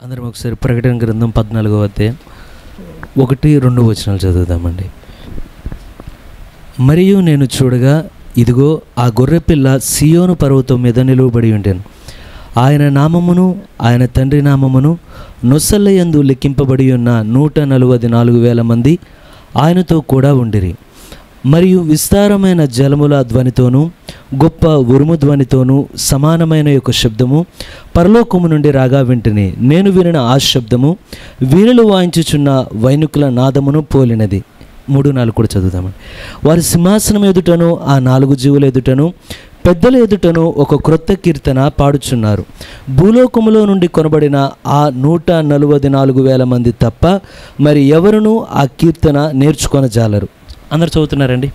అందరం ఒకసారి ప్రకటన గ్రంథం 14వ అధ్యాయం 1-2 వచనాలు చదువుదామండి. మరియు నేను చూడగా ఇదిగో ఆ గొర్రెపిల్ల సియోను పర్వతం మీద నిలువబడి ఉండెను. ఆయన నామమును ఆయన తండ్రి నామమును నొసల్లయందు లెక్కింపబడి ఉన్న 144,000 మంది ఆయనతో కూడా ఉండిరి. మరియు విస్తారమైన జలముల ధ్వనితోనూ గొప్ప ఉరుము ధ్వనితోనూ సమానమైన యొక్క శబ్దము పరలోకము నుండి రాగా వింటిని. నేను వినిన ఆ శబ్దము వీణులు వాయించుచున్న వైనుకుల నాదమును పోలినది. 3-4 కూడా చదువుతామండి. వారి సింహాసనం ఎదుటను ఆ 4 జీవుల ఎదుటను పెద్దల ఎదుటను ఒక క్రొత్త కీర్తన పాడుచున్నారు. భూలోకములో నుండి కొనబడిన ఆ 144,000 మంది తప్ప మరి ఎవరునూ ఆ కీర్తన నేర్చుకొనజాలరు. అందరు చదువుతున్నారండి.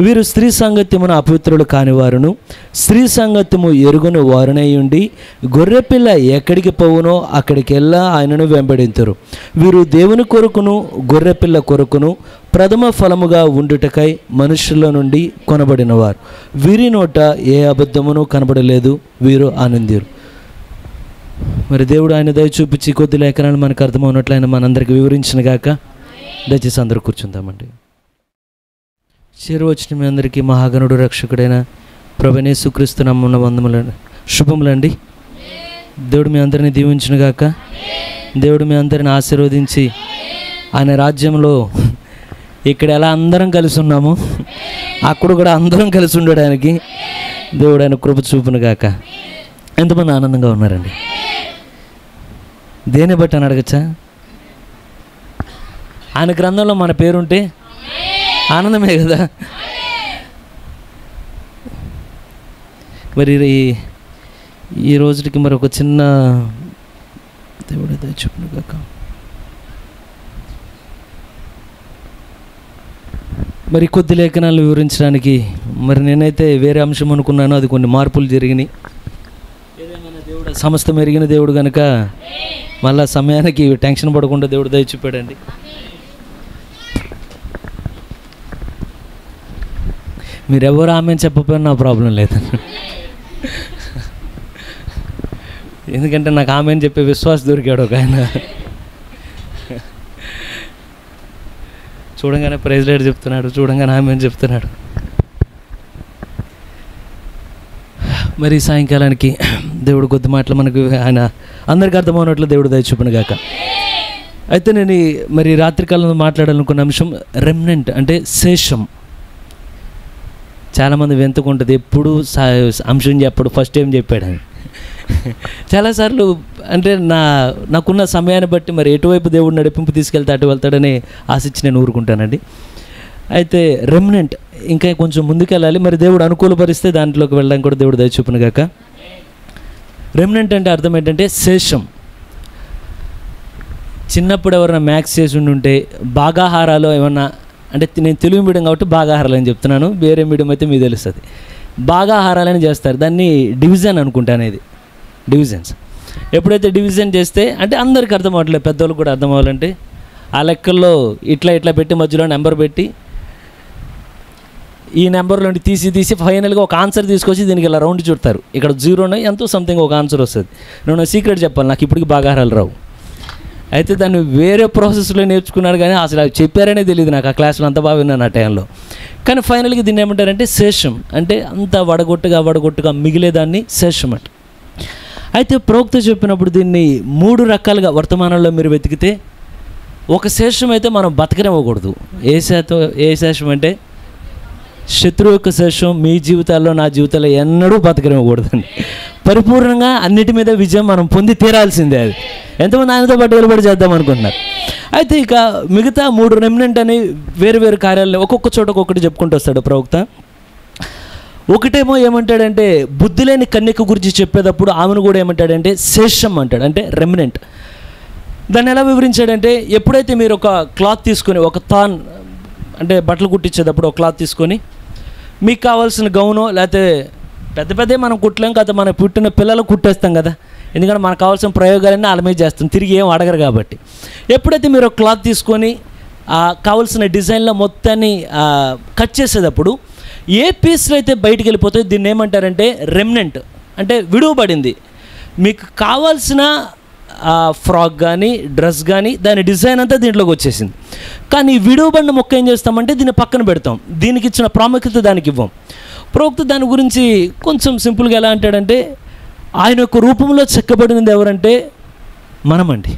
వీరు స్త్రీ సాంగత్యమును అపవిత్రులు కానివారును స్త్రీ సాంగత్యము ఎరుగును వారునై ఉండి గొర్రెపిల్ల ఎక్కడికి పోవునో అక్కడికెల్లా ఆయనను వెంబడింతురు. వీరు దేవుని కొరకును గొర్రెపిల్ల కొరకును ప్రథమ ఫలముగా ఉండుటకై మనుషుల నుండి కొనబడినవారు. వీరి నోట ఏ అబద్ధమును కనబడలేదు. వీరు ఆనందిరు. మరి దేవుడు ఆయన దయ చూపించి కొద్ది లేఖనాలు మనకు అర్థమవునట్లు ఆయన మనందరికీ వివరించిన గాక. దయచేసి అందరూ కూర్చుందామండి. చేరువచ్చిన మీ అందరికీ మహాగణుడు రక్షకుడైన ప్రభువైన యేసుక్రీస్తు నామమున వందములు శుభములండి. దేవుడు మీ అందరినీ దీవించును గాక. దేవుడు మీ అందరిని ఆశీర్వదించి ఆయన రాజ్యంలో ఇక్కడ ఎలా అందరం కలిసి ఉన్నామో అక్కడ కూడా అందరం కలిసి ఉండడానికి దేవుడు ఆయన కృప చూపును గాక. ఎంతమంది ఆనందంగా ఉన్నారండి? దేన్ని బట్టి అని అడగచ్చా? ఆయన గ్రంథంలో మన పేరుంటే ఆనందమే కదా. మరి ఈ రోజుకి మరి ఒక చిన్న దేవుడు చెప్పను కాక మరి కొద్ది లేఖనాలు వివరించడానికి మరి నేనైతే వేరే అంశం అనుకున్నాను. అది కొన్ని మార్పులు జరిగినాయి. ఏదేమైనా దేవుడు సమస్తం ఎరిగిన దేవుడు కనుక మళ్ళా సమయానికి టెన్షన్ పడకుండా దేవుడు దయ చూపాడండి. మీరెవరు ఆమె చెప్పకపోయినా నా ప్రాబ్లం లేదండి. ఎందుకంటే నాకు ఆమె చెప్పే విశ్వాసం దొరికాడు ఒక ఆయన. చూడంగానే ప్రైజ్ లైట్ చెప్తున్నాడు, చూడంగానే ఆమె చెప్తున్నాడు. మరి సాయంకాలానికి దేవుడు కొద్ది మాటలు మనకు ఆయన అందరికీ అర్థమవునట్లు దేవుడు దయ చూపును గాక. అయితే నేను మరి రాత్రికాలంలో మాట్లాడాలనుకున్న అంశం రెమ్నెంట్ అంటే శేషం. చాలామంది వెంతుకుంటుంది ఎప్పుడు అంశం చెప్పాడు, ఫస్ట్ ఏం చెప్పాడని. చాలాసార్లు అంటే నాకున్న సమయాన్ని బట్టి మరి ఎటువైపు దేవుడు నడిపింపు తీసుకెళ్తే అటు వెళ్తాడని ఆశించి నేను ఊరుకుంటానండి. అయితే రెమ్నెంట్ ఇంకా కొంచెం ముందుకెళ్ళాలి. మరి దేవుడు అనుకూలపరిస్తే దాంట్లోకి వెళ్ళడానికి కూడా దేవుడు దయ చూపును గాక. రెమ్నెంట్ అంటే అర్థం ఏంటంటే శేషం. చిన్నప్పుడు ఎవరైనా మ్యాథ్స్ చేసి ఉంటే భాగాహారాలు ఏమన్నా అంటే నేను తెలుగు మీడియం కాబట్టి భాగాహారాలు అని చెప్తున్నాను, వేరే మీడియం అయితే మీకు తెలుస్తుంది. భాగాహారాలని చేస్తారు, దాన్ని డివిజన్ అనుకుంటా అనేది. డివిజన్స్ ఎప్పుడైతే డివిజన్ చేస్తే అంటే అందరికీ అర్థం అవ్వట్లేదు, పెద్దవాళ్ళకి కూడా అర్థం అవ్వాలంటే ఆ లెక్కల్లో ఇట్లా పెట్టి మధ్యలో నెంబర్ పెట్టి ఈ నెంబర్లో తీసి ఫైనల్గా ఒక ఆన్సర్ తీసుకొచ్చి దీనికి ఇలా రౌండ్ చుడతారు. ఇక్కడ 0 ఎంతో సంథింగ్ ఒక ఆన్సర్ వస్తుంది. నేను సీక్రెట్ చెప్పాలి, నాకు ఇప్పటికి భాగాహారాలు రావు. అయితే దాన్ని వేరే ప్రాసెస్లో నేర్చుకున్నాడు కానీ అసలు అవి చెప్పారనే తెలియదు నాకు. ఆ క్లాసులో అంత బాగా విన్నాను ఆ టైంలో. కానీ ఫైనల్గా దీన్ని ఏమంటారంటే శేషం. అంటే అంత వడగొట్టుగా మిగిలేదాన్ని శేషం అంట. అయితే ప్రోక్త చెప్పినప్పుడు దీన్ని 3 రకాలుగా వర్తమానంలో మీరు వెతికితే ఒక శేషం అయితే మనం బతకనివ్వకూడదు. ఏ శేషం అంటే శత్రువు యొక్క శేషం మీ జీవితాల్లో నా జీవితాల్లో ఎన్నడూ బతకనివ్వకూడదండి. పరిపూర్ణంగా అన్నిటి మీద విజయం మనం పొంది తీరాల్సిందే. అది ఎంతమంది ఆయనతో పాటు నిలబడి చేద్దాం అనుకుంటున్నారు. అయితే ఇక మిగతా 3 రెమ్నెంట్ అని వేరు కార్యాలను ఒక్కొక్క చోట ఒక్కొక్కటి చెప్పుకుంటూ వస్తాడు ప్రవక్త. ఒకటేమో ఏమంటాడంటే బుద్ధి లేని కన్యక గురించి చెప్పేటప్పుడు ఆమెను కూడా ఏమంటాడంటే శేషం అంటాడు, అంటే రెమ్నెంట్. దాన్ని ఎలా వివరించాడంటే ఎప్పుడైతే మీరు ఒక క్లాత్ తీసుకొని ఒక తాన్ అంటే బట్టలు కుట్టించేటప్పుడు ఒక క్లాత్ తీసుకొని మీకు కావాల్సిన గౌనో లేకపోతే పెద్ద మనం కుట్టలేం కదా, మనం పుట్టిన పిల్లలు కుట్టేస్తాం కదా. ఎందుకంటే మనకు కావాల్సిన ప్రయోగాలన్నీ వాళ్ళ మీద చేస్తాం, తిరిగి ఏం అడగరు కాబట్టి. ఎప్పుడైతే మీరు ఒక క్లాత్ తీసుకొని కావాల్సిన డిజైన్లో మొత్తాన్ని కట్ చేసేటప్పుడు ఏ పీస్లో అయితే బయటికి వెళ్ళిపోతాయి దీన్ని ఏమంటారంటే రెమ్నెంట్, అంటే విడువబడింది. మీకు కావాల్సిన ఫ్రాక్ కానీ డ్రెస్ కానీ దాని డిజైన్ అంతా దీంట్లోకి వచ్చేసింది. కానీ విడువబడిన మొక్క ఏం చేస్తామంటే దీన్ని పక్కన పెడతాం, దీనికి ఇచ్చిన ప్రాముఖ్యత దానికి ఇవ్వం. ప్రవక్త దాని గురించి కొంచెం సింపుల్గా ఎలా అంటాడంటే, ఆయన యొక్క రూపంలో చెక్కబడినది ఎవరంటే మనమండి.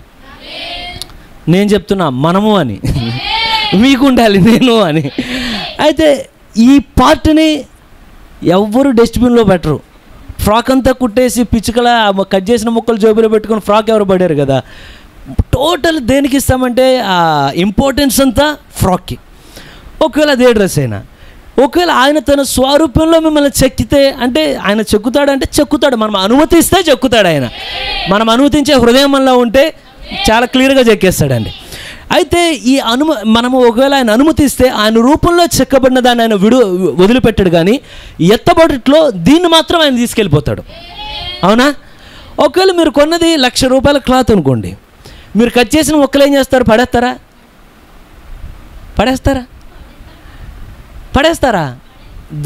నేను చెప్తున్నా మనము అని, మీకు ఉండాలి నేను అని. అయితే ఈ పార్ట్ని ఎవ్వరు డస్ట్బిన్లో పెట్టరు. ఫ్రాక్ అంతా కుట్టేసి పిచ్చుకల కట్ చేసిన ముక్కలు జోబులో పెట్టుకొని ఫ్రాక్ ఎవరు పడారు కదా. టోటల్ దేనికి ఇస్తామంటే ఆ ఇంపార్టెన్స్ అంతా ఫ్రాక్కి. ఒకవేళ అదే డ్రెస్ అయినా, ఒకవేళ ఆయన తన స్వరూపంలో మిమ్మల్ని చెక్కితే, అంటే ఆయన చెక్కుతాడంటే చెక్కుతాడు, మనం అనుమతిస్తే చెక్కుతాడు. ఆయన మనం అనుమతించే హృదయం మనలో ఉంటే చాలా క్లియర్గా చెక్కేస్తాడండి. అయితే ఈ మనము ఒకవేళ ఆయన అనుమతిస్తే ఆయన రూపంలో చెక్కబడిన దాన్ని ఆయన వదిలిపెట్టాడు. కానీ ఎత్తబడిట్లో దీన్ని మాత్రం ఆయన తీసుకెళ్ళిపోతాడు. అవునా? ఒకవేళ మీరు కొన్నది ₹1,00,000 క్లాత్ అనుకోండి, మీరు కట్ చేసిన మొక్కలు ఏం చేస్తారు? పడేస్తారా?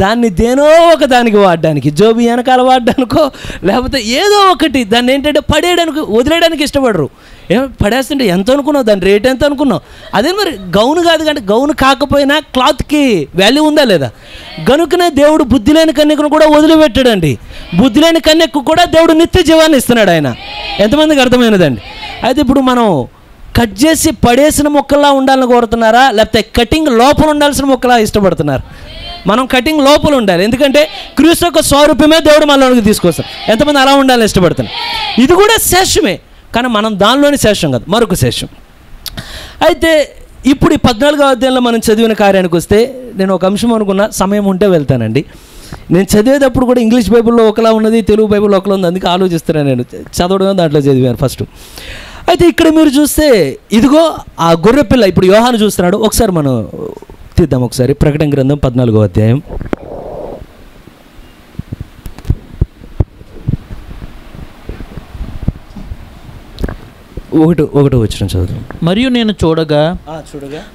దాన్ని దేనో ఒక దానికి వాడడానికి, జోబి వెనకాల వాడడానికో లేకపోతే ఏదో ఒకటి దాన్ని ఏంటంటే పడేయడానికి, వదిలేయడానికి ఇష్టపడరు. పడేస్తుంటే ఎంత అనుకున్నావు, దాని రేట్ ఎంత అనుకున్నావు? అదే మరి గౌను కాదు, కానీ గౌను కాకపోయినా క్లాత్కి వాల్యూ ఉందా లేదా? గనుకనే దేవుడు బుద్ధి లేని కన్యకను కూడా వదిలిపెట్టాడండి. బుద్ధి లేని కన్యకు కూడా దేవుడు నిత్య జీవాన్ని ఇస్తున్నాడు. ఆయన ఎంతమందికి అర్థమైనదండి? అయితే ఇప్పుడు మనం కట్ చేసి పడేసిన మొక్కల్లా ఉండాలని కోరుతున్నారా, లేకపోతే కటింగ్ లోపల ఉండాల్సిన మొక్కలా ఇష్టపడుతున్నారు? మనం కటింగ్ లోపల ఉండాలి, ఎందుకంటే క్రీస్తు యొక్క స్వరూపమే దేవుడు మనలోకి తీసుకొస్తాం. ఎంతమంది అలా ఉండాలని ఇష్టపడుతున్నారు? ఇది కూడా శేషమే, కానీ మనం దానిలోని శేషం కాదు, మరొక శేషం. అయితే ఇప్పుడు ఈ 14వ అధ్యాయంలో మనం చదివిన కార్యానికి వస్తే, నేను ఒక అంశం అనుకున్నా, సమయం ఉంటే వెళ్తానండి. నేను చదివేటప్పుడు కూడా ఇంగ్లీష్ బైబిల్లో ఒకలా ఉన్నది, తెలుగు బైబిల్లో ఒకలా ఉంది, అందుకే ఆలోచిస్తున్నాను. నేను చదవడం దాంట్లో చదివాను ఫస్ట్. అయితే ఇక్కడ మీరు చూస్తే ఇదిగో ఆ గొర్రెపిల్ల, ఇప్పుడు యోహాను చూస్తున్నాడు. ఒకసారి మనం తీద్దాం, ఒకసారి ప్రకటన గ్రంథం 14వ అధ్యాయం. ఒకటో వచ్చిన చదువు. మరియు నేను చూడగా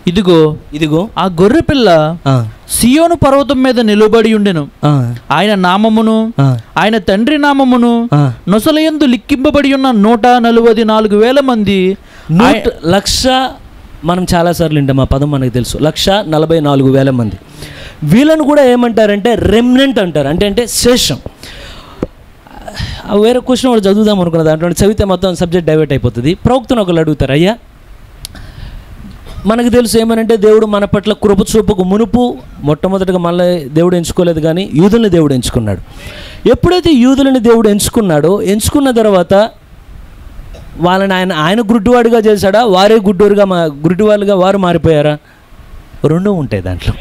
ఇదిగో ఆ గొర్రె పిల్ల సియోను పర్వతం మీద నిలబడి ఉండెను. ఆయన నామమును ఆయన తండ్రి నామమును నొసలయందు లిక్కింపబడి ఉన్న 144,000 మంది. లక్ష మనం చాలాసార్లు వింటాం, ఆ పదం మనకు తెలుసు. 144,000 మంది. వీళ్ళను కూడా ఏమంటారంటే రెమ్నెంట్ అంటారు, అంటే శేషం. వేరే క్వశ్చన్ ఒకటి చదువుదాం అనుకున్న దాంట్లో చదివితే మొత్తం సబ్జెక్ట్ డైవర్ట్ అయిపోతుంది. ప్రవక్తను ఒకళ్ళు అడుగుతారు, అయ్యా మనకు తెలుసు ఏమనంటే దేవుడు మన పట్ల కృప చూపుకు మునుపు మొట్టమొదటిగా మళ్ళీ దేవుడు ఎంచుకోలేదు, కానీ యూదుల్ని దేవుడు ఎంచుకున్నాడు. ఎప్పుడైతే యూదులని దేవుడు ఎంచుకున్న తర్వాత వాళ్ళని ఆయన గుడ్డివాడిగా చేశాడా, వారే గుడ్డివాళ్ళుగా వారు మారిపోయారా? రెండూ ఉంటాయి దాంట్లో.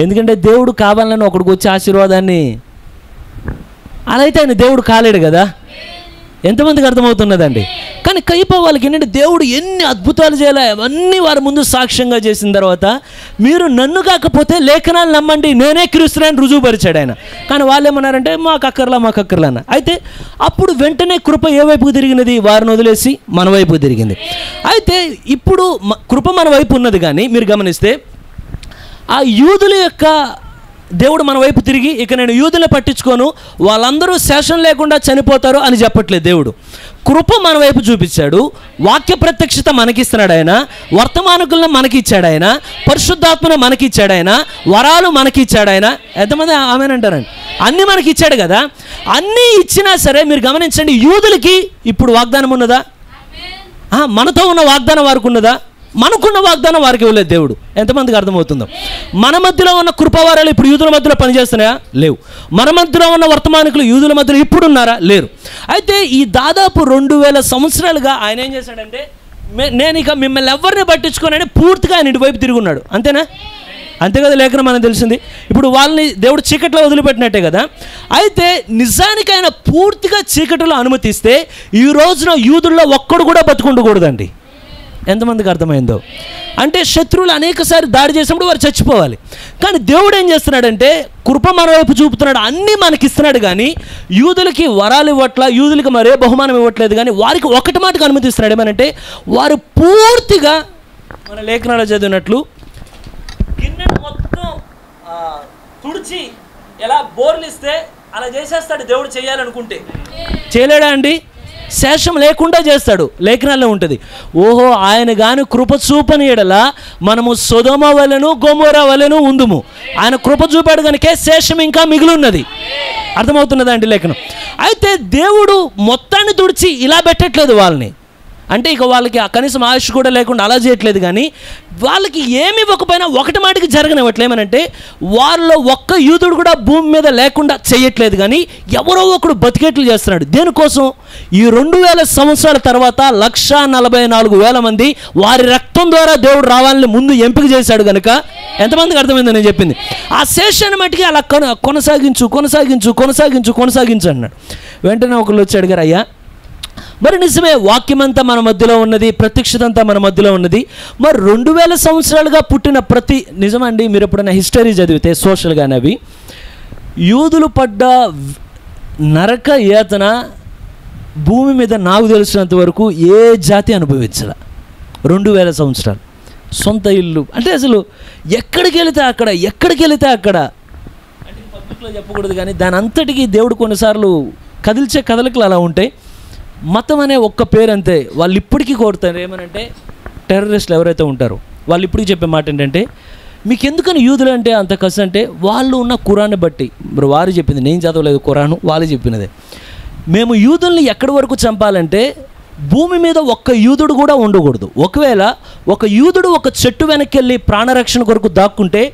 ఎందుకంటే దేవుడు కావాలని ఒకడికి వచ్చే ఆశీర్వాదాన్ని, అలా అయితే ఆయన దేవుడు కాలేడు కదా. ఎంతమందికి అర్థమవుతున్నదండి? కానీ కైప వాళ్ళకి ఏంటంటే దేవుడు ఎన్ని అద్భుతాలు చేయాలి అవన్నీ వారి ముందు సాక్ష్యంగా చేసిన తర్వాత, మీరు నన్ను కాకపోతే లేఖనాలు నమ్మండి, నేనే క్రీస్తుని రుజువుపరిచాడు ఆయన. కానీ వాళ్ళు ఏమన్నారంటే మాకు అక్కర్లా అన్న. అయితే అప్పుడు వెంటనే కృప ఏ వైపుకు తిరిగినది? వారిని వదిలేసి మన వైపు తిరిగింది. అయితే ఇప్పుడు కృప మన వైపు ఉన్నది, కానీ మీరు గమనిస్తే ఆ యూదుల యొక్క దేవుడు మన వైపు తిరిగి ఇక నేను యూదులను పట్టించుకోను, వాళ్ళందరూ శేషం లేకుండా చనిపోతారు అని చెప్పట్లేదు. దేవుడు కృప మన వైపు చూపించాడు, వాక్య ప్రత్యక్షత మనకిస్తున్నాడు ఆయన, వర్తమానకులను మనకిచ్చాడు ఆయన, పరిశుద్ధాత్మను మనకిచ్చాడు ఆయన, వరాలు మనకిచ్చాడు ఆయన. ఎంతమంది ఆమెనంటారండి? అన్నీ మనకి ఇచ్చాడు కదా. అన్నీ ఇచ్చినా సరే మీరు గమనించండి, యూదులకి ఇప్పుడు వాగ్దానం ఉన్నదా? మనతో ఉన్న వాగ్దానం వారికి ఉన్నదా? మనకున్న వాగ్దానం వారికి ఇవ్వలేదు దేవుడు. ఎంతమందికి అర్థమవుతుందో? మన మధ్యలో ఉన్న కృపావారాలు ఇప్పుడు యూదుల మధ్యలో పనిచేస్తున్నాయా? లేవు. మన మధ్యలో ఉన్న వర్తమానికులు యూదుల మధ్యలో ఇప్పుడు ఉన్నారా? లేరు. అయితే ఈ దాదాపు 2000 సంవత్సరాలుగా ఆయన ఏం చేశాడంటే, నేను ఇక మిమ్మల్ని ఎవరిని పట్టించుకోనని పూర్తిగా ఆయన ఇటువైపు తిరుగున్నాడు. అంతేనా? అంతే కదా లేఖనం మనకు తెలిసింది. ఇప్పుడు వాళ్ళని దేవుడు చీకట్లో వదిలిపెట్టినట్టే కదా. అయితే నిజానికి ఆయన పూర్తిగా చీకటిలో అనుమతిస్తే ఈ రోజున యూదుల్లో ఒక్కడు కూడా బతుకుండకూడదండి. ఎంతమందికి అర్థమైందో? అంటే శత్రువులు అనేకసారి దాడి చేసినప్పుడు వారు చచ్చిపోవాలి. కానీ దేవుడు ఏం చేస్తున్నాడంటే కృప మన వైపు చూపుతున్నాడు, అన్నీ మనకిస్తున్నాడు. కానీ యూదులకి వరాలు ఇవ్వట్లా, యూదులకి మరే బహుమానం ఇవ్వట్లేదు. కానీ వారికి ఒకటి మాటకు అనుమతిస్తున్నాడు. ఏమనంటే వారు పూర్తిగా మన లేఖనాలు చదివినట్లు గిన్నెను మొత్తం తుడిచి ఎలా బోర్లిస్తే అలా చేసేస్తాడు దేవుడు చేయాలనుకుంటే. చేయలేడా అండి? శేషం లేకుండా చేస్తాడు. లేఖనాల్లో ఉంటుంది, ఓహో ఆయన గాని కృప చూపని ఎడల మనము సొదొమ వలెను గొమొర్రా వలెను ఉందుము. ఆయన కృప చూపాడు కనుకే శేషం ఇంకా మిగిలిన్నది. అర్థమవుతున్నదా అండి లేఖనం? అయితే దేవుడు మొత్తాన్ని తుడిచి ఇలా పెట్టట్లేదు వాళ్ళని. అంటే ఇక వాళ్ళకి కనీసం ఆయుష్ కూడా లేకుండా అలా చేయట్లేదు, కానీ వాళ్ళకి ఏమి ఇవ్వకపోయినా ఒకటి మాటికి జరగనివ్వట్లేమనంటే వాళ్ళలో ఒక్క యూదుడు కూడా భూమి మీద లేకుండా చేయట్లేదు, కానీ ఎవరో ఒకడు బతికేట్లు చేస్తున్నాడు. దేనికోసం? ఈ 2000 సంవత్సరాల తర్వాత 1,44,000 మంది వారి రక్తం ద్వారా దేవుడు రావాలని ముందు ఎంపిక చేశాడు కనుక ఎంతమందికి అర్థమైందని నేను చెప్పింది. ఆ శేషాన్ని మట్టికి అలా కొనసాగించు కొనసాగించు కొనసాగించు కొనసాగించు అన్నాడు. వెంటనే ఒకళ్ళు వచ్చి అడిగారు, అయ్యా మరి నిజమే వాక్యమంతా మన మధ్యలో ఉన్నది, ప్రత్యక్షత అంతా మన మధ్యలో ఉన్నది, మరి 2000 సంవత్సరాలుగా పుట్టిన ప్రతి నిజమండి. మీరు ఎప్పుడైనా హిస్టరీ చదివితే సోషల్గానే అవి యూదులు పడ్డ నరక యాతన భూమి మీద నాకు తెలిసినంత వరకు ఏ జాతి అనుభవించాల. 2000 సంవత్సరాలు సొంత ఇల్లు అంటే అసలు ఎక్కడికి వెళితే అక్కడ అంటే పబ్లిక్లో చెప్పకూడదు, కానీ దాని అంతటికీ దేవుడు కొన్నిసార్లు కదిల్చే కదలికలు అలా ఉంటాయి. మతం అనే ఒక్క పేరు అంతే. వాళ్ళు ఇప్పటికీ కోరుతారు ఏమనంటే, టెర్రరిస్టులు ఎవరైతే ఉంటారో వాళ్ళు ఇప్పటికీ చెప్పే మాట ఏంటంటే, మీకు ఎందుకని యూదులు అంటే అంత కసి అంటే వాళ్ళు ఉన్న ఖురాన్ని బట్టి. ఇప్పుడు వారు చెప్పింది, నేను చదవలేదు ఖురాను, వాళ్ళు చెప్పినదే. మేము యూదుల్ని ఎక్కడి వరకు చంపాలంటే భూమి మీద ఒక్క యూదుడు కూడా ఉండకూడదు. ఒకవేళ ఒక యూదుడు ఒక చెట్టు వెనక్కి వెళ్ళి ప్రాణరక్షణ కొరకు దాక్కుంటే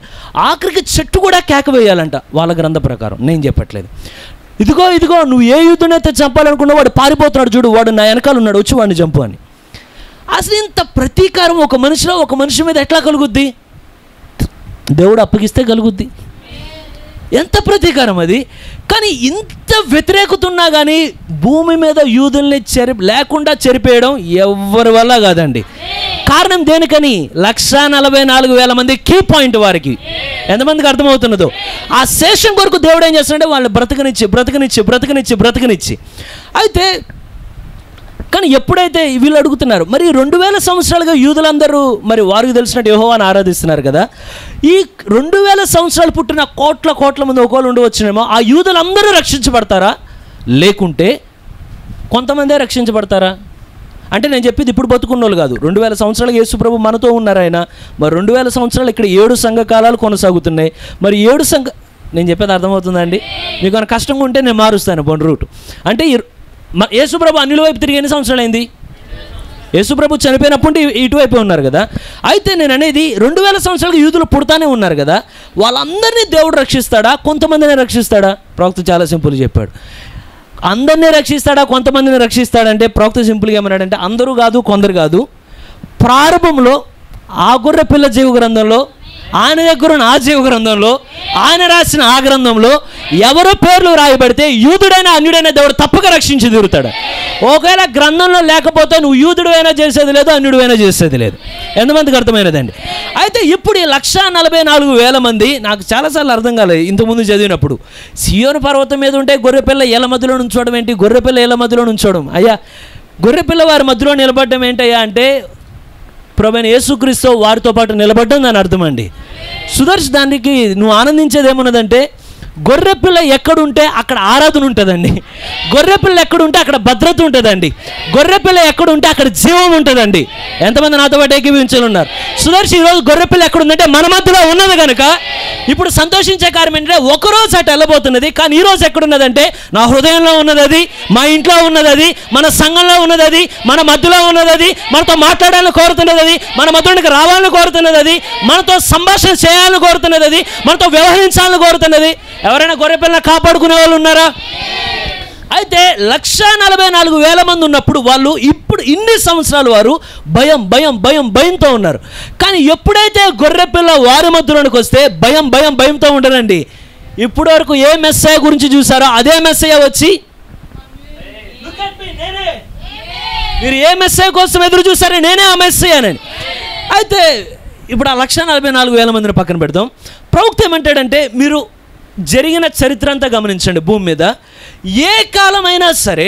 ఆఖరికి చెట్టు కూడా కేక వేయాలంట వాళ్ళ గ్రంథ ప్రకారం. నేను చెప్పట్లేదు. ఇదిగో నువ్వు ఏ యూదునైతే చంపాలనుకున్నా వాడు పారిపోతున్నాడు చూడు, వాడు నా వెనకాల ఉన్నాడు, వచ్చి వాడిని చంపు అని. అసలు ఇంత ప్రతీకారం ఒక మనిషి మీద ఎట్లా కలుగుద్ది? దేవుడు అప్పగిస్తే కలుగుద్ది. ఎంత ప్రతీకారం అది! కానీ ఇంత వ్యతిరేకత ఉన్నా కానీ భూమి మీద యూదుల్ని లేకుండా చెరిపేయడం ఎవరి వల్ల కాదండి. కారణం దేనికని? 1,44,000 మంది కీ పాయింట్. వారికి ఎంతమందికి అర్థమవుతున్నదో ఆ శేషం కొరకు దేవుడు ఏం చేస్తున్నాడంటే వాళ్ళని బ్రతకనిచ్చి అయితే కానీ ఎప్పుడైతే వీళ్ళు అడుగుతున్నారు, మరి 2000 సంవత్సరాలుగా యూదులందరూ మరి వారికి తెలిసినట్టు యెహోవాను ఆరాధిస్తున్నారు కదా, ఈ 2000 సంవత్సరాలు పుట్టిన కోట్ల మంది ఒకళ్ళు ఉండవచ్చునేమో, ఆ యూదులందరూ రక్షించబడతారా? లేకుంటే కొంతమందే రక్షించబడతారా? అంటే నేను చెప్పేది ఇప్పుడు బతుకున్న వాళ్ళు కాదు. 2000 సంవత్సరాలుగా యేసు ప్రభు మనతో ఉన్నారు ఆయన. మరి 2000 సంవత్సరాలు ఇక్కడ 7 సంఘకాలాలు కొనసాగుతున్నాయి. మరి 7 నేను చెప్పేది అర్థమవుతుందా అండి? మీకు ఏమైనా కష్టంగా ఉంటే నేను మారుస్తాను బొండ్ రూట్. అంటే యేసు ప్రభు అన్యుల వైపు తిరిగి ఎన్ని సంవత్సరాలు అయింది? యేసు ప్రభు చనిపోయినప్పుడు ఇటువైపు ఉన్నారు కదా. అయితే నేను అనేది 2000 సంవత్సరాలుగా యూదులు పుడతానే ఉన్నారు కదా, వాళ్ళందరినీ దేవుడు రక్షిస్తాడా? కొంతమందిని రక్షిస్తాడా? ప్రవక్త చాలా సింపుల్ చెప్పాడు. అందరినీ రక్షిస్తాడా? కొంతమందిని రక్షిస్తాడంటే ప్రవక్త సింపుల్గా ఏమన్నాడంటే, అందరూ కాదు, కొందరు కాదు. ప్రారంభంలో ఆ గొర్రె పిల్ల జీవ గ్రంథంలో, ఆయన దగ్గర ఉన్న ఆ జీవ గ్రంథంలో, ఆయన రాసిన ఆ గ్రంథంలో ఎవరో పేర్లు రాయబడితే యూదుడైనా అన్యుడైనా దేవుడు తప్పక రక్షించి తీరుతాడు. ఒకవేళ గ్రంథంలో లేకపోతే నువ్వు యూదుడు అయినా చేసేది లేదు, అన్యుడు అయినా చేసేది లేదు. ఎంతమందికి అర్థమైనదండి? అయితే ఇప్పుడు ఈ 1,44,000 మంది నాకు చాలాసార్లు అర్థం కాలేదు ఇంతకుముందు చదివినప్పుడు. సియోను పర్వతం మీద ఉంటే గొర్రెపిల్ల ఏళ్ళ మధ్యలో నుంచోవడం ఏంటి? గొర్రెపిల్ల ఏళ్ళ మధ్యలో నుంచోవడం అయ్యా, గొర్రెపిల్ల వారి మధ్యలో నిలబడడం ఏంటయ్యా అంటే ప్రభువైన యేసుక్రీస్తు వారితో పాటు నిలబడ్డం దాని అర్థం అండి. సుదర్శన్ దానికి నువ్వు ఆనందించేది ఏమున్నదంటే, గొర్రెపిల్ల ఎక్కడుంటే అక్కడ ఆరాధన ఉంటుందండి. గొర్రెపిల్ల ఎక్కడుంటే అక్కడ భద్రత ఉంటుందండి. గొర్రెపిల్ల ఎక్కడుంటే అక్కడ జీవం ఉంటుందండి. ఎంతమంది నాతో పాటు ఏకీభవించాలి ఉన్నారు? సుదర్శన్ ఈరోజు గొర్రెపిల్ల ఎక్కడుందంటే మన మధ్యలో ఉన్నది కనుక ఇప్పుడు సంతోషించే కార్యం ఏంటంటే ఒకరోజు అటు వెళ్ళబోతున్నది, కానీ ఈరోజు ఎక్కడున్నదంటే నా హృదయంలో ఉన్నది అది, మా ఇంట్లో ఉన్నది అది, మన సంఘంలో ఉన్నది అది, మన మధ్యలో ఉన్నది అది, మనతో మాట్లాడాలని కోరుతున్నది అది, మన మధ్యలోకి రావాలని కోరుతున్నది అది, మనతో సంభాషణ చేయాలని కోరుతున్నది అది, మనతో వ్యవహరించాలని కోరుతున్నది. ఎవరైనా గొర్రెపిల్లని కాపాడుకునే వాళ్ళు ఉన్నారా? అయితే 1,44,000 మంది ఉన్నప్పుడు వాళ్ళు ఇప్పుడు ఇన్ని సంవత్సరాలు వారు భయంతో ఉన్నారు. కానీ ఎప్పుడైతే గొర్రెపిల్ల వారి మధ్యలోనికి వస్తే భయంతో ఉండరండి. ఇప్పటి వరకు ఏ మెస్సయ్య గురించి చూసారో అదే మెస్సయ్య వచ్చి, మీరు ఏ మెస్సయ్య కోసం ఎదురు చూసారో నేనే ఆ మెస్సయ్యనని. అయితే ఇప్పుడు ఆ 1,44,000 మందిని పక్కన పెడతాం. ప్రవక్త ఏమంటాడంటే, మీరు జరిగిన చరిత్ర అంతా గమనించండి. భూమి మీద ఏ కాలమైనా సరే,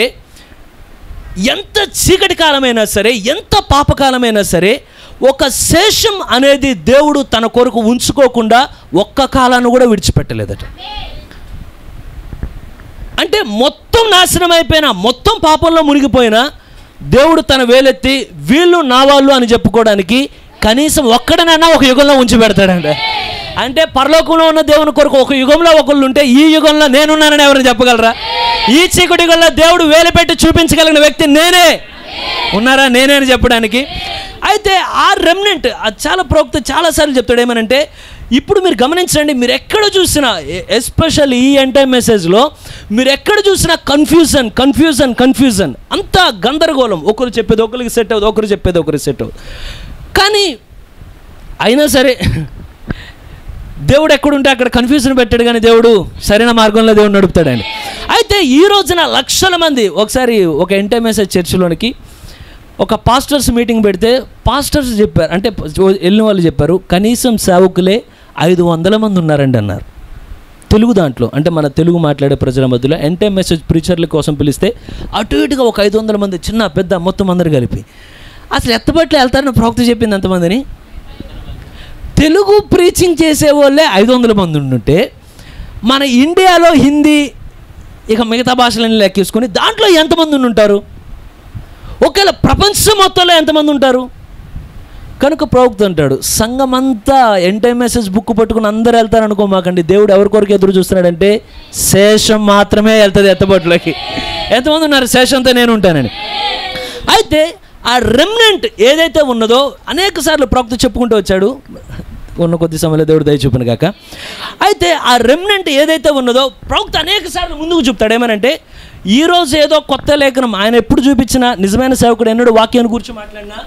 ఎంత చీకటి కాలమైనా సరే, ఎంత పాపకాలమైనా సరే, ఒక శేషం అనేది దేవుడు తన కొరకు ఉంచుకోకుండా ఒక్క కాలాన్ని కూడా విడిచిపెట్టలేదట. అంటే మొత్తం మొత్తం నాశనం అయిపోయినా, మొత్తం పాపంలో మునిగిపోయినా దేవుడు తన వేలెత్తి వీళ్ళు నా వాళ్ళు అని చెప్పుకోవడానికి కనీసం ఒక్కడనైనా ఒక యుగంలో ఉంచి పెడతాడండి. అంటే పరలోకంలో ఉన్న దేవుని కొరకు ఒక యుగంలో ఒకళ్ళు ఉంటే ఈ యుగంలో నేనున్నానని ఎవరు చెప్పగలరా? ఈ చీకటి యుగంలో దేవుడు వేలు పెట్టి చూపించగలిగిన వ్యక్తి నేనే. ఉన్నారా? నేనే అని చెప్పడానికి. అయితే ఆ రెమ్నెంట్ అది చాలా ప్రోక్త చాలాసార్లు చెప్తాడు. ఏమనంటే ఇప్పుడు మీరు గమనించండి, మీరు ఎక్కడ చూసినా ఎస్పెషల్లీ ఈ ఎంటైర్ మెసేజ్లో మీరు ఎక్కడ చూసినా కన్ఫ్యూజన్ కన్ఫ్యూజన్ కన్ఫ్యూజన్, అంతా గందరగోళం. ఒకరు చెప్పేది ఒకరికి సెట్ అవుతుంది, ఒకరు చెప్పేది ఒకరికి సెట్ అవుతుంది. కానీ అయినా సరే దేవుడు ఎక్కడుంటే అక్కడ కన్ఫ్యూజన్ పెట్టాడు, కానీ దేవుడు సరైన మార్గంలో దేవుడు నడుపుతాడండి. అయితే ఈ రోజున లక్షల మంది ఒకసారి ఒక ఎంటైర్ మెసేజ్ చర్చిలోనికి ఒక పాస్టర్స్ మీటింగ్ పెడితే పాస్టర్స్ చెప్పారు, అంటే వెళ్ళిన వాళ్ళు చెప్పారు, కనీసం సేవకులే 500 మంది ఉన్నారండి అన్నారు. తెలుగు దాంట్లో, అంటే మన తెలుగు మాట్లాడే ప్రజల మధ్యలో ఎంటైర్ మెసేజ్ ప్రీచర్ల కోసం పిలిస్తే అటు ఇటుగా ఒక 500 మంది, చిన్న పెద్ద మొత్తం అందరు కలిపి. అసలు ఎత్తబట్లు వెళ్తారని ప్రవక్త చెప్పింది ఎంతమందిని? తెలుగు ప్రీచింగ్ చేసే వాళ్ళే 500 మంది ఉంటుంటే మన ఇండియాలో హిందీ ఇక మిగతా భాషలన్నీ లెక్కేసుకొని దాంట్లో ఎంతమంది ఉంటారు? ఒకవేళ ప్రపంచం మొత్తంలో ఎంతమంది ఉంటారు? కనుక ప్రవక్త అంటాడు, సంఘమంతా ఎంటైర్ మెసేజ్ బుక్ పట్టుకుని అందరూ వెళ్తారు అనుకోమాకండి. దేవుడు ఎవరి కొరకు ఎదురు చూస్తున్నాడంటే శేషం మాత్రమే వెళ్తుంది ఎత్తబట్లోకి. ఎంతమంది ఉన్నారు? శేషంతో నేను ఉంటానని. అయితే ఆ రెమ్నెంట్ ఏదైతే ఉన్నదో అనేక సార్లు ప్రవక్త చెప్పుకుంటూ వచ్చాడు, ఉన్న కొద్ది సమయంలో దేవుడు దయ చూపును కాక. అయితే ఆ రెమ్నెంట్ ఏదైతే ఉన్నదో ప్రవక్త అనేక సార్లు ముందుకు చూపుతాడు. ఏమనంటే ఈరోజు ఏదో కొత్త లేఖనం ఆయన ఎప్పుడు చూపించినా, నిజమైన సేవకుడు ఎన్నడూ వాక్యాన్ని గురించి మాట్లాడినా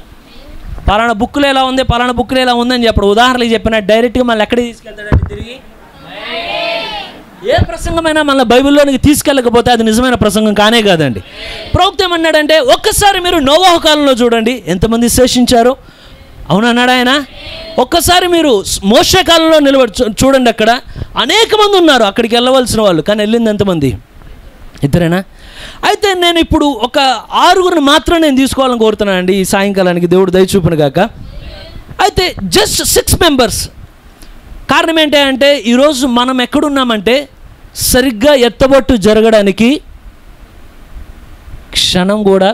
పలానా బుక్లో ఎలా ఉంది, పలానా బుక్లో ఎలా ఉందని చెప్పడు. ఉదాహరణకి చెప్పిన డైరెక్ట్గా మళ్ళీ ఎక్కడికి తీసుకెళ్తాడంటే తిరిగి ఏ ప్రసంగమైనా మళ్ళీ బైబిల్లోనికి తీసుకెళ్ళకపోతే అది నిజమైన ప్రసంగం కానే కాదండి. ప్రవక్త ఏమన్నాడంటే ఒక్కసారి మీరు నోవాహు కాలంలో చూడండి ఎంతమంది శేషించారో. అవునన్నాడు ఆయన. ఒక్కసారి మీరు మోషే కాలంలో నిలబడి చూడండి, అక్కడ అనేక మంది ఉన్నారు అక్కడికి వెళ్ళవలసిన వాళ్ళు, కానీ వెళ్ళింది ఎంతమంది? ఇద్దరేనా? అయితే నేను ఇప్పుడు ఒక 6 మాత్రం నేను తీసుకోవాలని కోరుతున్నానండి ఈ సాయంకాలానికి, దేవుడు దయచూపును గాక. అయితే జస్ట్ 6 మెంబర్స్. కారణం ఏంటంటే ఈరోజు మనం ఎక్కడున్నామంటే సరిగ్గా ఎత్తబట్టు జరగడానికి క్షణం కూడా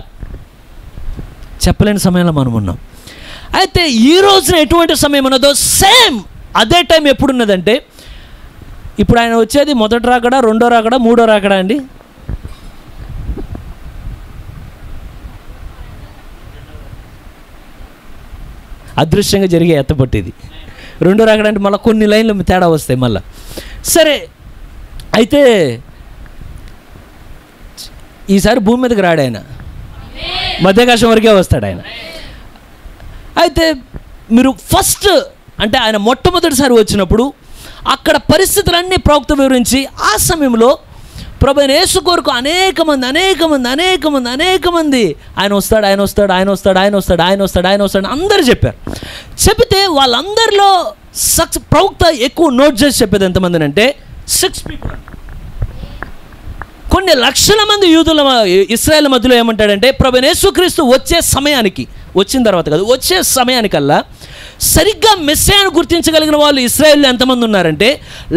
చెప్పలేని సమయంలో మనం ఉన్నాం. అయితే ఈ రోజున ఎటువంటి సమయం ఉన్నదో సేమ్ అదే టైం ఎప్పుడున్నదంటే ఇప్పుడు ఆయన వచ్చేది మొదటి రాకడా, రెండో రాకడా, మూడో రాకడా అండి? అదృశ్యంగా జరిగే ఎత్తపట్టేది. రెండో రాకడా అంటే మళ్ళీ కొన్ని లైన్లు తేడా వస్తాయి మళ్ళీ. సరే, అయితే ఈసారి భూమి మీదకి రాడు ఆయన, మధ్యాకాశం వరకే వస్తాడు ఆయన. అయితే మీరు ఫస్ట్ అంటే ఆయన మొట్టమొదటిసారి వచ్చినప్పుడు అక్కడ పరిస్థితులన్నీ ప్రవక్త వివరించి ఆ సమయంలో ప్రభు యేసు కొరకు అనేక మంది ఆయన వస్తాడు అందరూ చెప్పారు. చెబితే వాళ్ళందరిలో ప్రవక్త ఎక్కువ నోట్ చేసి చెప్పేది ఎంతమందిని అంటే 6 people. కొన్ని లక్షల మంది యూదుల ఇశ్రాయేల్ మధ్యలో ఏమంటాడంటే ప్రభు యేసుక్రీస్తు వచ్చిన తర్వాత కాదు, వచ్చే సమయానికల్లా సరిగ్గా మెస్సియాను గుర్తించగలిగిన వాళ్ళు ఇశ్రాయేల్లో ఎంతమంది ఉన్నారంటే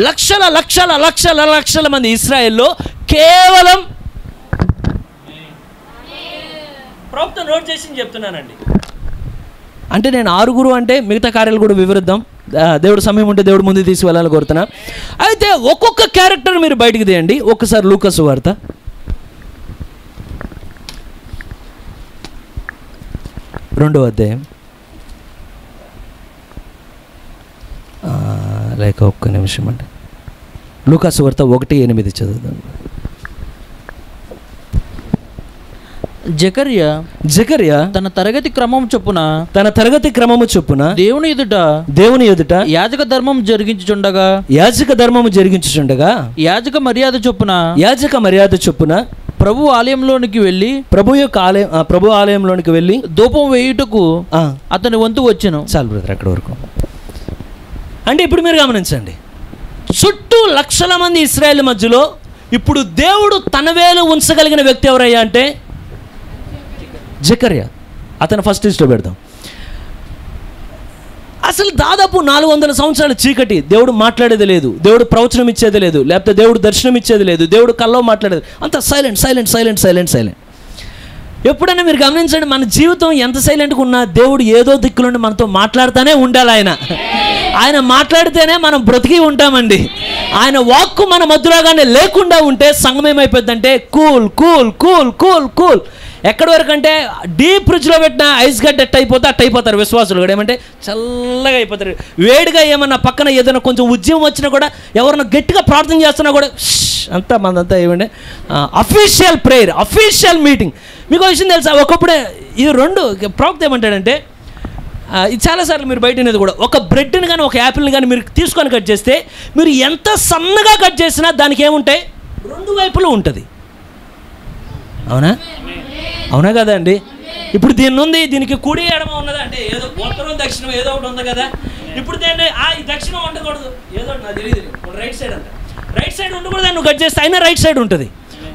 లక్షల మంది ఇశ్రాయేల్లో కేవలం ప్రవక్త నోట్ చేసి చెప్తున్నానండి. అంటే నేను 6 అంటే మిగతా కార్యాలు కూడా వివరిద్దాం, దేవుడు సమయం ఉంటే దేవుడు ముందు తీసుకువెళ్ళాలని కోరుతున్నా. అయితే ఒక్కొక్క క్యారెక్టర్ మీరు బయటికి తీయండి. ఒక్కసారి లూకా సువార్త 2వ అధ్యాయం, లేక ఒక్క నిమిషం అండి. లూకా సువార్త 1:8 చదువుదాం. జకర్యా తన తరగతి క్రమము చొప్పున దేవుని ఎదుట యాజక ధర్మం జరిగించుచుండగా యాజక మర్యాద చొప్పున ప్రభు ఆలయంలోనికి వెళ్ళి ధూపం వేయుటకు అతని వంతు వచ్చెను. చాలు బ్రదర్, అక్కడ వరకు. అంటే ఇప్పుడు మీరు గమనించండి, చుట్టూ లక్షల మంది ఇశ్రాయేల్ మధ్యలో ఇప్పుడు దేవుడు తన వేలు ఉంచగలిగిన వ్యక్తి ఎవరయ్యా అంటే జకర్యా. అతను ఫస్ట్ లిస్ట్లో పెడదాం. అసలు దాదాపు 400 సంవత్సరాల చీకటి, దేవుడు మాట్లాడేది లేదు, దేవుడు ప్రవచనం ఇచ్చేది లేదు, లేకపోతే దేవుడు దర్శనం ఇచ్చేది లేదు, దేవుడు కల్లో మాట్లాడేది, అంత silent silent silent silent silent. ఎప్పుడైనా మీరు గమనించండి, మన జీవితం ఎంత సైలెంట్గా ఉన్నా దేవుడు ఏదో దిక్కులుండి మనతో మాట్లాడుతూనే ఉండాలి. ఆయన మాట్లాడితేనే మనం బ్రతికి ఉంటామండి. ఆయన వాక్కు మన మధ్యలోగానే లేకుండా ఉంటే సంఘం ఏమైపోద్దంటే cool cool cool cool cool. ఎక్కడి వరకు అంటే డీప్ ఫ్రిడ్జ్లో పెట్టిన ఐస్ గడ్డ అట్టు అయిపోతారు విశ్వాసులు కూడా. ఏమంటే చల్లగా అయిపోతారు. వేడిగా ఏమన్నా పక్కన ఏదైనా కొంచెం ఉద్యమం వచ్చినా కూడా, ఎవరన్నా గట్టిగా ప్రార్థన చేస్తున్నా కూడా అంతా మనదంతా ఏమంటే అఫీషియల్ ప్రేయర్, అఫీషియల్ మీటింగ్. మీకు విషయం తెలుసా, ఒకప్పుడే ఇది రెండు ప్రవక్త ఏమంటాడంటే, ఇది చాలాసార్లు మీరు బయట అనేది కూడా, ఒక బ్రెడ్ని కానీ ఒక యాపిల్ని కానీ మీరు తీసుకొని కట్ చేస్తే, మీరు ఎంత సన్నగా కట్ చేసినా దానికి ఏముంటాయి, రెండు వైపులు ఉంటుంది. అవునా అవునా కదా అండి? ఇప్పుడు దీన్ని ఉంది, దీనికి కుడి ఎడమ ఉన్నదా అంటే, ఏదో ఉత్తరం దక్షిణం ఏదో ఒకటి ఉంది కదా. ఇప్పుడు దీన్ని ఈ దక్షిణం ఉండకూడదు, ఏదో నాకు తెలియదు, రైట్ సైడ్ అంట, రైట్ సైడ్ ఉండకూడదు, నువ్వు కట్ చేస్తే అయినా రైట్ సైడ్ ఉంటుంది.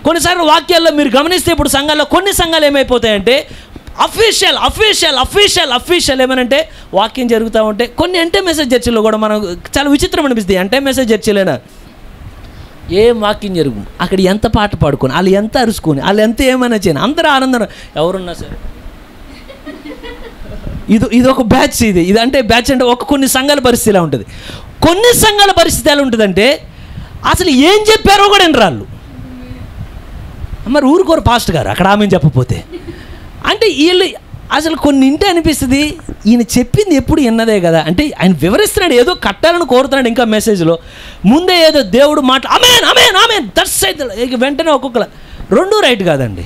కొన్నిసార్లు వాక్యాల్లో మీరు గమనిస్తే, ఇప్పుడు సంఘాల్లో కొన్ని సంఘాలు ఏమైపోతాయంటే అఫీషియల్ అఫీషియల్ అఫీషియల్ అఫీషియల్ ఏమనంటే వాక్యం జరుగుతూ ఉంటే, కొన్ని అంటే మెసేజ్ చర్చిలో కూడా మనం చాలా విచిత్రం అనిపిస్తుంది. అంటే మెసేజ్ చర్చిలేనా ఏం వాక్యం జరుగు, అక్కడ ఎంత పాట పాడుకొని, వాళ్ళు ఎంత అరుచుకొని, వాళ్ళు ఎంత ఏమైనా చేయను, అందరూ ఆనందం ఎవరున్నా సరే. ఇది ఒక బ్యాచ్, ఇది అంటే బ్యాచ్ అంటే కొన్ని సంఘాల పరిస్థితి ఇలా ఉంటుంది. కొన్ని సంఘాల పరిస్థితి ఎలా ఉంటుందంటే, అసలు ఏం చెప్పారో కూడా వినరాళ్ళు. మరి ఊరుకోరు పాస్టర్ గారు అక్కడ ఆమె చెప్పపోతే. అంటే వీళ్ళు అసలు కొన్ని ఇంటే అనిపిస్తుంది, ఈయన చెప్పింది ఎప్పుడు విన్నదే కదా. అంటే ఆయన వివరిస్తున్నాడు, ఏదో కట్టాలని కోరుతున్నాడు ఇంకా మెసేజ్లో, ముందే ఏదో దేవుడు ఆమేన్ ఆమేన్ ఆమేన్ దట్స్ సైడ్, వెంటనే ఒక్కొక్కల రెండు రైట్ కాదండి.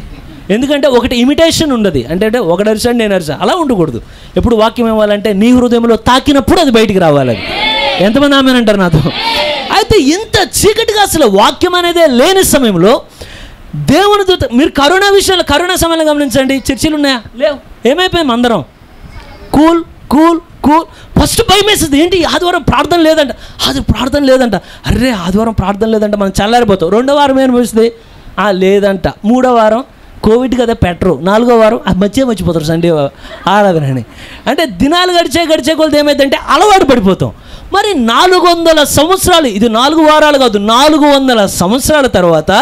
ఎందుకంటే ఒకటి ఇమిటేషన్ ఉండదు, అంటే ఒకటి అరిచాడు నేను అరిచా, అలా ఉండకూడదు. ఎప్పుడు వాక్యం ఇవ్వాలంటే నీ హృదయంలో తాకినప్పుడు అది బయటికి రావాలి. ఎంతమంది ఆమేన్ అంటారు నాతో? అయితే ఇంత చీకటిగా అసలు వాక్యం అనేదే లేని సమయంలో దేవుని దూత, మీరు కరోనా విషయంలో, కరోనా సమయంలో గమనించండి, చర్చిలు ఉన్నాయా లేవు, ఏమైపోయాం అందరం కూల్ కూల్ కూల్. ఫస్ట్ భయం వేస్తుంది, ఏంటి ఆదివారం ప్రార్థన లేదంట, అది ప్రార్థన లేదంట, అర్రే ఆదివారం ప్రార్థన లేదంట, మనం చల్లారిపోతాం. 2వ వారం ఏమనిపిస్తుంది, లేదంట. 3వ వారం కోవిడ్ కదా పెట్టరు. 4వ వారం మర్చిపోతారు సండే ఆరాధన అని. అంటే దినాలు గడిచే కొలది ఏమైందంటే అలవాటు పడిపోతాం. మరి 400 సంవత్సరాలు, ఇది 4 వారాలు కాదు, 400 సంవత్సరాల తర్వాత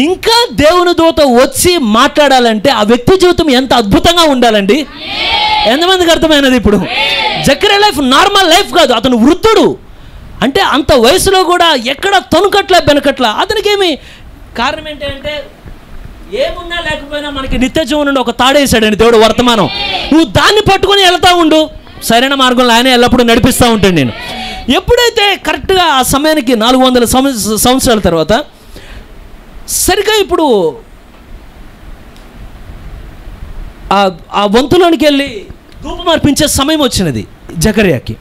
ఇంకా దేవుని దూత వచ్చి మాట్లాడాలంటే ఆ వ్యక్తి జీవితం ఎంత అద్భుతంగా ఉండాలండి. ఎంతమందికి అర్థమైనది? ఇప్పుడు జకర్యా లైఫ్ నార్మల్ లైఫ్ కాదు, అతను వృద్ధుడు. అంటే అంత వయసులో కూడా ఎక్కడ తొనుకట్లా బెనకట్లా. అతనికి ఏమి కారణం ఏంటంటే, ఏమున్నా లేకపోయినా మనకి నిత్య జీవనం నుండి ఒక తాడేసాడండి దేవుడు వర్తమానం. నువ్వు దాన్ని పట్టుకొని వెళ్తా ఉండు, సరైన మార్గంలో ఆయన ఎల్లప్పుడూ నడిపిస్తూ ఉంటాను నేను. ఎప్పుడైతే కరెక్ట్గా ఆ సమయానికి 400 సంవత్సరాల తర్వాత సరిగ్గా ఇప్పుడు ఆ వంతులోనికి వెళ్ళి ధూపం అర్పించే సమయం వచ్చినది జకర్యాకి.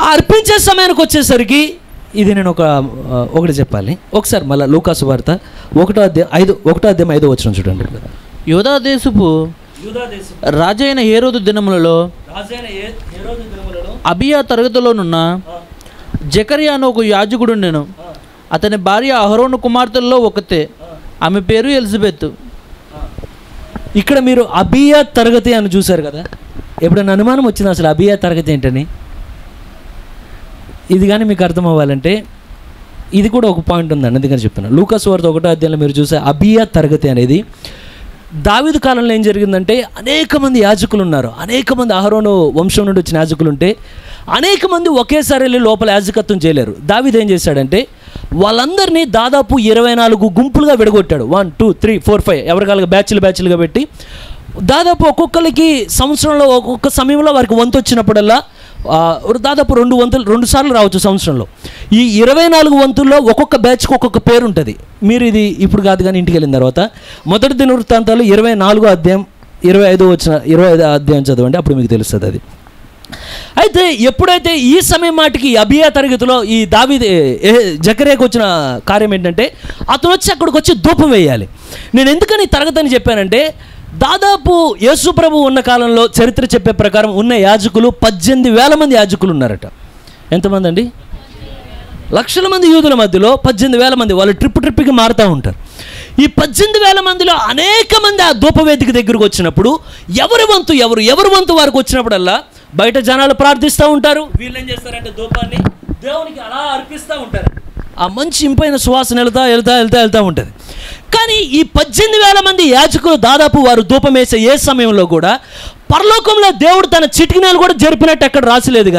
ఆ అర్పించే సమయానికి వచ్చేసరికి ఇది నేను ఒకటి చెప్పాలి. ఒకసారి మళ్ళీ లూకాసు వార్త 1వ అధ్యాయం 5వ వచనం చూడండి. యూదా దేశపు రాజైన హేరోదు దినములలో అబియా తరగతిలోనున్న జకర్యా అను ఒక యాజకుడు ఉండెను. అతని భార్య అహరోను కుమార్తెల్లో ఒకతే, ఆమె పేరు ఎలిజబెత్. ఇక్కడ మీరు అబియా తరగతి అని చూశారు కదా. ఎప్పుడైనా అనుమానం వచ్చింది అసలు అబియా తరగతి ఏంటని? ఇది కానీ మీకు అర్థం అవ్వాలంటే ఇది కూడా ఒక పాయింట్ ఉందండి, అందుకని చెప్తున్నాను. లూకాసు వార్త 1వ అధ్యాయంలో మీరు చూసే అబియా తరగతి అనేది దావీదు కాలంలో ఏం జరిగిందంటే, అనేక మంది యాజకులు ఉన్నారు, అనేక మంది అహరోను వంశం నుండి వచ్చిన యాజకులు ఉంటే అనేక మంది ఒకేసారి వెళ్ళి లోపల యాజకత్వం చేయలేరు. దావీదు ఏం చేశాడంటే వాళ్ళందరినీ దాదాపు 24 గుంపులుగా విడగొట్టాడు. 1 2 3 4 5 ఎవరికాలుగా బ్యాచ్లుగా పెట్టి దాదాపు ఒక్కొక్కరికి సంవత్సరంలో ఒక్కొక్క సమయంలో వారికి వంతు వచ్చినప్పుడల్లా దాదాపు 2 సార్లు రావచ్చు సంవత్సరంలో. ఈ 24 వంతుల్లో ఒక్కొక్క బ్యాచ్కి ఒక్కొక్క పేరు ఉంటుంది. మీరు ఇది ఇప్పుడు కాదు కానీ ఇంటికి వెళ్ళిన తర్వాత మొదటి దినవృత్తాంతాలు 24వ అధ్యాయం 25వ అధ్యాయం చదవండి, అప్పుడు మీకు తెలుస్తుంది అది. అయితే ఎప్పుడైతే ఈ సమయం మాటికి అబియా తరగతిలో ఈ జకర్యాకు వచ్చిన కార్యం ఏంటంటే, అతను వచ్చి అక్కడికి వచ్చి ధూపం వేయాలి. నేను ఎందుకని తరగతి అని చెప్పానంటే, దాదాపు యేసు ప్రభు ఉన్న కాలంలో చరిత్ర చెప్పే ప్రకారం ఉన్న యాజకులు 18,000 మంది యాజకులు ఉన్నారట. ఎంతమంది అండి? లక్షల మంది యూదుల మధ్యలో 18,000 మంది. వాళ్ళు ట్రిప్కి మారుతూ ఉంటారు. ఈ 18,000 మందిలో అనేక మంది ఆ ధూపవేదిక దగ్గరకు వచ్చినప్పుడు ఎవరి వంతు వారికి వచ్చినప్పుడల్లా బయట జనాలు ప్రార్థిస్తూ ఉంటారు, వీళ్ళు ఏం చేస్తారంటే ధూపాన్ని దేవునికి అలా అర్పిస్తూ ఉంటారు. ఆ మంచి ఇంపైన సువాసన వెళ్తా ఉంటుంది. కానీ ఈ 18,000 మంది యాజకులు దాదాపు వారు ధూపం వేసే ఏ సమయంలో కూడా పరలోకంలో దేవుడు తన చిటికినాలు కూడా జరిపినట్టు ఎక్కడ రాసిలేదు.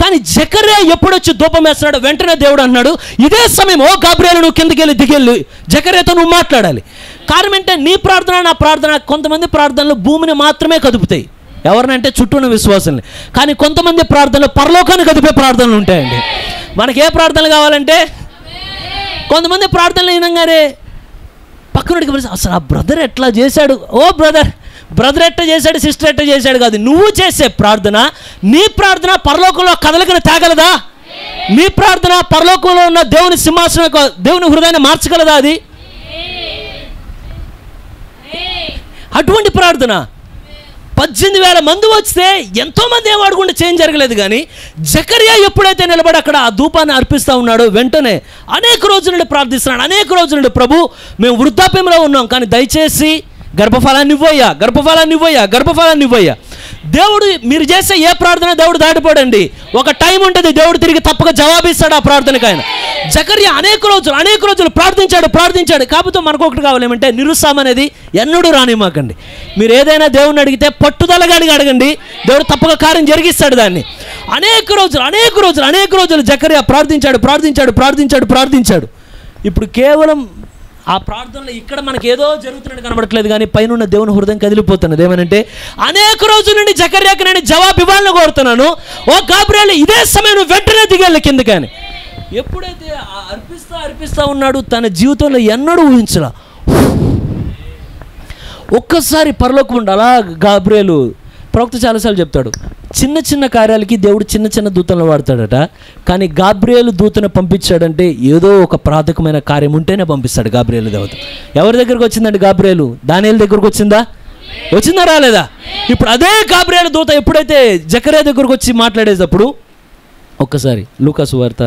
కానీ జకర్యా ఎప్పుడొచ్చి ధూపం వేస్తున్నాడు, వెంటనే దేవుడు అన్నాడు, ఇదే సమయం ఓ గాబ్రియేలు నువ్వు కిందకి వెళ్ళి దిగెళ్ళు, జకర్యాతో నువ్వు మాట్లాడాలి. కారణం ఏంటంటే నీ ప్రార్థన నా ప్రార్థన, కొంతమంది ప్రార్థనలు భూమిని మాత్రమే కదుపుతాయి, ఎవరినంటే చుట్టూ ఉన్న విశ్వాసాలని. కానీ కొంతమంది ప్రార్థనలు పరలోకాన్ని కదిపే ప్రార్థనలు ఉంటాయండి. మనకి ఏ ప్రార్థనలు కావాలంటే, కొంతమంది ప్రార్థనలు వినంగానే పక్కనడికి అసలు ఆ బ్రదర్ ఎట్లా చేశాడు, ఓ బ్రదర్ ఎట్లా చేశాడు, సిస్టర్ ఎట్లా చేశాడు కాదు, నువ్వు చేసే ప్రార్థన, నీ ప్రార్థన పరలోకంలో కదలకని తాగలదా? నీ ప్రార్థన పరలోకంలో ఉన్న దేవుని సింహాసనం, దేవుని హృదయాన్ని మార్చగలదా? అది అటువంటి ప్రార్థన. 18,000 మంది వస్తే ఎంతోమంది ఏం అడుగుంటే చేంజ్ జరగలేదు. కానీ జకర్యా ఎప్పుడైతే నిలబడి అక్కడ ఆ ధూపాన్ని అర్పిస్తూ ఉన్నాడో వెంటనే అనేక రోజుల నుండి ప్రార్థిస్తున్నాడు. అనేక రోజుల నుండి ప్రభు మేము వృద్ధాప్యంలో ఉన్నాం, కానీ దయచేసి గర్భఫలాన్ని ఇవ్వయ్యా. దేవుడు మీరు చేసే ఏ ప్రార్థన దేవుడు దాటిపోడండి. ఒక టైం ఉంటుంది, దేవుడు తిరిగి తప్పక జవాబిస్తాడు ఆ ప్రార్థనకు. ఆయన జకర్యా అనేక రోజులు ప్రార్థించాడు. కాకపోతే మనకు ఒకటి కావాలేమంటే నిరుత్సాహం అనేది ఎన్నడూ రానివ్వకండి. మీరు ఏదైనా దేవుడిని అడిగితే పట్టుదలగా అడగండి, దేవుడు తప్పక కార్యం జరిగిస్తాడు దాన్ని. అనేక రోజులు జకర్యా ప్రార్థించాడు. ఇప్పుడు కేవలం ఆ ప్రార్థనలో ఇక్కడ మనకి ఏదో జరుగుతున్నట్టు కనబడట్లేదు, కానీ పైన దేవుని హృదయం కదిలిపోతున్నది. ఏమనంటే అనేక రోజుల నుండి జకర్యాకి నేను జవాబు ఇవ్వాలని కోరుతున్నాను, ఓ గాబ్రియేలు ఇదే సమయం వెంటనే దిగేళ్ళ కిందకని. ఎప్పుడైతే అర్పిస్తా ఉన్నాడు, తన జీవితంలో ఎన్నడూ ఊహించలా. ఒక్కసారి పరలోకం ఉండి అలా గాబ్రియేలు, ప్రవక్త చాలాసార్లు చెప్తాడు, చిన్న కార్యాలకి దేవుడు చిన్న దూతలను వాడతాడట. కానీ గాబ్రియేలు దూతను పంపించాడంటే ఏదో ఒక ప్రాథమికమైన కార్యం ఉంటేనే పంపిస్తాడు గాబ్రియేలు దేవత. ఎవరి దగ్గరకు వచ్చిందండి గాబ్రియేలు? దానియేలు దగ్గరకు వచ్చిందా రాలేదా? ఇప్పుడు అదే గాబ్రియేలు దూత ఎప్పుడైతే జకర్యా దగ్గరకు వచ్చి మాట్లాడేటప్పుడు, ఒక్కసారి లూకా సువార్త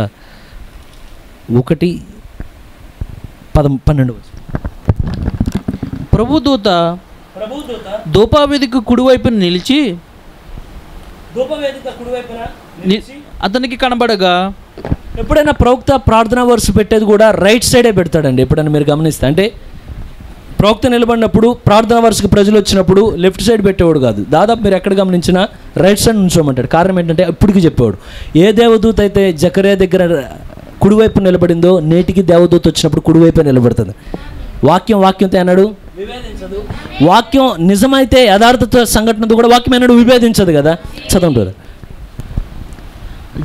1:12 ప్రభుదూత ధూపవేదిక కుడివైపున నిలిచి అతనికి కనబడగా, ఎప్పుడైనా ప్రవక్త ప్రార్థనా వరుస పెట్టేది కూడా రైట్ సైడే పెడతాడండి. ఎప్పుడైనా మీరు గమనిస్తే, అంటే ప్రవక్త నిలబడినప్పుడు ప్రార్థనా వరుసకి ప్రజలు వచ్చినప్పుడు లెఫ్ట్ సైడ్ పెట్టేవాడు కాదు, దాదాపు మీరు ఎక్కడ గమనించినా రైట్ సైడ్ నుంచోమంటాడు. కారణం ఏంటంటే ఇప్పటికి చెప్పేవాడు, ఏ దేవదూత అయితే జకర్యా దగ్గర కుడివైపు నిలబడిందో నేటికి దేవదూత వచ్చినప్పుడు కుడివైపు నిలబడుతుంది. వాక్యంతో అన్నాడు విభేదించదు. వాక్యం నిజమైతే యథార్థత సంఘటనతో కూడా వాక్యం అన్నాడు విభేదించదు కదా. చదవండి.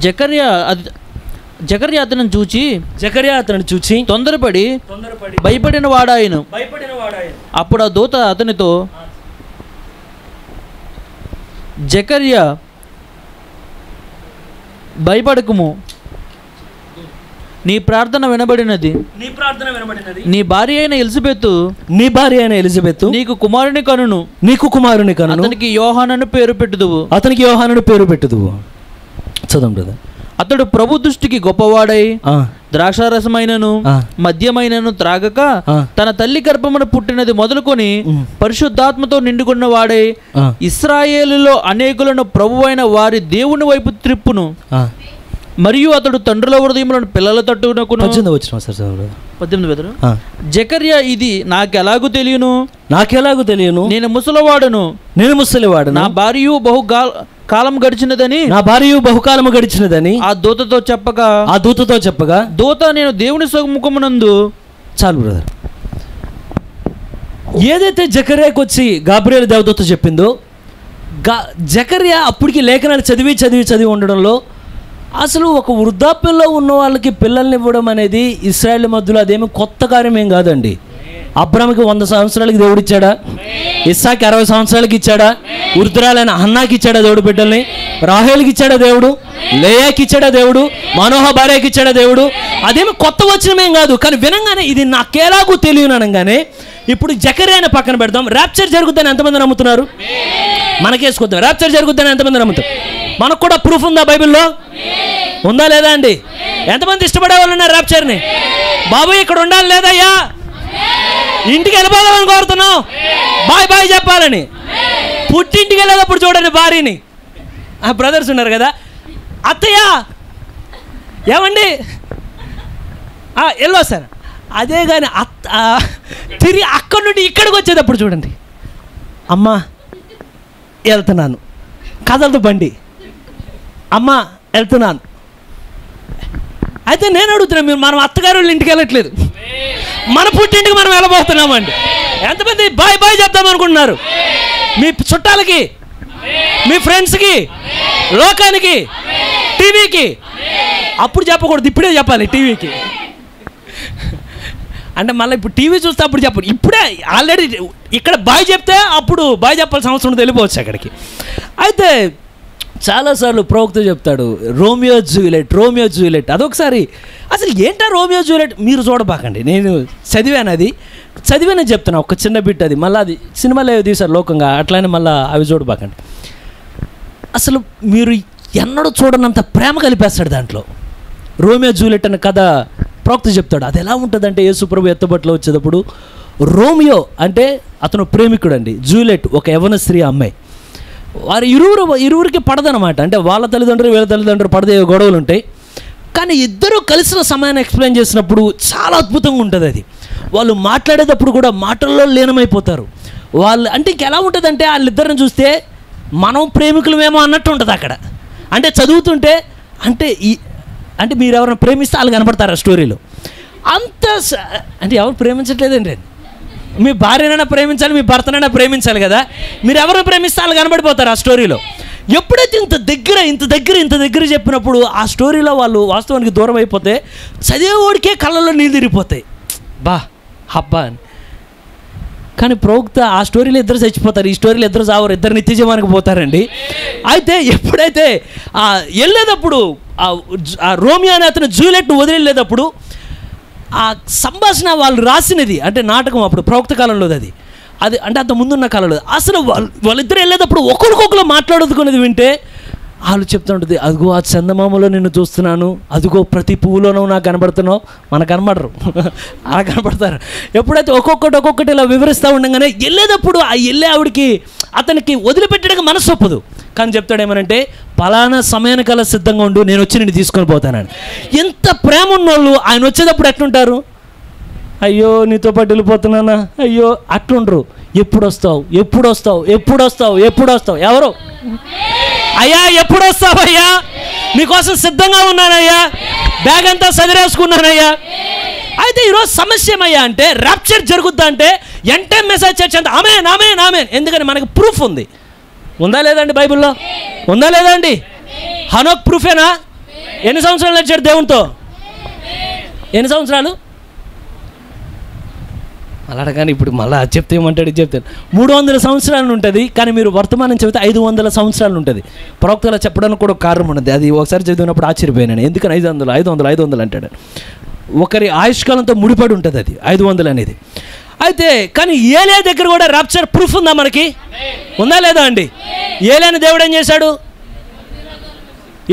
జకర్యా అతను చూచి తొందరపడి భయపడిన వాడాయను. అప్పుడు ఆ దూత అతనితో, జకర్యా భయపడకుము, నీ ప్రార్థన వినబడినది. నీ భార్య అయిన ఎలిజబెతు నీకు కుమారుని కనును. అతనికి యోహానను పేరు పెట్టుదువు. చదవండి. అతడు ప్రభు దృష్టికి గొప్పవాడై ద్రాక్షారసమైనను మద్యమైనను త్రాగక తన తల్లి గర్భమున పుట్టినది మొదలుకొని పరిశుద్ధాత్మతో నిండుకున్న వాడై ఇశ్రాయేలులో అనేకులను ప్రభువైన వారి దేవుని వైపు త్రిప్పును. మరియు అతడు తండ్రుల హృదయములను పిల్లల తట్టునకును. 18 జకర్యా ఇది నాకెలాగూ తెలియను, నేను ముసలివాడను, నా భార్య బహుకాలం గడిచినదని ఆ దూతతో చెప్పగా దూత నేను దేవుని సముఖమునందు. చాలు బ్రదర్. ఏదైతే జకర్యాకు వచ్చి గాబ్రియేలు దేవదూత చెప్పిందో, జకర్యా అప్పటికి లేఖనాలు చదివి ఉండడంలో అసలు ఒక వృద్ధాప్యంలో ఉన్న వాళ్ళకి పిల్లల్ని ఇవ్వడం అనేది ఇశ్రాయేల్ మధ్యలో అదేమి కొత్త కార్యం ఏం కాదండి. అబ్రాహాముకి 100 సంవత్సరాలకి దేవుడు ఇచ్చాడా? ఇస్సాకి 60 సంవత్సరాలకి ఇచ్చాడా? వృద్ధురాలైన హన్నాకి ఇచ్చాడా దేవుడు బిడ్డల్ని? రాహేలుకి ఇచ్చాడా దేవుడు? లేయాకి ఇచ్చాడా దేవుడు? మనోహ భార్యకి ఇచ్చాడా దేవుడు? అదేమి కొత్త వచనమేం కాదు. కానీ వినంగానే ఇది నాకేలాగూ తెలియను అనగానే, ఇప్పుడు జకర్యాని పక్కన పెడదాం. ర్యాప్చర్ జరుగుతుందని ఎంతమంది నమ్ముతున్నారు? మనకేసుకుందాం. ర్యాప్చర్ జరుగుతుందని ఎంతమంది నమ్ముతారు? మనకు కూడా ప్రూఫ్ ఉందా? బైబిల్లో ఉందా లేదా అండి? ఎంతమంది ఇష్టపడే వాళ్ళు ఉన్నారు ర్యాప్చర్ని? బాబు ఇక్కడ ఉండాలి లేదయ్యా, ఇంటికి వెళ్ళిపోదామని కోరుతున్నాం, బాయ్ చెప్పాలని. పుట్టింటికి వెళ్ళేటప్పుడు చూడండి భార్యని, బ్రదర్స్ ఉన్నారు కదా, అత్తయ్య ఏమండి ఎల్లో సార్, అదే కానీ తిరిగి అక్కడి నుండి ఇక్కడికి వచ్చేటప్పుడు చూడండి, అమ్మ వెళ్తున్నాను, కదలదు బండి, అమ్మ వెళ్తున్నాను. అయితే నేను అడుగుతున్నాను, మీరు మనం అత్తగారు వాళ్ళ ఇంటికి వెళ్ళట్లేదు, మన పుట్టింటికి మనం వెళ్ళబోతున్నామండి. ఎంతమంది బాయ్ బాయ్ చెప్దాం అనుకుంటున్నారు? మీ చుట్టాలకి, మీ ఫ్రెండ్స్కి, లోకానికి, టీవీకి. అప్పుడు చెప్పకూడదు, ఇప్పుడే చెప్పాలి టీవీకి. అంటే మళ్ళీ ఇప్పుడు టీవీ చూస్తే అప్పుడు చెప్పండి, ఇప్పుడే ఆల్రెడీ ఇక్కడ బాయ్ చెప్తే అప్పుడు బాయ్ చెప్పాల్సిన అవసరం ఉండదు, వెళ్ళిపోవచ్చు అక్కడికి. అయితే చాలాసార్లు ప్రవక్త చెప్తాడు రోమియో జూలియట్. అదొకసారి అసలు ఏంటా రోమియో జూలియట్ మీరు చూడబాకండి, నేను చదివానే చెప్తున్నా, ఒక చిన్న బిట్ అది. మళ్ళీ అది సినిమాలో ఏవి తీశారు లోకంగా, అట్లానే మళ్ళీ అవి చూడబాకండి. అసలు మీరు ఎన్నడూ చూడనంత ప్రేమ కలిపేస్తాడు దాంట్లో. రోమియో జూలియట్ అనే కథ ప్రవక్త చెప్తాడు. అది ఎలా ఉంటుందంటే, యేసుప్రభు ఎత్తబట్లో వచ్చేటప్పుడు రోమియో అంటే అతను ప్రేమికుడు అండి, జూలియట్ ఒక యవ్వన స్త్రీ అమ్మాయి. వారు ఇరువురికి పడదనమాట. అంటే వాళ్ళ తల్లిదండ్రులు వీళ్ళ తల్లిదండ్రులు పడదే గొడవలు ఉంటాయి. కానీ ఇద్దరూ కలిసిన సమయాన్ని ఎక్స్ప్లెయిన్ చేసినప్పుడు చాలా అద్భుతంగా ఉంటుంది అది. వాళ్ళు మాట్లాడేటప్పుడు కూడా మాటల్లో లీనమైపోతారు. వాళ్ళు అంటే ఇంకెలా ఉంటుందంటే, వాళ్ళిద్దరిని చూస్తే మనం ప్రేమికులమేమో అన్నట్టు ఉంటుంది అక్కడ. అంటే చదువుతుంటే అంటే మీరు ఎవరైనా ప్రేమిస్తే వాళ్ళు కనపడతారు ఆ స్టోరీలో. అంటే ఎవరు ప్రేమించట్లేదండి, మీ భార్యనైనా ప్రేమించాలి, మీ భర్తనైనా ప్రేమించాలి కదా. మీరు ఎవరు ప్రేమిస్తే వాళ్ళు కనబడిపోతారు ఆ స్టోరీలో. ఎప్పుడైతే ఇంత దగ్గర చెప్పినప్పుడు ఆ స్టోరీలో వాళ్ళు వాస్తవానికి దూరం అయిపోతే చదివేవాడికే కళ్ళల్లో నీళ్ళు తిరిగిపోతాయి, బా హబ్బా అని. కానీ ప్రవక్త ఆ స్టోరీలో ఇద్దరు చచ్చిపోతారు, ఈ స్టోరీలో ఇద్దరు చావరు, ఇద్దరు నిత్యజీవానికి పోతారండి. అయితే ఎప్పుడైతే వెళ్ళేటప్పుడు ఆ రోమియో అనే అతను జూలియట్ను వదిలేటప్పుడు ఆ సంభాషణ వాళ్ళు రాసినది, అంటే నాటకం అప్పుడు ప్రవక్త కాలంలో అది అంటే అంత ముందున్న కాలంలో అసలు వాళ్ళిద్దరు వెళ్ళేటప్పుడు ఒకరికొకరు మాట్లాడుకునేది వింటే వాళ్ళు చెప్తుంటుంది, అదిగో ఆ చందమామలో నిన్ను చూస్తున్నాను, అదిగో ప్రతి పువ్వులోనూ నాకు కనబడుతున్నావు. మనకు కనబడరు, అలా కనబడతారు. ఎప్పుడైతే ఒక్కొక్కటి ఇలా వివరిస్తూ ఉండగానే వెళ్ళేటప్పుడు ఆ వెళ్ళే ఆవిడికి అతనికి వదిలిపెట్టడానికి మనసు ఒప్పదు. కానీ చెప్తాడేమనంటే, పలానా సమయానికల్లా సిద్ధంగా ఉండు, నేను వచ్చి నిన్ను తీసుకొని పోతానని. ఎంత ప్రేమ ఉన్నోళ్ళు ఆయన వచ్చేటప్పుడు ఎట్లుంటారు? అయ్యో నీతో పాటు వెళ్ళిపోతున్నానా, అయ్యో అట్లుండ్రు. ఎప్పుడు వస్తావు ఎవరు? అయ్యా ఎప్పుడు వస్తావయ్యా, నీకోసం సిద్ధంగా ఉన్నానయ్యా, బ్యాగ్ అంతా సదిరేసుకున్నానయ్యా. అయితే ఈరోజు సమస్య ఏమయ్యా అంటే, ర్యాప్చర్ జరుగుద్దా అంటే ఎంటే మెసేజ్ చర్చ్ అంత ఆమేన్. ఎందుకని మనకు ప్రూఫ్ ఉందా లేదండి? బైబిల్లో ఉందా లేదండి? హనోక్ ప్రూఫేనా? ఎన్ని సంవత్సరాలు నడిచాడు దేవునితో? ఎన్ని సంవత్సరాలు? అలా కానీ ఇప్పుడు మళ్ళీ చెప్తే ఏమంటాడు, చెప్తాను 300 సంవత్సరాలు ఉంటుంది. కానీ మీరు వర్తమానం చెబితే 500 సంవత్సరాలు ఉంటుంది. ప్రవక్తలా చెప్పడానికి కూడా కారణం ఉన్నది. అది ఒకసారి చదివినప్పుడు ఆశ్చర్యపోయాను, ఎందుకని 500 అంటాడు. ఒకరి ఆయుష్కాలంతో ముడిపడి ఉంటుంది అది 500 అనేది. అయితే కానీ ఏలియా దగ్గర కూడా ర్యాప్చర్ ప్రూఫ్ ఉందా మనకి? ఉందా లేదా అండి? ఏలియాని దేవుడు ఏం చేశాడు?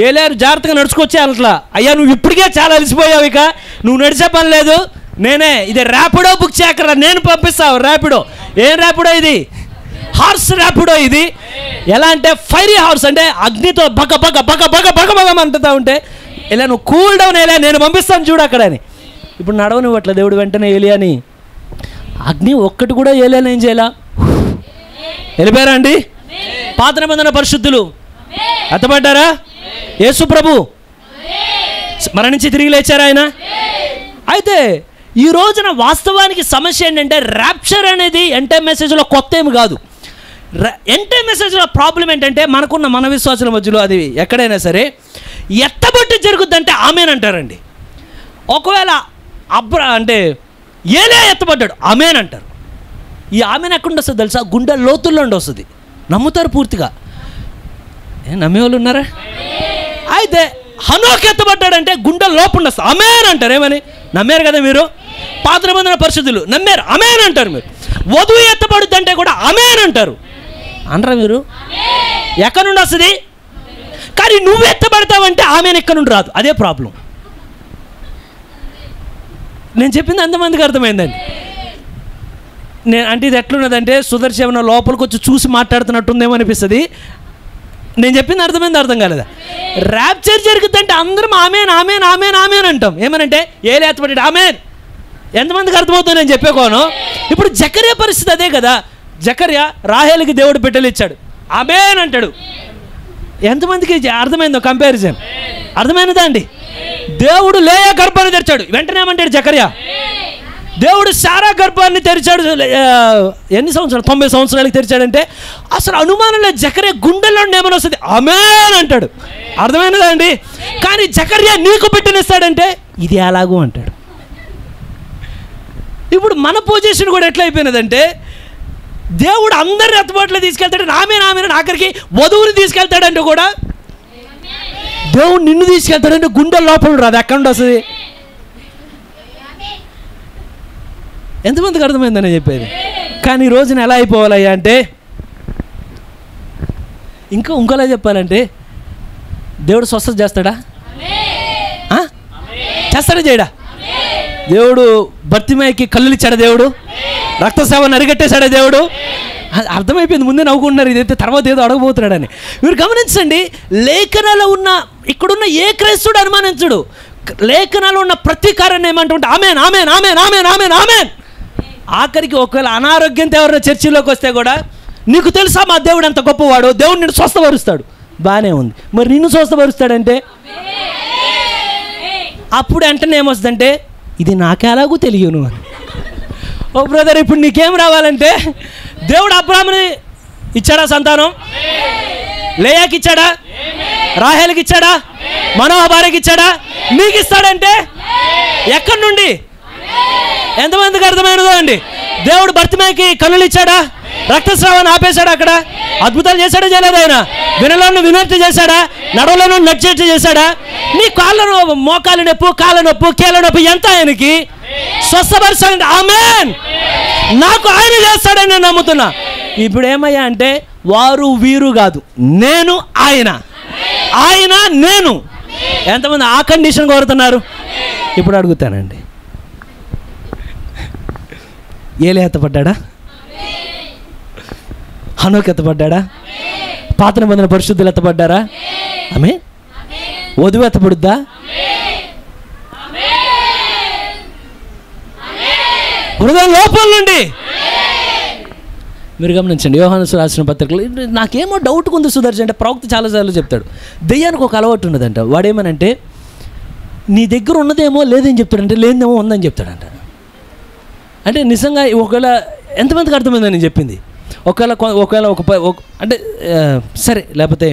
ఏలియా జాగ్రత్తగా నడుచుకొచ్చే అట్లా, అయ్యా నువ్వు ఇప్పటికే చాలా అలసిపోయావు, ఇక నువ్వు నడిచే పని లేదు, నేనే ఇది ర్యాపిడో బుక్ చేయక్కడ, నేను పంపిస్తావు ర్యాపిడో. ఏం ర్యాపిడో ఇది? హార్స్ ర్యాపిడో ఇది. ఎలా అంటే ఫైరీ హార్స్, అంటే అగ్నితో బగ అంటుతా ఉంటే ఇలా నువ్వు కూల్ డౌన్ ఏలియా, నేను పంపిస్తాను చూడు అక్కడ అని. ఇప్పుడు నడవనివ్వట్లే దేవుడు. వెంటనే ఏలియాని అగ్ని ఒక్కటి కూడా ఏలియాని ఏం చేయాల? వెళ్ళిపోయారా అండి? పాత నిబంధన పరిశుద్ధులు ఎత్తబడ్డారా? యేసు ప్రభు మరణించి తిరిగి లేచారా ఆయన? అయితే ఈ రోజున వాస్తవానికి సమస్య ఏంటంటే, ర్యాప్చర్ అనేది ఎంటే మెసేజ్లో కొత్త ఏమి కాదు. ఎంటే మెసేజ్లో ప్రాబ్లం ఏంటంటే, మనకున్న మన విశ్వాసాల మధ్యలో అది ఎక్కడైనా సరే ఎత్తబట్టి జరుగుద్దంటే ఆమెన్ అంటారండి. ఒకవేళ అంటే ఏలే ఎత్తబడ్డాడు ఆమెన్ అంటారు. ఈ ఆమెన్ ఎక్కడ వస్తుంది తెలుసా? గుండె లోతుల్లో ఉండి వస్తుంది. నమ్ముతారు పూర్తిగా. నమ్మేవాళ్ళు ఉన్నారా? అయితే హనోక్ ఎత్తబడ్డాడంటే గుండె లోపల వస్తుంది, ఆమెన్ అంటారు. ఏమని నమ్మారు కదా మీరు? పాత నిబంధన పరిశుద్ధులు నమ్మారు, ఆమెన్ అంటారు. మీరు వధువు ఎత్తబడుద్దంటే కూడా ఆమెన్ అంటారు. అనరా మీరు? ఎక్కడి నుండి వస్తుంది? కానీ నువ్వు ఎత్తబడతావంటే ఆమెన్ ఎక్కడి నుండి రాదు. అదే ప్రాబ్లం. నేను చెప్పింది ఎంతమందికి అర్థమైందండి? అంటే ఇది ఎట్లున్నదంటే, సుదర్శన లోపలికి వచ్చి చూసి మాట్లాడుతున్నట్టుందేమో అనిపిస్తుంది. నేను చెప్పింది అర్థమైంది అర్థం కాలేదా? ర్యాప్చర్ జరుగుతుందంటే అందరం ఆమెన్ ఆమెన్ ఆమెన్ ఆమెన్ అంటాం. ఏమనంటే ఏలే ఎత్తపడ్డాడు ఆమెన్. ఎంతమందికి అర్థమవుతుందో నేను చెప్పేకోను. ఇప్పుడు జకర్యా పరిస్థితి అదే కదా. జకర్యా రాహేలుకి దేవుడు బిడ్డలు ఇచ్చాడు, ఆమెన్ అంటాడు. ఎంతమందికి అర్థమైందో కంపారిజన్? అర్థమైనదా అండి? దేవుడు లేయా గర్భాన్ని తెరిచాడు, వెంటనే ఏమంటాడు జకర్యా? దేవుడు సారా గర్భాన్ని తెరిచాడు. ఎన్ని సంవత్సరాలు? 90 సంవత్సరాలకి తెరిచాడంటే అసలు అనుమానం లేదు. జకర్యా గుండెల్లో ఏమైనా వస్తుంది, ఆమేన్ అంటాడు. అర్థమైనదా అండి? కానీ జకర్యా నీకు బిడ్డనిస్తాడంటే ఇది ఎలాగూ అంటాడు. ఇప్పుడు మన పొజిషన్ కూడా ఎట్లా అయిపోయినదంటే, దేవుడు అందరిని ఎత్తబాట్లో తీసుకెళ్తాడు, ఆమెన్ ఆఖరికి వధువుని తీసుకెళ్తాడంటే కూడా దేవుడు నిన్ను తీసుకెళ్తాడంటే గుండె లోపల రాదు, ఎక్కడ నుండి వస్తుంది? ఎంతమందికి అర్థమైందని చెప్పేది? కానీ ఈ రోజున ఎలా అయిపోవాలయ్యా అంటే, ఇంకోలా చెప్పాలంటే, దేవుడు స్వస్థత చేస్తాడా? చేస్తాడా చేయడా? దేవుడు బర్తిమేయకి కళ్ళు ఇచ్చాడా? దేవుడు రక్తస్రావాన్ని అరిగట్టేశాడా? దేవుడు అర్థమైపోయింది, ముందే నవ్వుకుంటున్నారు ఇదైతే తర్వాత ఏదో అడగబోతున్నాడని. మీరు గమనించండి, లేఖనాల్లో ఉన్న ఇక్కడున్న ఏ క్రైస్తుడు అనుమానించుడు, లేఖనాల్లో ఉన్న ప్రతి కార్యాన్ని ఏమంటుంటే amen amen amen amen amen amen. ఆఖరికి ఒకవేళ అనారోగ్యంతో ఎవరైనా చర్చిలోకి వస్తే కూడా, నీకు తెలుసా మా దేవుడు ఎంత గొప్పవాడు, దేవుడు నిన్ను స్వస్థపరుస్తాడు. బాగానే ఉంది, మరి నిన్ను స్వస్థపరుస్తాడంటే అప్పుడు వెంటనే ఏమొస్తుందంటే, ఇది నాకెలాగూ తెలియను అని. ఓ బ్రదర్, ఇప్పుడు నీకేం రావాలంటే, దేవుడు అబ్రాహాముని ఇచ్చాడా సంతానం? లేయాకి ఇచ్చాడా? రాహేలుకి ఇచ్చాడా? మనోహ భార్యకి ఇచ్చాడా? నీకు ఇస్తాడంటే ఎక్కడి నుండి? ఎంతమందికి అర్థమైనదో అండి? దేవుడు బర్తిమేయకి కన్నులు ఇచ్చాడా? రక్తస్రావాన్ని ఆపేశాడా? అక్కడ అద్భుతాలు చేశాడా? చేయలేదు? ఆయన వినలను వినట్టు చేశాడా? నడవలను నడిచేట్టు చేశాడా? నీ కాళ్ళను మోకాలు నొప్పు, కాళ్ళ నొప్పు, కీళ్ళ నొప్పి ఎంత ఆయనకి స్వస్థపరచాలంటే ఆమేన్, నాకు ఆయన చేస్తాడని నేను నమ్ముతున్నా. ఇప్పుడు ఏమయ్యా అంటే, వారు వీరు కాదు, నేను ఆయన, ఆయన నేను. ఎంతమంది ఆ కండిషన్ కోరుతున్నారు? ఇప్పుడు అడుగుతానండి, ఏలే ఎత్తపడ్డా? హనోకు ఎత్తపడ్డా? పాత నిబంధన పరిశుద్ధులు ఎత్తపడ్డారా? ఆమె వధువు ఎత్తపడుద్దా? హృదయం లోపల నుండి. మీరు గమనించండి, యోహాను రాసిన పత్రికలు. నాకేమో డౌట్గా ఉంది సుదర్శన్ అంటే, ప్రవక్త చాలాసార్లు చెప్తాడు, దెయ్యానికి ఒక అలవాటు ఉన్నదంట. వాడేమనంటే, నీ దగ్గర ఉన్నదేమో లేదని చెప్తాడంటే, లేనిదేమో ఉందని చెప్తాడంట. అంటే నిజంగా ఒకవేళ ఎంతమందికి అర్థమైందని నేను చెప్పింది? ఒకవేళ అంటే సరే, లేకపోతే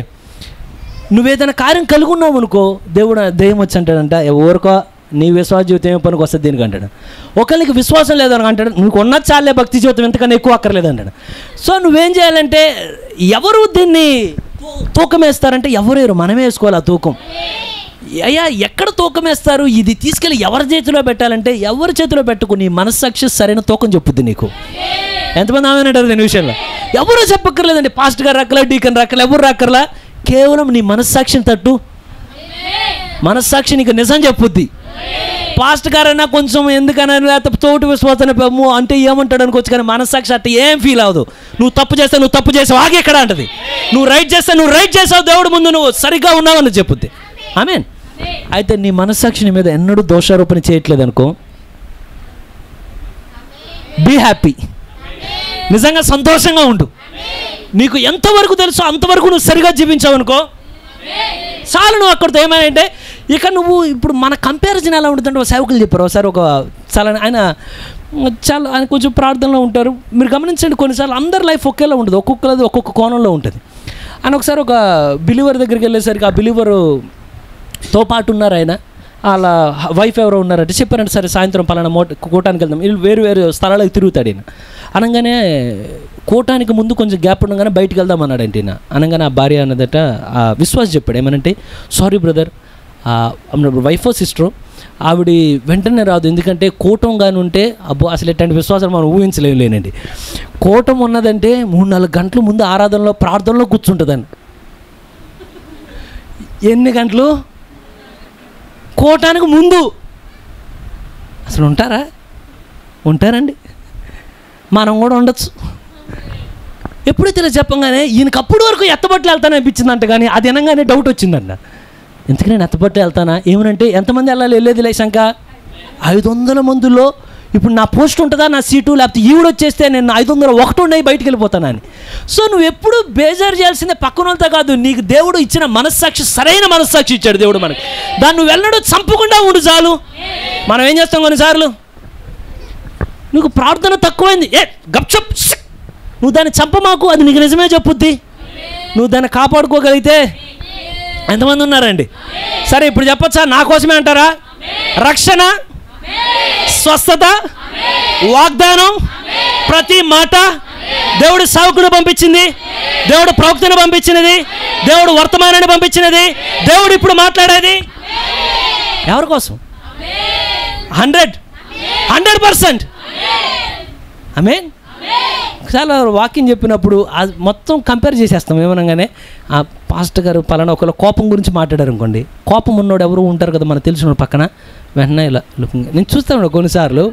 నువ్వేదైనా కార్యం కలిగి ఉన్నావు అనుకో, దేవుడు దెయ్యం వచ్చి అంటాడంట, ఎవరికో నీ విశ్వాస జీవితం ఏమో పనికి వస్తుంది దీనికి అంటాడు. ఒకరికి విశ్వాసం లేదని అంటాడు, నీకు ఉన్నది చాలే భక్తి జీవితం, ఎంతకన్నా ఎక్కువ అక్కర్లేదు అంటాడు. సో నువ్వేం చేయాలంటే, ఎవరు దీన్ని తూకం వేస్తారంటే ఎవరు? మనమే వేసుకోవాలి ఆ తూకం. అయ్యా ఎక్కడ తూకం వేస్తారు? ఇది తీసుకెళ్ళి ఎవరి చేతిలో పెట్టాలంటే, ఎవరి చేతిలో పెట్టుకుని మనస్సాక్షి సరైన తూకం చెప్పుద్ది నీకు. ఎంతమంది ఆమెనంటారు దీని విషయంలో? ఎవరో చెప్పక్కర్లేదండి, పాస్టర్ గారు రక్కలా, డీకన్ రక్కలా, ఎవరు రక్కర్లా. కేవలం నీ మనస్సాక్షిని తట్టు, మనస్సాక్షి నీకు నిజం చెప్పుద్ది. పాస్టర్ గారైనా కొంచెం ఎందుకన్నా, లేకపోతే తోటి విశ్వాసన అంటే ఏమంటాడు అనుకోవచ్చు, కానీ మనస్సాక్షి అట్ట ఏం ఫీల్ అవ్వదు. నువ్వు తప్పు చేస్తే నువ్వు తప్పు చేసావు ఆగి ఎక్కడ అంటది, నువ్వు రైట్ చేస్తే నువ్వు రైట్ చేసావు, దేవుడు ముందు నువ్వు సరిగ్గా ఉన్నావని చెప్పుద్ది. ఆమేన్. అయితే నీ మనస్సాక్షి మీద ఎన్నడూ దోషారోపణ చేయట్లేదు అనుకో, బీ హ్యాపీ, నిజంగా సంతోషంగా ఉండు. నీకు ఎంతవరకు తెలుసో అంతవరకు నువ్వు సరిగా జీవించావు అనుకో చాలు. నువ్వు అక్కడితో ఏమైనా ఇక నువ్వు ఇప్పుడు మన కంపారిజన్ ఎలా ఉంటుందంటే, ఒక సేవకులు చెప్పారు ఒకసారి, ఒక చాలా ఆయన కొంచెం ప్రార్థనలో ఉంటారు. మీరు గమనించండి, కొన్నిసార్లు అందరి లైఫ్ ఒకేలా ఉంటుంది, ఒక్కొక్కరిది ఒక్కొక్క కోణంలో ఉంటుంది. ఆయన ఒకసారి ఒక బిలీవర్ దగ్గరికి వెళ్ళేసరికి, ఆ బిలీవర్తో పాటు ఉన్నారు ఆయన, వాళ్ళ వైఫ్ ఎవరో ఉన్నారంటే చెప్పారంటే, సరే సాయంత్రం పలానా కూటానికి వెళ్దాం. వీళ్ళు వేరు వేరు స్థలాలకు తిరుగుతాడు ఈయన. అనగానే కూటానికి ముందు కొంచెం గ్యాప్ ఉండగానే బయటికి వెళ్దాం అన్నాడంటే ఈయన. అనగానే ఆ భార్య అన్నదట, ఆ విశ్వాస్ చెప్పాడు ఏమనంటే, సారీ బ్రదర్, వైఫో సిస్టరు ఆవిడ వెంటనే రాదు, ఎందుకంటే కూటం కానీ ఉంటే అబ్బో అసలు ఎట్లాంటి విశ్వాసాలు మనం ఊహించలేనండి. కూటం ఉన్నదంటే 3-4 గంటల ముందు ఆరాధనలో ప్రార్థనలో కూర్చుంటుందండి. ఎన్ని గంటలు? కూటానికి ముందు. అసలు ఉంటారండి? మనం కూడా ఉండొచ్చు. ఎప్పుడైతే ఇలా చెప్పంగానే ఈయనకి అప్పుడు వరకు ఎత్తబట్లు వెళ్తానే అనిపించిందంట, కానీ అది అనగానే డౌట్ వచ్చిందంట. ఎందుకు నేను ఎత్తబట్లు వెళ్తానా? ఏమనంటే ఎంతమంది వెళ్ళేది లేశాక 500 మందిలో ఇప్పుడు నా పోస్ట్ ఉంటుందా, నా సీటు, లేకపోతే ఈవిడ వచ్చేస్తే నేను 501 ఉన్నాయి బయటికి వెళ్ళిపోతానని. సో నువ్వు ఎప్పుడు బేజారు చేయాల్సిందే పక్కన వాళ్ళతో కాదు, నీకు దేవుడు ఇచ్చిన మనస్సాక్షి, సరైన మనస్సాక్షి ఇచ్చాడు దేవుడు మనకి. దాన్ని నువ్వు వెళ్ళడు చంపకుండా ఉండు చాలు. మనం ఏం చేస్తాం కొన్నిసార్లు, నీకు ప్రార్థన తక్కువైంది, గప్చప్, నువ్వు దాన్ని చంపమాకు, అది నీకు నిజమే చెప్పుద్ది. నువ్వు దాన్ని కాపాడుకోగలిగితే ఎంతమంది ఉన్నారండి? సరే ఇప్పుడు చెప్పచ్చా, నా కోసమే అంటారా? రక్షణ, స్వస్థత, వాగ్దానం, ప్రతి మాట దేవుడు సేవకుడు పంపించింది, దేవుడు ప్రవక్తను పంపించినది, దేవుడు వర్తమానాన్ని పంపించినది, దేవుడు ఇప్పుడు మాట్లాడేది ఎవరి కోసం? 100%. ఆమేన్. చాలా వాక్యం చెప్పినప్పుడు అది మొత్తం కంపేర్ చేసేస్తాం. ఏమనగానే ఆ పాస్టర్ గారు పలానా ఒకవేళ కోపం గురించి మాట్లాడారు అనుకోండి, కోపం ఉన్నోడు ఎవరు ఉంటారు కదా మనకు తెలిసిన పక్కన, వెంటనే ఇలా నేను చూస్తాను కొన్నిసార్లు.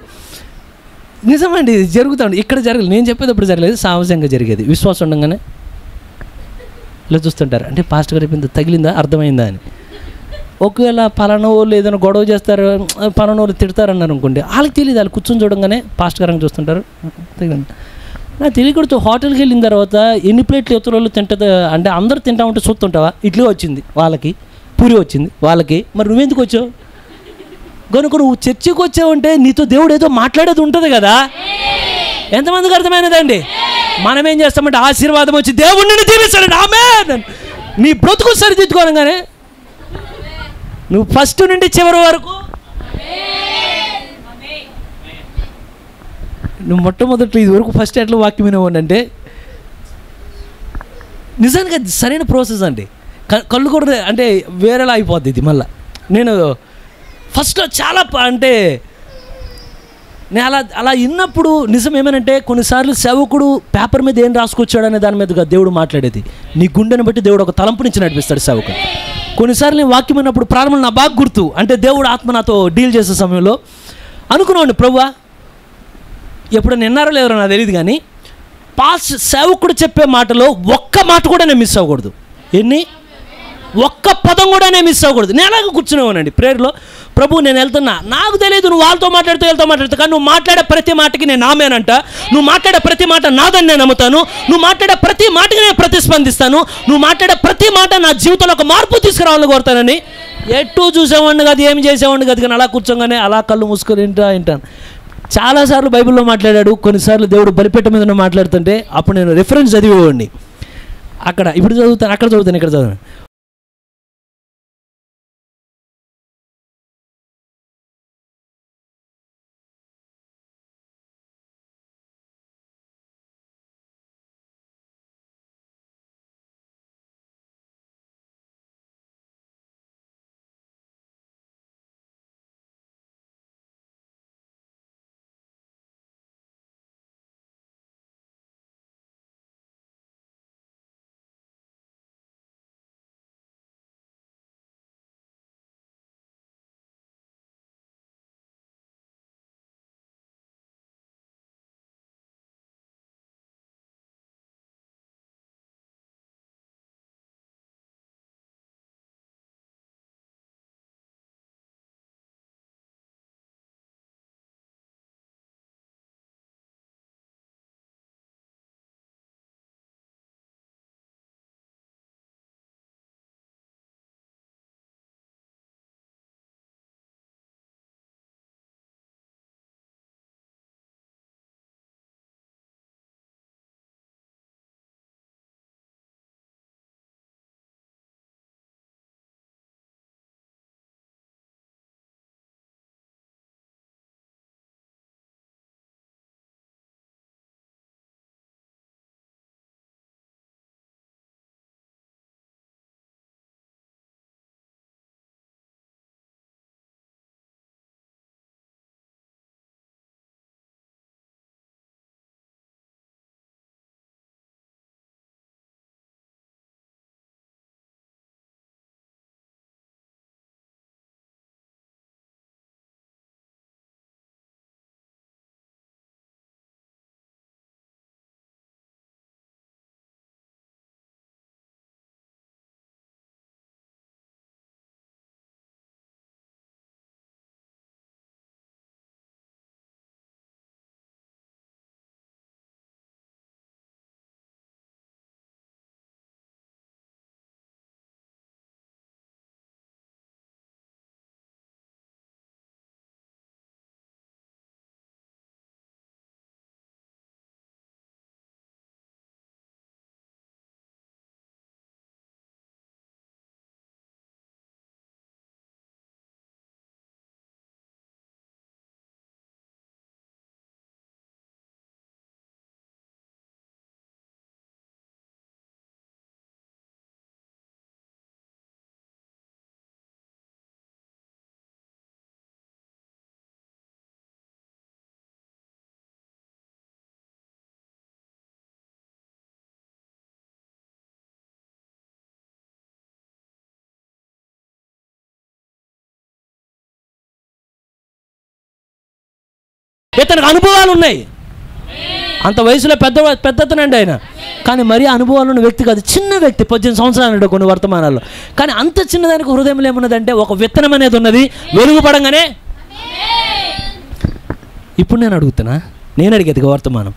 నిజమండి, ఇది జరుగుతాడు. ఇక్కడ జరగలేదు, నేను చెప్పేటప్పుడు జరగలేదు, సహజంగా జరిగేది. విశ్వాసం ఉండగానే ఇలా చూస్తుంటారు, అంటే పాస్టర్ గారు చెప్పింది తగిలిందా, అర్థమైందా అని. ఒకవేళ పలానా వాళ్ళు ఏదైనా గొడవ చేస్తారు, పలానా వాళ్ళు తిడతారన్నారు అనుకోండి, వాళ్ళకి తెలియదు, వాళ్ళు కూర్చొని చూడంగానే పాస్టర్ గారు చూస్తుంటారు. నాకు తెలియకూడదు. హోటల్కి వెళ్ళిన తర్వాత ఎన్ని ప్లేట్లు ఎత్తుల వాళ్ళు తింటుంది అంటే అందరూ తింటా ఉంటే చూస్తుంటావా, ఇడ్లీ వచ్చింది వాళ్ళకి, పూరి వచ్చింది వాళ్ళకి, మరి నువ్వెందుకు వచ్చావు? కనుక నువ్వు చర్చికి వచ్చావంటే నీతో దేవుడు ఏదో మాట్లాడేది ఉంటుంది కదా. ఎంతమందికి అర్థమైనదండి? మనం ఏం చేస్తామంటే ఆశీర్వాదం వచ్చి దేవుడిని దీవిస్తాడు, ఆమేన్, నీ బ్రతుకు సరిదిద్దుకోనగానే నువ్వు ఫస్ట్ నుండి చివరి వరకు నువ్వు మొట్టమొదట్లో ఇది వరకు ఫస్ట్ ఎట్లా వాక్యం వినేవాడిని అంటే నిజానికి అది సరైన ప్రాసెస్ అండి. కళ్ళు కూడా అంటే వేరేలా అయిపోద్ది ఇది. మళ్ళీ నేను ఫస్ట్లో చాలా అంటే నేను అలా విన్నప్పుడు నిజం ఏమనంటే కొన్నిసార్లు సేవకుడు పేపర్ మీద ఏం రాసుకొచ్చాడు అనే దాని మీదుగా దేవుడు మాట్లాడేది. నీ గుండెని బట్టి దేవుడు ఒక తలంపునిచ్చి నడిపిస్తాడు సేవకుడు. కొన్నిసార్లు నేను వాక్యం విన్నప్పుడు ప్రారంభంలో నా బాగా గుర్తు, అంటే దేవుడు ఆత్మ నాతో డీల్ చేసే సమయంలో అనుకున్నాను, ప్రభువా ఎప్పుడైనా విన్నారో లేదో నాకు తెలియదు, కానీ సేవకుడు చెప్పే మాటలో ఒక్క మాట కూడా నేను మిస్ అవ్వకూడదు. ఒక్క పదం కూడా నేను మిస్ అవ్వకూడదు. నేను అలాగే కూర్చునేవానండి ప్రేయర్లో, ప్రభు నేను వెళ్తున్నా, నాకు తెలియదు నువ్వు వాళ్ళతో మాట్లాడుతూ కానీ నువ్వు మాట్లాడే ప్రతి మాటకి నేను ఆమేనంట, నువ్వు మాట్లాడే ప్రతి మాట నాదని నేను నమ్ముతాను, నువ్వు మాట్లాడే ప్రతి మాటకి నేను ప్రతిస్పందిస్తాను, నువ్వు మాట్లాడే ప్రతి మాట నా జీవితంలో ఒక మార్పు తీసుకురావాలని కోరుతానని ఎటు చూసేవాడిని కాదు, ఏం చేసేవాడిని కాదు, కానీ అలా కూర్చోగానే అలా కళ్ళు మూసుకొని వింటాను. చాలాసార్లు బైబిల్లో మాట్లాడాడు, కొన్నిసార్లు దేవుడు బలిపీఠం మీద మాట్లాడుతుంటే అప్పుడు నేను రిఫరెన్స్ చదివేవాడిని. అక్కడ ఇప్పుడు చదువుతాను, అక్కడ చదువుతాను, ఇక్కడ చదువుతాను. ఇతనికి అనుభవాలు ఉన్నాయి. అంత వయసులో పెద్దతనండి ఆయన, కానీ మరీ అనుభవాలు ఉన్న వ్యక్తి కాదు, చిన్న వ్యక్తి, 18 సంవత్సరాలు కొన్ని వర్తమానాల్లో. కానీ అంత చిన్నదానికి హృదయంలో ఏమున్నదంటే ఒక విత్తనం అనేది ఉన్నది, వెలుగుపడంగానే. ఇప్పుడు నేను అడిగేది వర్తమానం.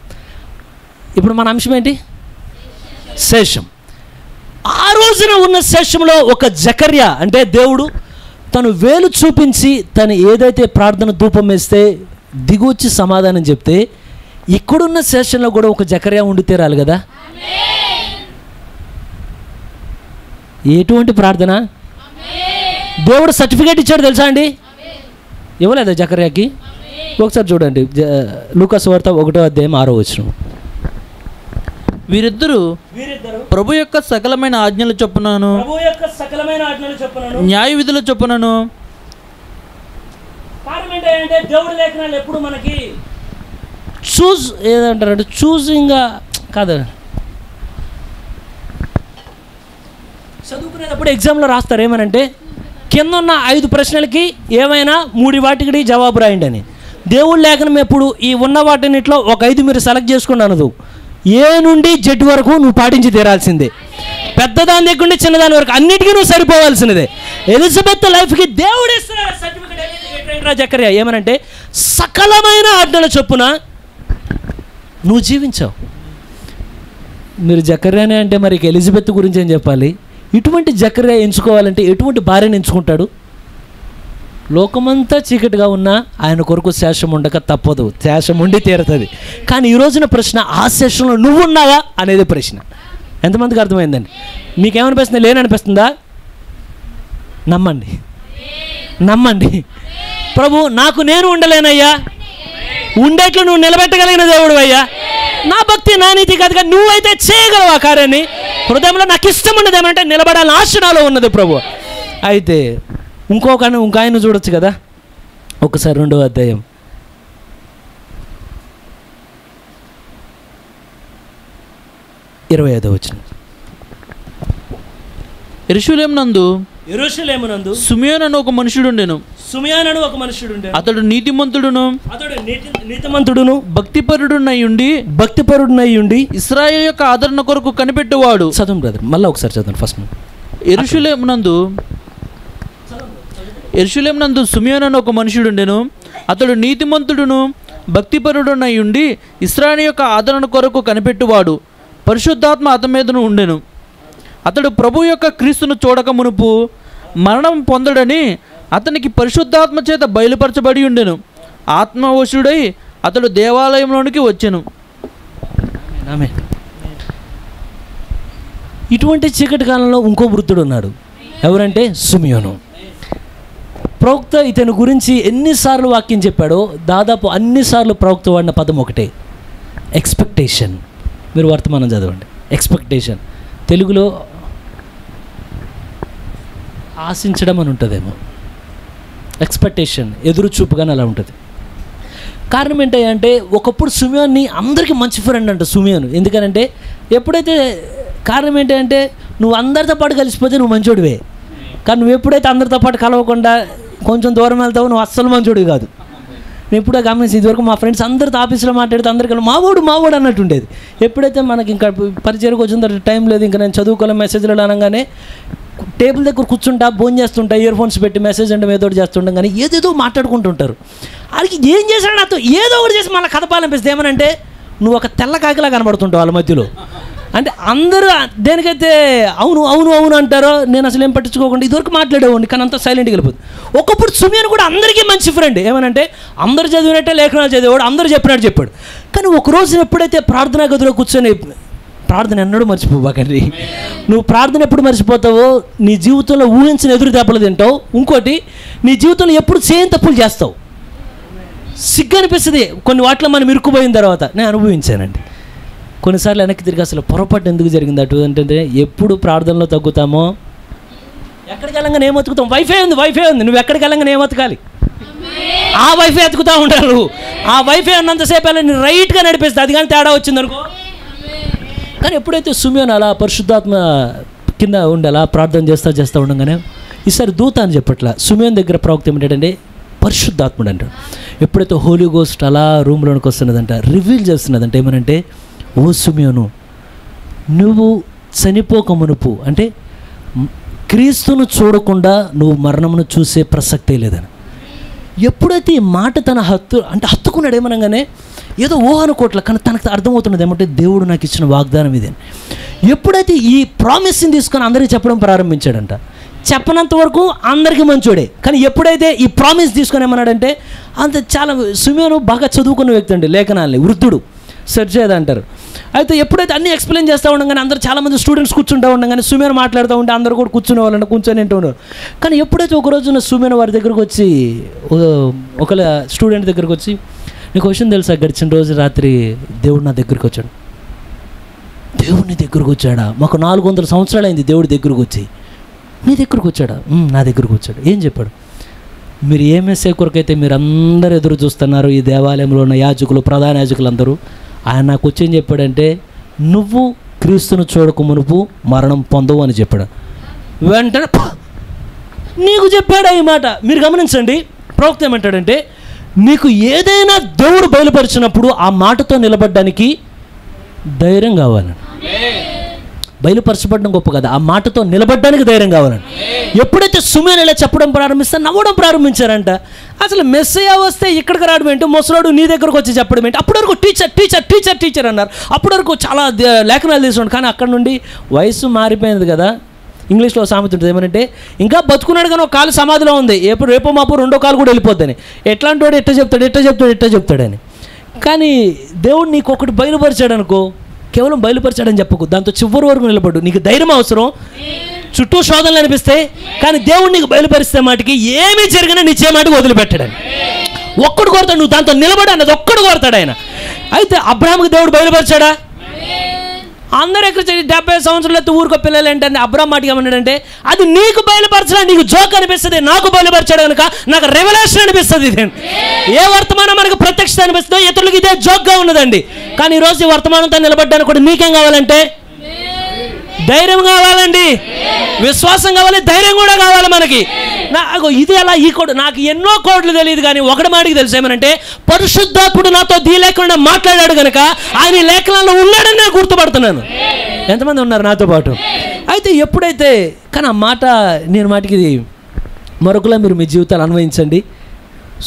ఇప్పుడు మన అంశం ఏంటి? శేషం. ఆ రోజున ఉన్న శేషంలో ఒక జకర్యా అంటే దేవుడు తను వేలు చూపించి తను ఏదైతే ప్రార్థన ధూపం వేస్తే దిగొచ్చి సమాధానం చెప్తే, ఇక్కడున్న శేషంలో కూడా ఒక జకర్యా ఉండి తీరాలి కదా. ఎటువంటి ప్రార్థన? దేవుడు సర్టిఫికేట్ ఇచ్చాడు తెలుసా అండి? ఇవ్వలేదా జకర్యాకి? ఒకసారి చూడండి, లూకా సువార్త 1వ అధ్యాయం 6వ వచనం. వీరిద్దరూ ప్రభు యొక్క సకలమైన ఆజ్ఞల చొప్పునను న్యాయ విధుల చొప్పునను. కారణం ఏంటంటే దేవుడి లేఖనాలు ఎప్పుడు మనకి ఏదంటారంటే చూసింగ్గా కాదు, చదువుకునేటప్పుడు ఎగ్జామ్లో రాస్తారు ఏమనంటే కింద ఉన్న 5 ప్రశ్నలకి ఏమైనా 3 వాటికి జవాబు రాయండి అని. దేవుడి లేఖనం ఎప్పుడు ఈ ఉన్న వాటినిట్లో ఒక 5 మీరు సెలెక్ట్ చేసుకుని అనదు, ఏ నుండి జెడ్ వరకు నువ్వు పాటించి తీరాల్సిందే. పెద్దదాని దగ్గర నుండి చిన్నదాని వరకు అన్నిటికీ నువ్వు సరిపోవాల్సినదే. ఎలిజబెత్ లైఫ్కి దేవుడు ఇస్తున్నాడు సర్టిఫికేట్. జకర్యా ఏమనంటే సకలమైన ఆజ్ఞల చొప్పున నువ్వు జీవించావు. మీరు జకర్యానే అంటే మరి ఎలిజబెత్ గురించి ఏం చెప్పాలి? ఇటువంటి జకర్యా ఎంచుకోవాలంటే ఎటువంటి భార్యను ఎంచుకుంటాడు? లోకమంతా చీకటిగా ఉన్నా ఆయన కొరకు శేషం ఉండక తప్పదు, శేషం ఉండి తీరుతుంది. కానీ ఈ రోజున ప్రశ్న, ఆ శేషంలో నువ్వు ఉన్నావా అనేది ప్రశ్న. ఎంతమందికి అర్థమైందండి? మీకేమనిపిస్తుంది? లేననిపిస్తుందా? నమ్మండి. ప్రభు నాకు నేను ఉండలేనయ్యా, ఉండేట్లు నువ్వు నిలబెట్టగలిగిన దేవుడు అయ్యా. నా భక్తి నా నీతి కాదు, కానీ నువ్వైతే చేయగలవు ఆ కార్యాన్ని. హృదయంలో నాకు ఇష్టం ఉండదు ఏమంటే నిలబడాలని ఆశ నాలో ఉన్నది ప్రభు. అయితే ఇంకో ఆయన చూడొచ్చు కదా. ఒకసారి 2వ అధ్యాయం 25వ వచనం. యెరూషలేమునందు సిమియోను అను ఒక మనుషుడుండెను. అతడు నీతిమంతుడును భక్తిపరుడునై ఉండి ఇశ్రాయేలు యొక్క ఆదరణ కొరకు కనిపెట్టేవాడు. చదవండి బ్రదర్, మళ్ళీ ఒకసారి చదవండి ఫస్ట్. యెరూషలేమునందు సిమియోను అను ఒక మనుషుడుండెను. అతడు నీతిమంతుడును భక్తిపరుడునై ఉండి ఇశ్రాయేలు యొక్క ఆదరణ కొరకు కనిపెట్టువాడు. పరిశుద్ధాత్మ అతని మీదను ఉండెను. అతడు ప్రభు యొక్క క్రీస్తును చూడక మునుపు మరణం పొందడని అతనికి పరిశుద్ధాత్మ చేత బయలుపరచబడి ఉండెను. ఆత్మవశుడై అతడు దేవాలయంలోనికి వచ్చెను. ఇటువంటి చీకటి కాలంలో ఇంకో వృద్ధుడు ఉన్నాడు. ఎవరంటే సిమియోను. ప్రవక్త ఇతని గురించి ఎన్నిసార్లు వాక్యం చెప్పాడో దాదాపు అన్నిసార్లు ప్రవక్త వాడిన పదం ఒకటే, ఎక్స్పెక్టేషన్. మీరు వర్తమానం చదవండి. ఎక్స్పెక్టేషన్ తెలుగులో ఆశించడం అని ఉంటుందేమో, ఎక్స్పెక్టేషన్ ఎదురు చూపుగానే అలా ఉంటుంది. కారణం ఏంటంటే ఒకప్పుడు సిమియోన్ని అందరికీ మంచి ఫ్రెండ్ అంట సిమియోను. ఎందుకనంటే ఎప్పుడైతే కారణం ఏంటంటే నువ్వు అందరితో పాటు కలిసిపోతే నువ్వు మంచోడివే, కానీ నువ్వు ఎప్పుడైతే అందరితో పాటు కలవకుండా కొంచెం దూరం వెళ్తావు నువ్వు అస్సలు మంచోడివి కాదు. నేను ఎప్పుడో గమనించి ఇదివరకు మా ఫ్రెండ్స్ అందరితో ఆఫీస్లో మాట్లాడితే అందరికీ మావాడు అన్నట్టు ఉండేది. ఎప్పుడైతే మనకి ఇంకా పరిచయకు వచ్చిన తర్వాత టైం లేదు, ఇంకా నేను చదువుకోలే, మెసేజ్లు అనగానే టేబుల్ దగ్గర కూర్చుంటా, భోజనం చేస్తుంటా, ఇయర్ ఫోన్స్ పెట్టి మెసేజ్ అంటే ఏదో చేస్తుంటాం, కానీ ఏదేదో మాట్లాడుకుంటుంటారు. వాళ్ళకి ఏం చేశాడు నాతో ఏదో ఒకటి చేసి మళ్ళీ కథపాలనిపిస్తే ఏమనంటే నువ్వు ఒక తెల్ల కాకిలా కనబడుతుంటావు వాళ్ళ మధ్యలో. అంటే అందరూ దేనికైతే అవును అవును అవును అంటారో నేను అసలు ఏం పట్టించుకోకుండా ఇదివరకు మాట్లాడేవాడిని, కానీ అంతా సైలెంట్గా వెళ్ళిపోతుంది. ఒకప్పుడు సిమియోను కూడా అందరికీ మంచి ఫ్రెండ్. ఏమనంటే అందరు చదివినట్టే లేఖనాలు చదివాడు, అందరూ చెప్పినట్టు చెప్పాడు. కానీ ఒకరోజు ఎప్పుడైతే ప్రార్థనా గదిలో కూర్చొని ప్రార్థన ఎన్నడూ మర్చిపోబాకండి. నువ్వు ప్రార్థన ఎప్పుడు మర్చిపోతావో నీ జీవితంలో ఊహించిన ఎదురు దెబ్బలు తింటావు. ఇంకోటి నీ జీవితంలో ఎప్పుడు చేయని తప్పులు చేస్తావు. సిగ్గు అనిపిస్తుంది కొన్ని వాటిలో మనం ఇరుక్కుపోయిన తర్వాత. నేను అనుభవించానండి కొన్నిసార్లు. వెనక్కి తిరిగి అసలు పొరపాటు ఎందుకు జరిగింది అటు అంటే ఎప్పుడు ప్రార్థనలో తగ్గుతామో ఎక్కడికి వెళ్ళంగానే ఏం ఎత్తుకుతాం. వైఫై ఉంది నువ్వు ఎక్కడికి వెళ్ళంగానే ఏం ఎతకాలి? ఆ వైఫై ఎత్తుకుతా ఉంటారు. ఆ వైఫై ఉన్నంతసేపు వెళ్ళి నేను రైట్గా నడిపిస్తుంది, అది కానీ తేడా వచ్చింది అనుకో. కానీ ఎప్పుడైతే సిమియోను అలా పరిశుద్ధాత్మ కింద ఉండి అలా ప్రార్థన చేస్తా ఉండగానే ఈసారి దూత అని చెప్పట్లా. సిమియోను దగ్గర ప్రవక్త ఏమిటంటే పరిశుద్ధాత్ముడు అంటాడు. ఎప్పుడైతే హోలీ గోస్ట్ అలా రూమ్లోనికి వస్తున్నదంట, రివీల్ చేస్తున్నదంట ఏమనంటే, ఓ సిమియోను, నువ్వు చనిపోక మునుపు అంటే క్రీస్తును చూడకుండా నువ్వు మరణమును చూసే ప్రసక్తే లేదని. ఎప్పుడైతే ఈ మాట తన హత్తుకున్నాడు ఏమనగానే ఏదో ఊహనుకోట్ల, కానీ తనకు అర్థమవుతున్నది ఏమంటే దేవుడు నాకు ఇచ్చిన వాగ్దానం ఇదే. ఎప్పుడైతే ఈ ప్రామిస్ని తీసుకొని అందరికీ చెప్పడం ప్రారంభించాడంట, చెప్పనంత వరకు అందరికీ మంచోడే, కానీ ఎప్పుడైతే ఈ ప్రామిస్ తీసుకొని ఏమన్నాడంటే, అంత చాలా సిమియోను బాగా చదువుకున్న వ్యక్తి అండి, లేఖనాల్ని వృద్ధుడు సెర్చ్ చేయదంటారు. అయితే ఎప్పుడైతే అన్నీ ఎక్స్ప్లెయిన్ చేస్తూ ఉండగానే అందరూ చాలామంది స్టూడెంట్స్ కూర్చుంటూ ఉండగానే సిమియోను మాట్లాడుతూ ఉంటే అందరూ కూడా కూర్చునే వాళ్ళంటే కూర్చొని వింటూ ఉన్నారు. కానీ ఎప్పుడైతే ఒక రోజున సిమియోను వారి దగ్గరకు వచ్చి, ఒక స్టూడెంట్ దగ్గరకు వచ్చి, నీకు విషయం తెలుసా, గడిచిన రోజు రాత్రి దేవుడు నా దగ్గరికి వచ్చాడు. దేవుడిని దగ్గరకు వచ్చాడా? మాకు 400 సంవత్సరాలు అయింది దేవుడి దగ్గరకు వచ్చి. నీ దగ్గరకు వచ్చాడా? నా దగ్గరకు వచ్చాడు. ఏం చెప్పాడు? మీరు ఏ మెస్సే కొరకైతే మీరు అందరూ ఎదురు చూస్తున్నారు, ఈ దేవాలయంలో ఉన్న యాజకులు, ప్రధాన యాజకులు అందరూ, ఆయన నాకు వచ్చి ఏం చెప్పాడంటే, నువ్వు క్రీస్తును చూడక మునుపు మరణం పొందవు అని చెప్పాడు. వెంటనే నీకు చెప్పాడా ఈ మాట? మీరు గమనించండి, ప్రవక్త ఏమంటాడంటే, నీకు ఏదైనా దేవుడు బయలుపరిచినప్పుడు ఆ మాటతో నిలబడడానికి ధైర్యం కావాలని. బయలుపరచబడడం గొప్ప కదా, ఆ మాటతో నిలబడడానికి ధైర్యం కావాలని. ఎప్పుడైతే సిమియోను ఇలా చెప్పడం ప్రారంభిస్తే నవ్వడం ప్రారంభించారంట. అసలు మెస్సయ్య వస్తే ఇక్కడికి రావడం ఏంటి, ముసలాడు నీ దగ్గరకు వచ్చి చెప్పడం ఏంటి? అప్పటి వరకు టీచర్ టీచర్ టీచర్ టీచర్ అన్నారు. అప్పటి వరకు చాలా లేఖనాలు తీసుకోండి. కానీ అక్కడ నుండి వయసు మారిపోయింది కదా. ఇంగ్లీష్లో సామెత ఉంటుంది ఏమంటే, ఇంకా బతుకున్నాడు కానీ ఒక కాలు సమాధిలో ఉంది, రేపో మాపు రెండో కాలు కూడా వెళ్ళిపోద్దని. ఎట్లాంటి వాడు ఎట్ట చెప్తాడని. కానీ దేవుడు నీకు ఒకటి బయలుపరిచాడు అనుకో, కేవలం బయలుపరిచాడని చెప్పకు, దాంతో చివరి వరకు నిలబడు. నీకు ధైర్యం అవసరం, చుట్టూ శోధనలు అనిపిస్తాయి, కానీ దేవుడు నీకు బయలుపరిస్తే మాటికి ఏమీ జరిగినా నిశ్చయ మాటికి వదిలిపెట్టాడని. ఒక్కడు కోరుతాడు, నువ్వు దాంతో నిలబడి అన్నది ఒక్కడు కోరుతాడు ఆయన. అయితే అబ్రహాముకి దేవుడు బయలుపరిచాడా? అందరూ ఎక్కడ 70 సంవత్సరాలతో ఊరుకో పిల్లలు ఏంటంటే అబ్రహాం మాటికి ఏమన్నాడంటే, అది నీకు బయలుపరచడా, నీకు జోక్ అనిపిస్తుంది, నాకు బయలుపరిచాడు కనుక నాకు రెవల్యూషన్ అనిపిస్తుంది. ఇది ఏ వర్తమానం మనకు ప్రత్యక్షత అనిపిస్తుందో ఇతరులకు ఇదే జోక్గా ఉన్నదండి. కానీ ఈరోజు ఈ వర్తమానంతో నిలబడ్డానికి కూడా నీకేం కావాలంటే ధైర్యం కావాలండి, విశ్వాసం కావాలి, ధైర్యం కూడా కావాలి మనకి. నాకు ఇది అలా ఈ కోడ్, నాకు ఎన్నో కోడ్లు తెలియదు, కానీ ఒకటి మాటికి తెలుసు ఏమనంటే, పరిశుద్ధాత్ముడు నాతో దీ లేకుండా మాట్లాడాడు కనుక ఆయన లేఖనాల్లో ఉన్నాడని నేను గుర్తుపడుతున్నాను. ఎంతమంది ఉన్నారు నాతో పాటు? అయితే ఎప్పుడైతే కానీ ఆ మాట నేను మాటికి మరొకలా మీరు మీ జీవితాలు అన్వయించండి.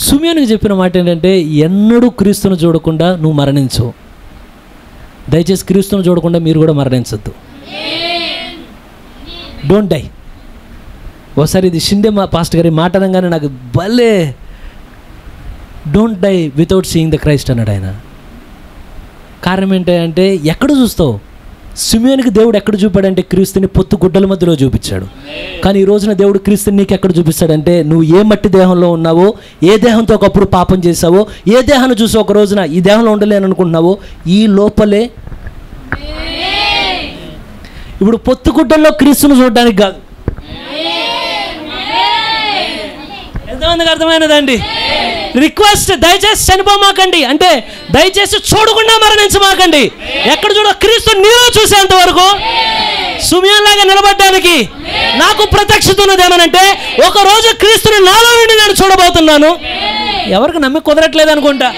సిమియోనుకి చెప్పిన మాట ఏంటంటే, ఎన్నడూ క్రీస్తును చూడకుండా నువ్వు మరణించవు. దయచేసి క్రీస్తును చూడకుండా మీరు కూడా మరణించద్దు. Don't die. ఒకసారి ఇది షిండే పాస్టర్ గారి మాట అనగానే నాకు భలే, don't die without seeing the Christ అన్నాడు ఆయన. కారణం ఏంటంటే, ఎక్కడ చూస్తావు? సిమియోనుకి దేవుడు ఎక్కడ చూపాడంటే క్రీస్తుని పొత్తు గుడ్డల మధ్యలో చూపించాడు. కానీ ఈ రోజున దేవుడు క్రీస్తుని నీకు ఎక్కడ చూపిస్తాడంటే, నువ్వు ఏ మట్టి దేహంలో ఉన్నావో, ఏ దేహంతో ఒకప్పుడు పాపం చేసావో, ఏ దేహాన్ని చూసి ఒక రోజున ఈ దేహంలో ఉండలేని అనుకుంటున్నావో, ఈ లోపలే ఇప్పుడు పొత్తుగుడ్డల్లో క్రీస్తును చూడడానికి కాదు. ఎంతమందికి అర్థమైనదండి? రిక్వెస్ట్, దయచేసి చనిపోమాకండి, అంటే దయచేసి చూడకుండా మరణించమాకండి. ఎక్కడ చూడ క్రీస్తు నీలో చూసేంత వరకు సిమియోనులాగా నిలబడడానికి నాకు ప్రత్యక్షత ఉన్నది. ఏమనంటే, ఒక రోజు క్రీస్తుని నాలో నుండి నేను చూడబోతున్నాను. ఎవరికి నమ్మి కుదరట్లేదు అనుకుంటా.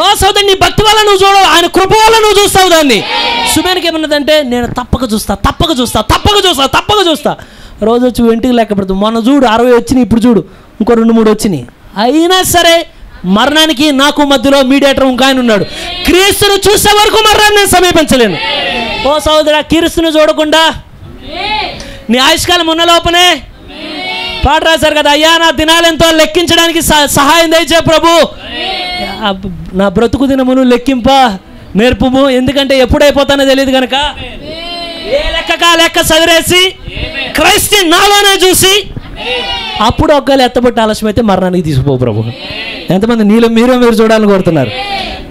ఓ సోదరు, నీ భక్తి వల్ల నువ్వు చూడవు, ఆయన కృప వల్ల నువ్వు చూస్తావు దాన్ని. సిమియోనుకి ఏమన్నదంటే, నేను తప్పక చూస్తా. రోజు వచ్చి వెంటికి లెక్క పెడుతుంది. మొన్న చూడు 60 వచ్చినాయి, ఇప్పుడు చూడు ఇంకో 2-3 వచ్చినాయి. అయినా సరే మరణానికి నాకు మధ్యలో మీడియేటర్ ఇంకా ఆయన ఉన్నాడు. క్రీస్తును చూసే వరకు మరణాన్ని నేను సమీపించలేను. ఓ సోదరా, క్రీస్తును చూడకుండా నీ ఆయుష్కాలం ఉన్న లోపలే పాట రాశారు కదా, అయ్యా నా దినాలెంతో లెక్కించడానికి సహాయం దయచే ప్రభు, నా బ్రతుకు దినమును లెక్కింప నేర్పుము, ఎందుకంటే ఎప్పుడైపోతానో తెలియదు కనుక ఏ లెక్క చదివేసి క్రైస్తు నాలోనే చూసి అప్పుడు ఒకవేళ ఎత్తబట్టి ఆలస్యం అయితే మరణానికి తీసుకుపో ప్రభు. ఎంతమంది మీరు చూడాలని కోరుతున్నారు?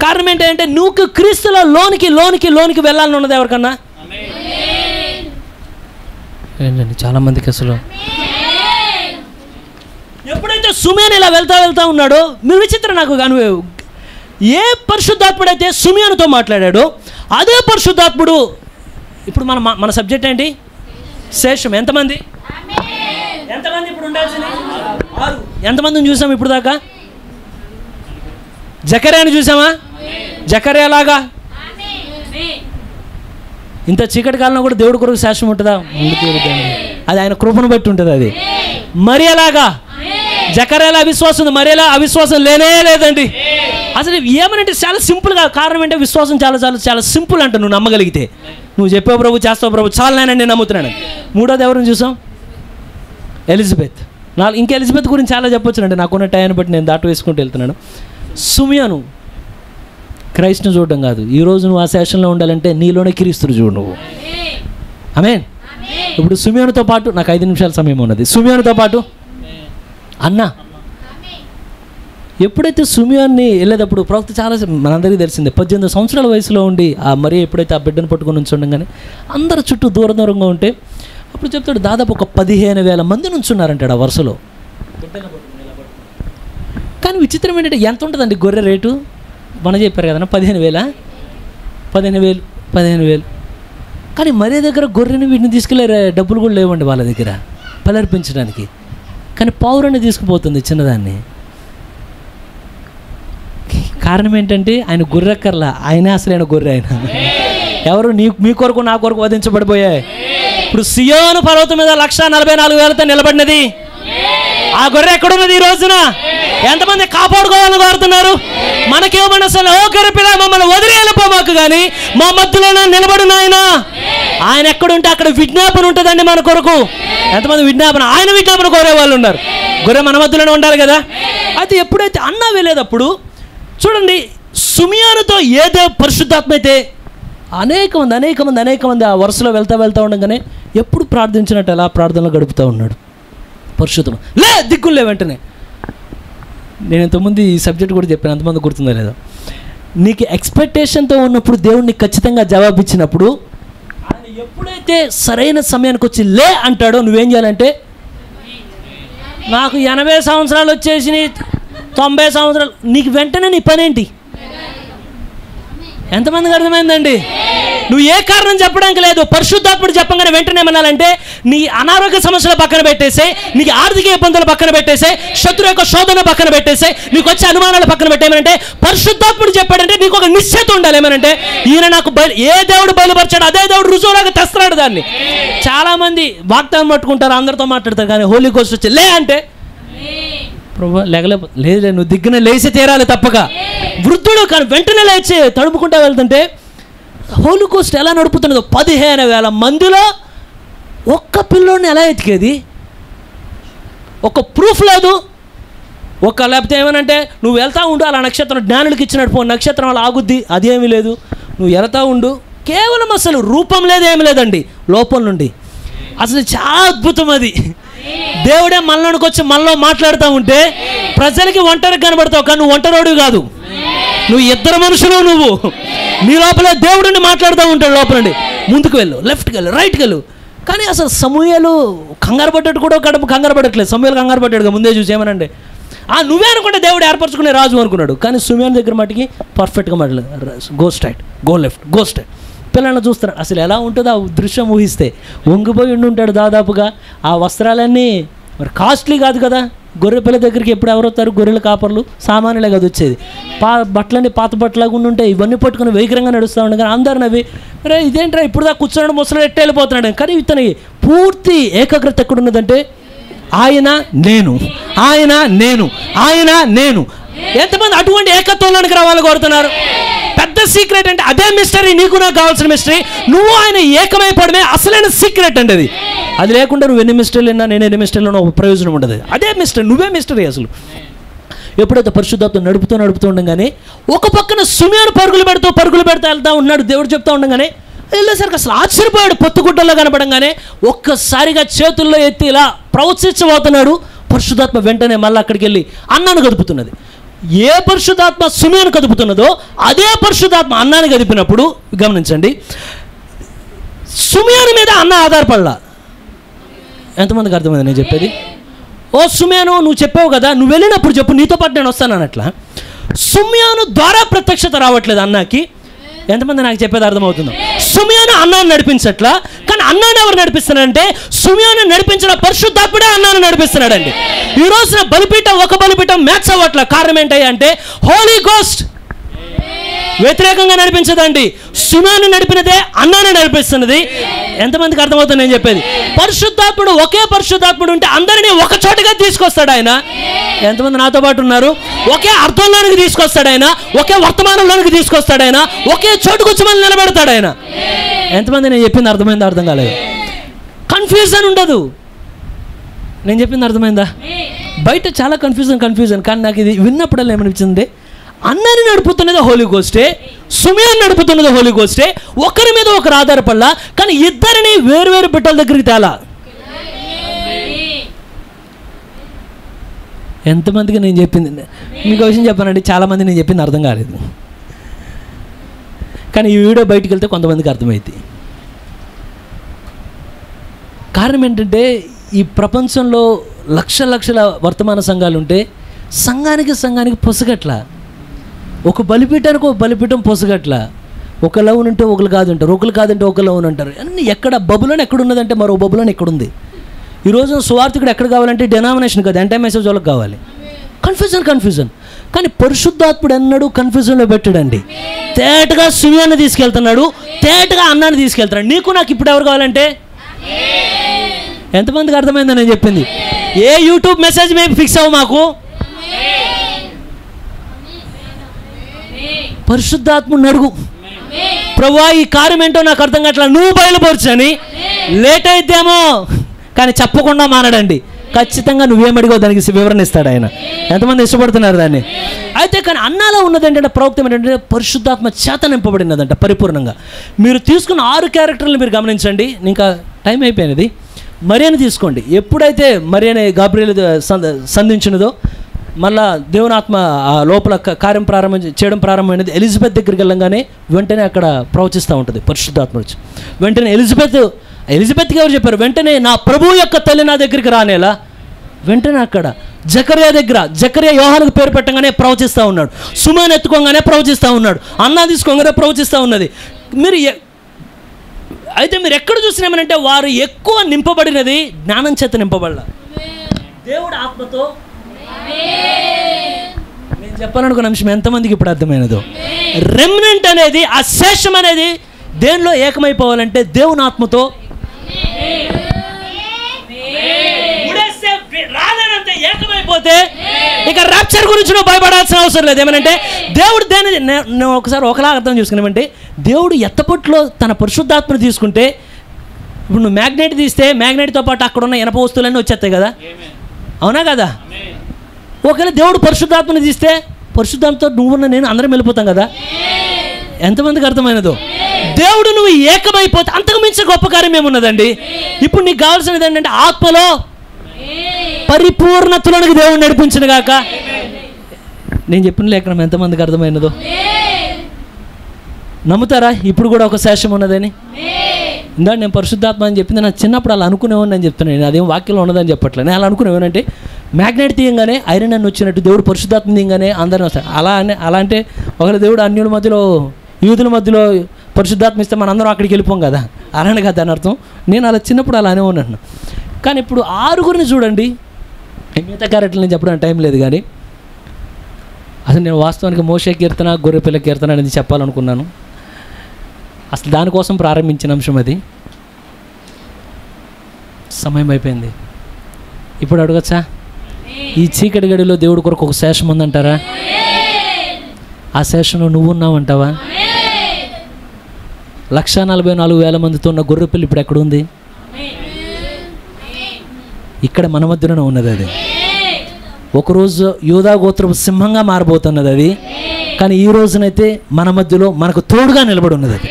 కారణం ఏంటంటే, నువ్వు క్రీస్తులో లోనికి వెళ్ళాలని ఉన్నది ఎవరికన్నా ఏంటండి? చాలా మందికి అసలు ఎప్పుడైతే సిమియోను ఇలా వెళ్తా ఉన్నాడో, మీరు విచిత్రం నాకు కానీ, ఏ పరిశుద్ధాత్ముడైతే సిమియోనుతో మాట్లాడాడో అదే పరిశుద్ధాత్ముడు ఇప్పుడు మన సబ్జెక్ట్ ఏంటి? శేషం. ఎంతమంది? ఎంతమంది ఇప్పుడు ఉండాల్సింది? 6. ఎంతమందిని చూసాం ఇప్పుడు దాకా? జకర్యాని చూసామా? జకర్యాలాగా ఇంత చీకటి కాలంలో కూడా దేవుడి కొరకు శాశ్వతం ఉంటుందా? అది ఆయన కృపను బట్టి ఉంటుంది. అది మరి అలాగా జకర్యాల అవిశ్వాసం ఉంది, మరి ఎలా అవిశ్వాసం లేనే లేదండి. అసలు ఏమనంటే చాలా సింపుల్గా, కారణం ఏంటంటే విశ్వాసం చాలా చాలా చాలా సింపుల్ అంట. నువ్వు నమ్మగలిగితే, నువ్వు చెప్పావు ప్రభు, చేస్తావు ప్రభు, చాలా నేను నమ్ముతున్నాను. 3వది ఎవరిని చూసాం? ఎలిజబెత్. ఇంకా ఎలిజబెత్ గురించి చాలా చెప్పొచ్చునండి, నాకున్న టైంని బట్టి నేను దాటి వేసుకుంటూ వెళ్తున్నాను. సుమియోను క్రైస్ట్ను చూడడం కాదు, ఈరోజు నువ్వు ఆ సెషన్లో ఉండాలంటే నీలోనే క్రీస్తుని చూడు నువ్వు. ఆమేన్. ఇప్పుడు సుమియోనుతో పాటు నాకు 5 నిమిషాల సమయం ఉన్నది. సుమియోనుతో పాటు అన్న, ఎప్పుడైతే సుమియోన్ని వెళ్ళేటప్పుడు ప్రవక్త చాలా మనందరికీ తెలిసిందే, 18 సంవత్సరాల వయసులో ఉండి ఆ మరి ఎప్పుడైతే ఆ బిడ్డను పట్టుకొని ఉంచుండగానే అందరు చుట్టూ దూరంగా ఉంటే అప్పుడు చెప్తాడు దాదాపు ఒక 15,000 మంది నుంచున్నారంటాడు ఆ వరుసలో. కానీ విచిత్రం ఏంటంటే ఎంత ఉంటుందండి గొర్రె రేటు? మన చెప్పారు కదన్నా 15,000. కానీ మరే దగ్గర గొర్రెని వీటిని తీసుకెళ్ళే డబ్బులు కూడా లేవండి వాళ్ళ దగ్గర పలర్పించడానికి. కానీ పావురాన్ని తీసుకుపోతుంది చిన్నదాన్ని. కారణం ఏంటంటే ఆయన గొర్రెక్కర్లా, ఆయనే అసలైన గొర్రె. ఆయన ఎవరు? మీ కొరకు నా కొరకు వధించబడిపోయాయి. ఇప్పుడు సియోను పర్వతం మీద 144,000తో నిలబడినది ఆ గొర్రె ఎక్కడున్నది ఈ రోజున? ఎంతమంది కాపాడుకోవాలని కోరుతున్నారు? మనకేమన్నా అసలు ఓ గొర్రె పిల్ల మమ్మల్ని వదిలి వెళ్ళిపోమాకు, కానీ మా మధ్యలోనే నిలబడిన ఆయన ఎక్కడుంటే అక్కడ విజ్ఞాపన ఉంటుందండి మన కొరకు. ఎంతమంది ఆయన విజ్ఞాపన కోరే వాళ్ళు ఉన్నారు. గొర్రె మన మధ్యలోనే ఉండాలి కదా. అయితే ఎప్పుడైతే అన్న వెళ్ళేటప్పుడు చూడండి, సుమియోనుతో ఏదో పరిశుద్ధాత్మ అయితే అనేక మంది ఆ వరుసలో వెళ్తా ఉండగానే ఎప్పుడు ప్రార్థించినట్టు అలా ప్రార్థనలో గడుపుతూ ఉన్నాడు. పరిశుద్ధం దిక్కులే వెంటనే. నేను ఇంతకుముందు ఈ సబ్జెక్ట్ కూడా చెప్పాను, అంతమంది గుర్తుందో లేదో. నీకు ఎక్స్పెక్టేషన్తో ఉన్నప్పుడు దేవుడిని ఖచ్చితంగా జవాబిచ్చినప్పుడు ఆయన ఎప్పుడైతే సరైన సమయానికి వచ్చి లే అంటాడో నువ్వేం చేయాలంటే, నాకు 80 సంవత్సరాలు వచ్చేసి 90 సంవత్సరాలు, నీకు వెంటనే నీ పనేంటి? ఎంతమందికి అర్థమైందండి? నువ్వు ఏ కారణం చెప్పడానికి లేదు, పరిశుద్ధాత్ముడు చెప్పగానే వెంటనే ఏమనాలంటే నీ అనారోగ్య సమస్యల పక్కన పెట్టేసే, నీకు ఆర్థిక ఇబ్బందుల పక్కన పెట్టేసే, శత్రు యొక్క శోధన పక్కన పెట్టేసే, నీకు వచ్చే అనుమానాల పక్కన పెట్టేమనంటే పరిశుద్ధాత్ముడు చెప్పాడంటే నీకు ఒక నిశ్చయత ఉండాలి. ఏమనంటే ఈయన నాకు ఏ దేవుడు బయలుపరిచాడు అదే దేవుడు రుజువులాగా తెస్తున్నాడు దాన్ని. చాలామంది వాగ్దానం పట్టుకుంటారు, అందరితో మాట్లాడతారు, కానీ హోలీ గోస్ట్ వచ్చి లే అంటే ప్రభు లేదు, నువ్వు దిగ్గున లేచి తీరాలి తప్పక. వృద్ధుడు కానీ వెంటనే లేచి తడుపుకుంటా వెళ్తుంటే హోలీ గోస్ట్ ఎలా నడుపుతున్నదో 15,000 మందిలో ఒక్క పిల్లోడిని ఎలా ఎతికేది? ఒక ప్రూఫ్ లేదు. లేకపోతే ఏమనంటే నువ్వు వెళ్తా ఉండు, అలా నక్షత్రం జ్ఞానులకి ఇచ్చినట్టు నక్షత్రం అలా ఆగుద్ది, అదేమీ లేదు. నువ్వు వెళ్తా ఉండు, కేవలం అసలు రూపం లేదు, ఏమి లేదండి లోపల నుండి. అసలు చాలా అద్భుతం అది. దేవుడే మనలోనికి వచ్చి మనలో మాట్లాడుతూ ఉంటే ప్రజలకి ఒంటరికి కనబడతావు, కానీ నువ్వు ఒంటరోడు కాదు, నువ్వు ఇద్దరు మనుషులు. నువ్వు నీ లోపల దేవుడిని మాట్లాడుతూ ఉంటాడు లోపల నుండి. ముందుకు వెళ్ళు, లెఫ్ట్కి వెళ్ళు, రైట్కి వెళ్ళు. కానీ అసలు సమూయేలు కంగారు పడ్డట్టు కూడా కంగారు పడట్లేదు. సమూయేలు కంగారు పడ్డాడుగా ముందే చూసి ఏమనండి, నువ్వే అనుకుంటే దేవుడు ఏర్పరచుకునే రాజు అనుకున్నాడు. కానీ సుమేన్ దగ్గర మటుకి పర్ఫెక్ట్గా మాట్లాడు, go straight, go left, go straight. పిల్లల్ని చూస్తున్నాడు, అసలు ఎలా ఉంటుందో ఆ దృశ్యం ఊహిస్తే. వంగిపోయి ఉంటాడు దాదాపుగా. ఆ వస్త్రాలన్నీ మరి కాస్ట్లీ కాదు కదా. గొర్రె పిల్ల దగ్గరికి ఎప్పుడు ఎవరు వస్తారు? గొర్రెల కాపర్లు, సామాన్యులే కదా వచ్చేది. బట్టలన్నీ పాత బట్టలాగా ఉంటాయి. ఇవన్నీ పట్టుకుని వేగరంగా నడుస్తూ ఉండే, కానీ అందరు నవ్వి రే ఇదేంట్రా ఇప్పుడు దాకా కూర్చున్నాడు, ముసలు ఎట్ట వెళ్ళిపోతున్నాడు. కానీ ఇతనికి పూర్తి ఏకాగ్రత ఎక్కడున్నదంటే ఆయన నేను, ఆయన నేను, ఆయన నేను. ఎంతమంది అటువంటి ఏకత్వంలోనికి రావాలని కోరుతున్నారు? పెద్ద సీక్రెట్ అంటే అదే మిస్టరీ. నీకు నాకు కావాల్సిన మిస్టరీ నువ్వు ఆయన ఏకమైపోవడమే అసలైన సీక్రెట్ అండి. అది లేకుండా నువ్వు ఎన్ని మిస్టరీలు విన్నా, నేను ఎన్ని మిస్టరీలో ప్రయోజనం ఉండదు. అదే మిస్టరీ, నువ్వే మిస్టరీ అసలు. ఎప్పుడైతే పరిశుద్ధాత్మ నడుపుతూ ఉండగానే ఒక పక్కన సుమేను పరుగులు పెడుతూ వెళ్తా ఉన్నాడు. దేవుడు చెప్తా ఉండగానే వెళ్ళేసరికి అసలు ఆశ్చర్యపోయాడు. పొత్తుగుడ్డల్లో కనపడంగానే ఒక్కసారిగా చేతుల్లో ఎత్తి ఇలా ప్రవచించబోతున్నాడు. పరిశుద్ధాత్మ వెంటనే మళ్ళీ అక్కడికి వెళ్ళి అన్నాను కదుపుతున్నది. ఏ పరిశుద్ధాత్మ సుమేను కదుపుతున్నదో అదే పరిశుద్ధాత్మ అన్నాన్ని కదిపినప్పుడు గమనించండి, సుమేను మీద అన్న ఆధారపడలా. ఎంతమందికి అర్థమైంది నేను చెప్పేది? ఓ సుమేను, నువ్వు చెప్పావు కదా, నువ్వు వెళ్ళినప్పుడు చెప్పు, నీతో పాటు నేను వస్తాను అన్నట్లా. సుమేను ద్వారా ప్రత్యక్షత రావట్లేదు అన్నకి. ఎంతమంది నాకు చెప్పేది అర్థమవుతుందో? సుమేను అన్నాన్ని నడిపించట్లా, కానీ అన్నాన్ని ఎవరు నడిపిస్తున్నాడంటే సిమియోను నడిపించిన పరిశుద్ధాత్ముడే అన్నాన్ని నడిపిస్తున్నాడండి. ఈ రోజున బలిపీఠం ఒక బలిపీఠం మ్యాచ్ అవ్వట్ల. కారణం ఏంటంటే హోలీ గోస్ట్ వ్యతిరేకంగా నడిపించదండి. సిమియోను నడిపినదే అన్నాన్ని నడిపిస్తున్నది. ఎంతమందికి అర్థమవుతుంది నేను చెప్పేది? పరిశుద్ధాత్ముడు, ఒకే పరిశుద్ధాత్ముడు ఉంటే అందరినీ ఒక చోటగా తీసుకొస్తాడు ఆయన. ఎంతమంది నాతో పాటు ఉన్నారు? ఒకే అర్థంలోనికి తీసుకొస్తాడు ఆయన, ఒకే వర్తమానంలోనికి తీసుకొస్తాడు ఆయన, ఒకే చోటుకు వచ్చి మనం నిలబెడతాడు ఆయన. ఎంతమంది నేను చెప్పింది అర్థమైందా? అర్థం కాలేదు. కన్ఫ్యూజన్ ఉండదు. నేను చెప్పింది అర్థమైందా? బయట చాలా కన్ఫ్యూజన్, కానీ నాకు ఇది విన్నప్పుడల్లా ఏమనిపించింది, అన్నాన్ని నడుపుతున్నది హోలీ గోస్టే, సిమియోను నడుపుతున్నది హోలీ గోస్టే. ఒకరి మీద ఒకరు ఆధారపడలా, కానీ ఇద్దరిని వేరు బిడ్డల దగ్గరికి తేలా. ఎంతమందికి నేను చెప్పింది? మీకు విషయం చెప్పానండి, చాలామంది నేను చెప్పింది అర్థం కాలేదు, కానీ ఈ వీడియో బయటికి వెళ్తే కొంతమందికి అర్థమైంది. కారణం ఏంటంటే ఈ ప్రపంచంలో లక్షల వర్తమాన సంఘాలు ఉంటే సంఘానికి పొసగట్ల. ఒక బలిపీఠానికి ఒక బలిపీఠం పొసగట్ల. ఒక లవ్ ఉంటే ఒకరు కాదంటారు, ఒకరు కాదంటే ఒక లవ్ అంటారు. అన్నీ ఎక్కడ బబులోని ఎక్కడ ఉన్నదంటే మరో బబులోని ఎక్కడుంది. ఈరోజు సువార్థికుడు ఎక్కడ కావాలంటే డెనామినేషన్ కాదు, యాంటీ మెసేజ్ వాళ్ళకి కావాలి. కన్ఫ్యూజన్. కానీ పరిశుద్ధాత్ముడు అన్నాడు కన్ఫ్యూజన్లో పెట్టాడండి. తేటగా సిమియోను తీసుకెళ్తున్నాడు, తేటగా అన్నాన్ని తీసుకెళ్తున్నాడు. నీకు నాకు ఇప్పుడు ఎవరు కావాలంటే? ఎంతమందికి అర్థమైందని నేను చెప్పింది? ఏ యూట్యూబ్ మెసేజ్ మేము ఫిక్స్ అవ్వ, మాకు పరిశుద్ధాత్ముడిని అడుగు, ప్రభువా ఈ కార్యం ఏంటో నాకు అర్థం కావట్లా, నువ్వు బయలుపరచని. లేట్ అయితేమో కానీ చెప్పకుండా మానడండి. ఖచ్చితంగా నువ్వేమడిగో దానికి వివరణ ఇస్తాడు ఆయన. ఎంతమంది ఇష్టపడుతున్నారు దాన్ని? అయితే కానీ అన్నాలో ఉన్నది ఏంటంటే, ప్రవక్త ఏంటంటే పరిశుద్ధాత్మ చేత నింపబడినదంట పరిపూర్ణంగా. మీరు తీసుకున్న 6 క్యారెక్టర్లు మీరు గమనించండి. ఇంకా టైం అయిపోయినది. మరియను తీసుకోండి. ఎప్పుడైతే మరియని గాబ్రియలు సంధించినదో, మళ్ళా దేవుని ఆత్మ ఆ లోపల కార్యం చేయడం ప్రారంభమైనది. ఎలిజబెత్ దగ్గరికి వెళ్ళంగానే వెంటనే అక్కడ ప్రవచిస్తూ ఉంటుంది పరిశుద్ధాత్మ వచ్చి. వెంటనే ఎలిజబెత్కి ఎవరు చెప్పారు? వెంటనే నా ప్రభువు యొక్క తల్లి నా దగ్గరికి రానేలా. వెంటనే అక్కడ జకర్యా యోహానుకు పేరు పెట్టగానే ప్రవచిస్తూ ఉన్నాడు. సుమోను ఎత్తుకోగానే ప్రవచిస్తూ ఉన్నాడు. అన్నా తీసుకోగానే ప్రవచిస్తూ ఉన్నది. అయితే మీరు ఎక్కడ చూసినామనంటే వారు ఎక్కువ నింపబడినది జ్ఞానం చేత నింపబడాల, దేవుడు ఆత్మతో. నేను చెప్పాలనుకున్న అంశం ఎంతమందికి ఇప్పుడు అర్థమైనదో, రెమ్నెంట్ అనేది, ఆ శేషం అనేది దేనిలో ఏకమైపోవాలంటే దేవుని ఆత్మతో. రాలేనంటే ఏకమైపోతే ఇక ర్యాప్చర్ గురించి నువ్వు భయపడాల్సిన అవసరం లేదు. ఏమనంటే దేవుడు నేను ఒకసారి ఒకలా అర్థం చేసుకున్నామంటే, దేవుడు ఎత్తపొట్లో తన పరిశుద్ధాత్మను తీసుకుంటే, ఇప్పుడు నువ్వు మ్యాగ్నెట్ తీస్తే మ్యాగ్నెట్తో పాటు అక్కడ ఉన్న ఇనప వస్తువులన్నీ వచ్చేస్తాయి కదా, అవునా కదా? ఒకవేళ దేవుడు పరిశుద్ధాత్మను తీస్తే పరిశుద్ధాత్మతో నువ్వున్న నేను అందరం వెళ్ళిపోతాం కదా. ఎంతమందికి అర్థమైనదో? దేవుడు నువ్వు ఏకమైపోతే అంతకు మించి గొప్ప కార్యం ఏమున్నదండి? ఇప్పుడు నీకు కావాల్సినది ఏంటంటే ఆత్మలో పరిపూర్ణతలోనికి దేవుడు నడిపించను గాక. నేను చెప్పిన లేఖనం ఎంతమందికి అర్థమైనదో? నమ్ముతారా ఇప్పుడు కూడా ఒక శేషం ఉన్నదని? ఇందా నేను పరిశుద్ధాత్మ అని చెప్పింది, నాకు చిన్నప్పుడు అలా అనుకునేవాడిని అని చెప్తున్నాను. నేను అదేం వాక్యంలో ఉన్నదని చెప్పట్లేదు. నేను అలా అనుకునేవానంటే మ్యాగ్నెట్ తీయంగానే ఐరన్ అని వచ్చినట్టు దేవుడు పరిశుద్ధాత్మ తీయంగానే అందరినీ వస్తారు. అలా అంటే ఒకవేళ దేవుడు అన్యుల మధ్యలో యూదుల మధ్యలో పరిశుద్ధాత్మ ఇస్తే మన అందరం అక్కడికి వెళ్ళిపోం కదా, అలానే కదా అని అర్థం. నేను అలా చిన్నప్పుడు అలానే ఉన్నాను. కానీ ఇప్పుడు 6 చూడండి. మిగతా క్యారెక్టర్లు నేను చెప్పడానికి టైం లేదు, కానీ అసలు నేను వాస్తవానికి మోషే కీర్తన, గొర్రెపిల్ల కీర్తన అనేది చెప్పాలనుకున్నాను. అసలు దానికోసం ప్రారంభించిన అంశం అది. సమయం అయిపోయింది. ఇప్పుడు అడగచ్చా, ఈ చీకటి గడిలో దేవుడి కొరకు ఒక శేషం ఉందంటారా? ఆ శేషంలో నువ్వు ఉన్నావంటావా? 144,000 మందితో ఉన్న గొర్రెపిల్ల ఇప్పుడు ఎక్కడుంది? ఇక్కడ మన మధ్యలోనే ఉన్నది. అది ఒకరోజు యూదా గోత్రపు సింహంగా మారబోతున్నది అది. కానీ ఈ రోజునైతే మన మధ్యలో మనకు తోడుగా నిలబడి ఉన్నది. అది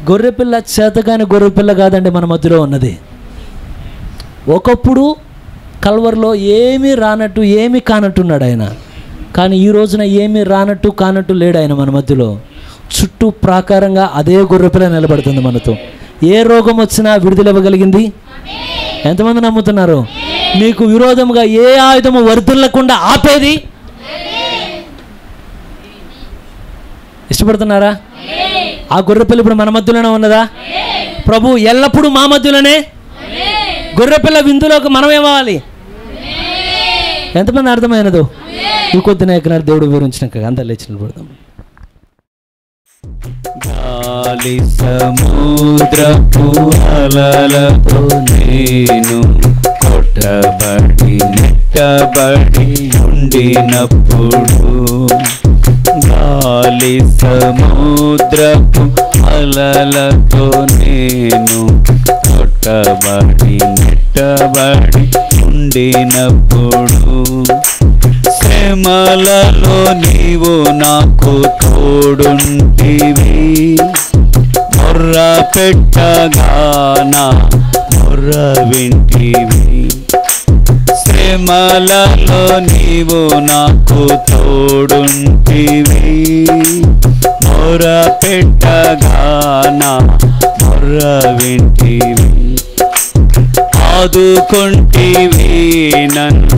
గొర్రెపిల్ల, చేతగాని గొర్రెపిల్ల కాదండి మన మధ్యలో ఉన్నది. ఒకప్పుడు కల్వరిలో ఏమీ రానట్టు ఏమీ కానట్టున్నాడు ఆయన. కానీ ఈ రోజున ఏమీ రానట్టు కానట్టు లేడు ఆయన మన మధ్యలో. చుట్టూ ప్రాకారంగా అదే గొర్రెపిల్ల నిలబడుతుంది మనతో. ఏ రోగం వచ్చినా విడుదల ఇవ్వగలిగింది. ఎంతమంది నమ్ముతున్నారు? మీకు విరోధముగా ఏ ఆయుధము వర్ధిల్లకుండా ఆపేది. ఇష్టపడుతున్నారా? ఆ గొర్రెపిల్ల ఇప్పుడు మన మధ్యలోనే ఉన్నదా? ప్రభు ఎల్లప్పుడూ మా మధ్యలోనే. గొర్రెపిల్ల విందులోకి మనం ఏమవ్వాలి? ఎంతమంది అర్థమైనదో ఈ కొద్ది నాయకున్నారు దేవుడు వివరించినాక అందరు లేచిన పడదాం. గాలి సముద్రపు అలలతో నేను కొట్టబడి నెట్టబడి ఉండినప్పుడు, గాలి సముద్రపు అలలతో నేను కొట్టబడి నెట్టబడి ఉండినప్పుడు, శ్రమలలో నీవు నాకు తోడుంటివి, మొర్ర పెట్టగా నా మొర్ర వింటివి. శ్రమలలో నీవు నాకు తోడుంటివి, మొర్ర పెట్టగా నా మొర్ర వింటివి. ఆదుకొంటివి నన్ను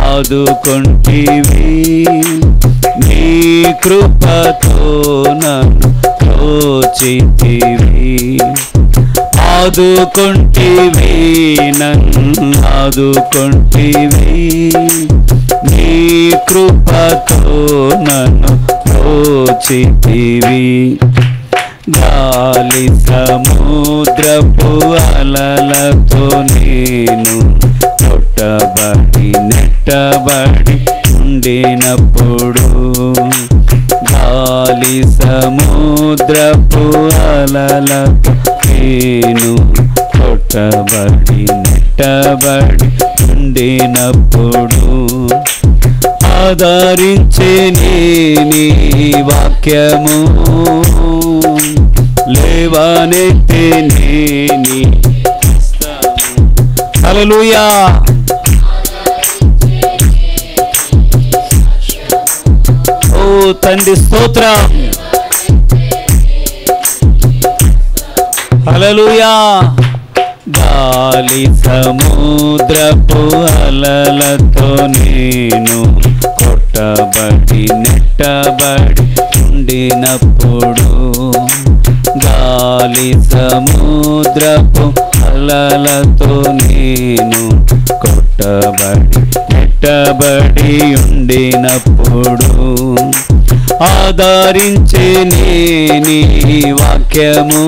ఆదుకొంటివి, నీ కృపతో నన్ను ప్రోచితివి. ఆదుకొంటివి నన్ను ఆదుకొంటివి, నీ కృపతో నన్ను ప్రోచితివి. గాలి సముద్రపు అలలతో నేను కొట్టబడి నెట్టబడి ఉండినప్పుడు, గాలి సముద్రపు అలలతో నేను కొట్టబడి నెట్టబడి ఉండినప్పుడు, ఆదరించే నీ వాక్యము, లేవనెత్తే నీ హస్తము. హల్లెలూయా. ఓ తండ్రి స్తోత్రం. హల్లెలూయా. గాలి సముద్రపు అలలతో నేను కొట్టబడి నెట్టబడి ఉండినప్పుడు, గాలి సముద్రపు అలలతో నేను కొట్టబడి నెట్టబడి ఉండినప్పుడు, ఆదరించే నీ వాక్యము,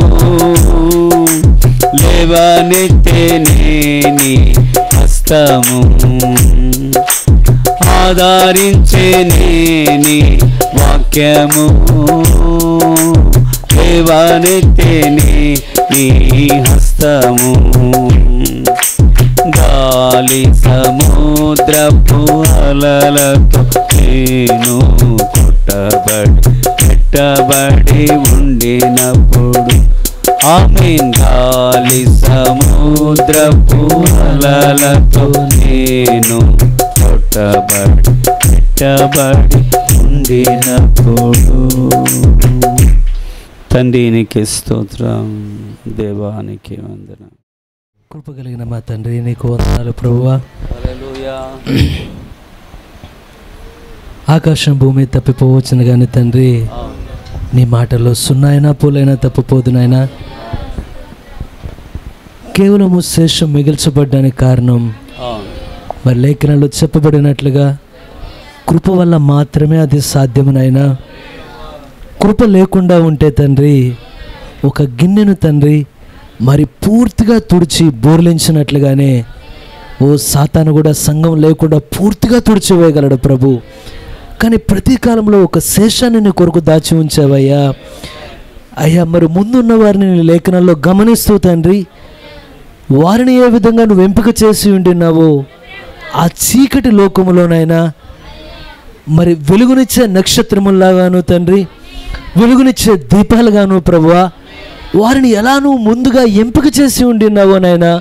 లేవనెత్తే నీ హస్తము. ఆదరించే నీ వాక్యము, లేవనెత్తే నీ హస్తము. గాలి సముద్రపు అలలతో నేను కొట్టబడి నెట్టబడి ఉండినప్పుడు, ఆమేన్. గాలి సముద్రపు అలలతో నేను కొట్టబడి నెట్టబడి ఉండినప్పుడు. తండ్రికి స్తోత్రం, దేవానికి వందనం. కృప కలిగిన మా తండ్రి నీకు వందనాలు ప్రభువా. హల్లెలూయా. ఆకాశం భూమి తప్పిపోవచ్చును కానీ తండ్రి నీ మాటల్లో సున్నైనా పూలైనా తప్పిపోదునైనా, కేవలము శేషం మిగిల్చబడ్డానికి కారణం మరి లేఖనాల్లో చెప్పబడినట్లుగా కృప వల్ల మాత్రమే అది సాధ్యమునైనా. కృప లేకుండా ఉంటే తండ్రి ఒక గిన్నెను తండ్రి మరి పూర్తిగా తుడిచి బోర్లించినట్లుగానే ఓ సాతాను కూడా సంఘం లేకుండా పూర్తిగా తుడిచివేయగలడు ప్రభు. కానీ ప్రతి కాలంలో ఒక శేషాన్ని నీ కొరకు దాచి ఉంచావయ్యా. అయ్యా మరి ముందున్న వారిని నీ లేఖనాల్లో గమనిస్తూ తండ్రి వారిని ఏ విధంగా నువ్వు ఎంపిక చేసి ఉండినావో ఆ చీకటి లోకములోనైనా మరి వెలుగునిచ్చే నక్షత్రములాగాను తండ్రి, వెలుగునిచ్చే దీపాలుగాను ప్రభువా వారిని ఎలా నువ్వు ముందుగా ఎంపిక చేసి ఉండినావో నాయనా,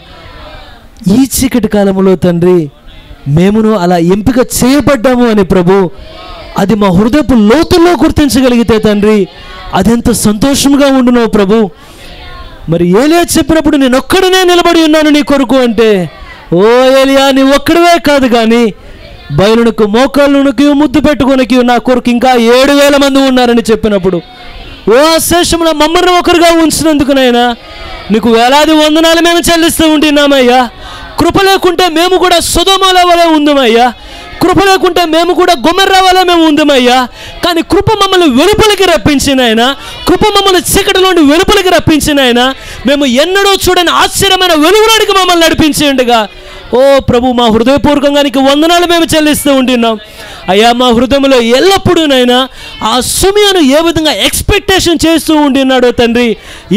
ఈ చీకటి కాలంలో తండ్రి మేమును అలా ఎంపిక చేయబడ్డాము అని ప్రభు అది మా హృదయపు లోతుల్లో గుర్తించగలిగితే తండ్రి అదెంత సంతోషంగా ఉండునో ప్రభు. మరి ఏలియా చెప్పినప్పుడు నేను ఒక్కడనే నిలబడి ఉన్నాను నీ కొరకు అంటే, ఓ ఏలియా నీ ఒక్కడివే కాదు కానీ బయలునకు మోకాళ్ళునకి ముద్దు పెట్టుకోనికి నా కొరకు ఇంకా 7,000 మంది ఉన్నారని చెప్పినప్పుడు ఓ శేషమున మమ్మల్ని ఒకరుగా ఉంచినందుకు నాయనా నీకు వేలాది వందనాలు మేము చెల్లిస్తూ ఉంటున్నామయ్యా. కృప లేకుంటే మేము కూడా సొదొమ వలె ఉందమయ్యా. కృప లేకుంటే మేము కూడా గొమొర్రా వలె మేము ఉందమయ్యా. కానీ కృప మమ్మల్ని వెలుపలికి రప్పించిన ఆయన, కృప మమ్మల్ని చీకటిలోని వెలుపలికి రప్పించిన ఆయన, మేము ఎన్నడూ చూడని ఆశ్చర్యమైన వెలుగులోనికి మమ్మల్ని నడిపించేయండిగా. ఓ ప్రభు, మా హృదయపూర్వకంగా నీకు వందనాలు మేము చెల్లిస్తూ ఉంటున్నాం అయ్యా. మా హృదయంలో ఎల్లప్పుడూనైనా ఆ సమయాన్ని ఏ విధంగా ఎక్స్పెక్టేషన్ చేస్తూ ఉంటున్నాడో తండ్రి,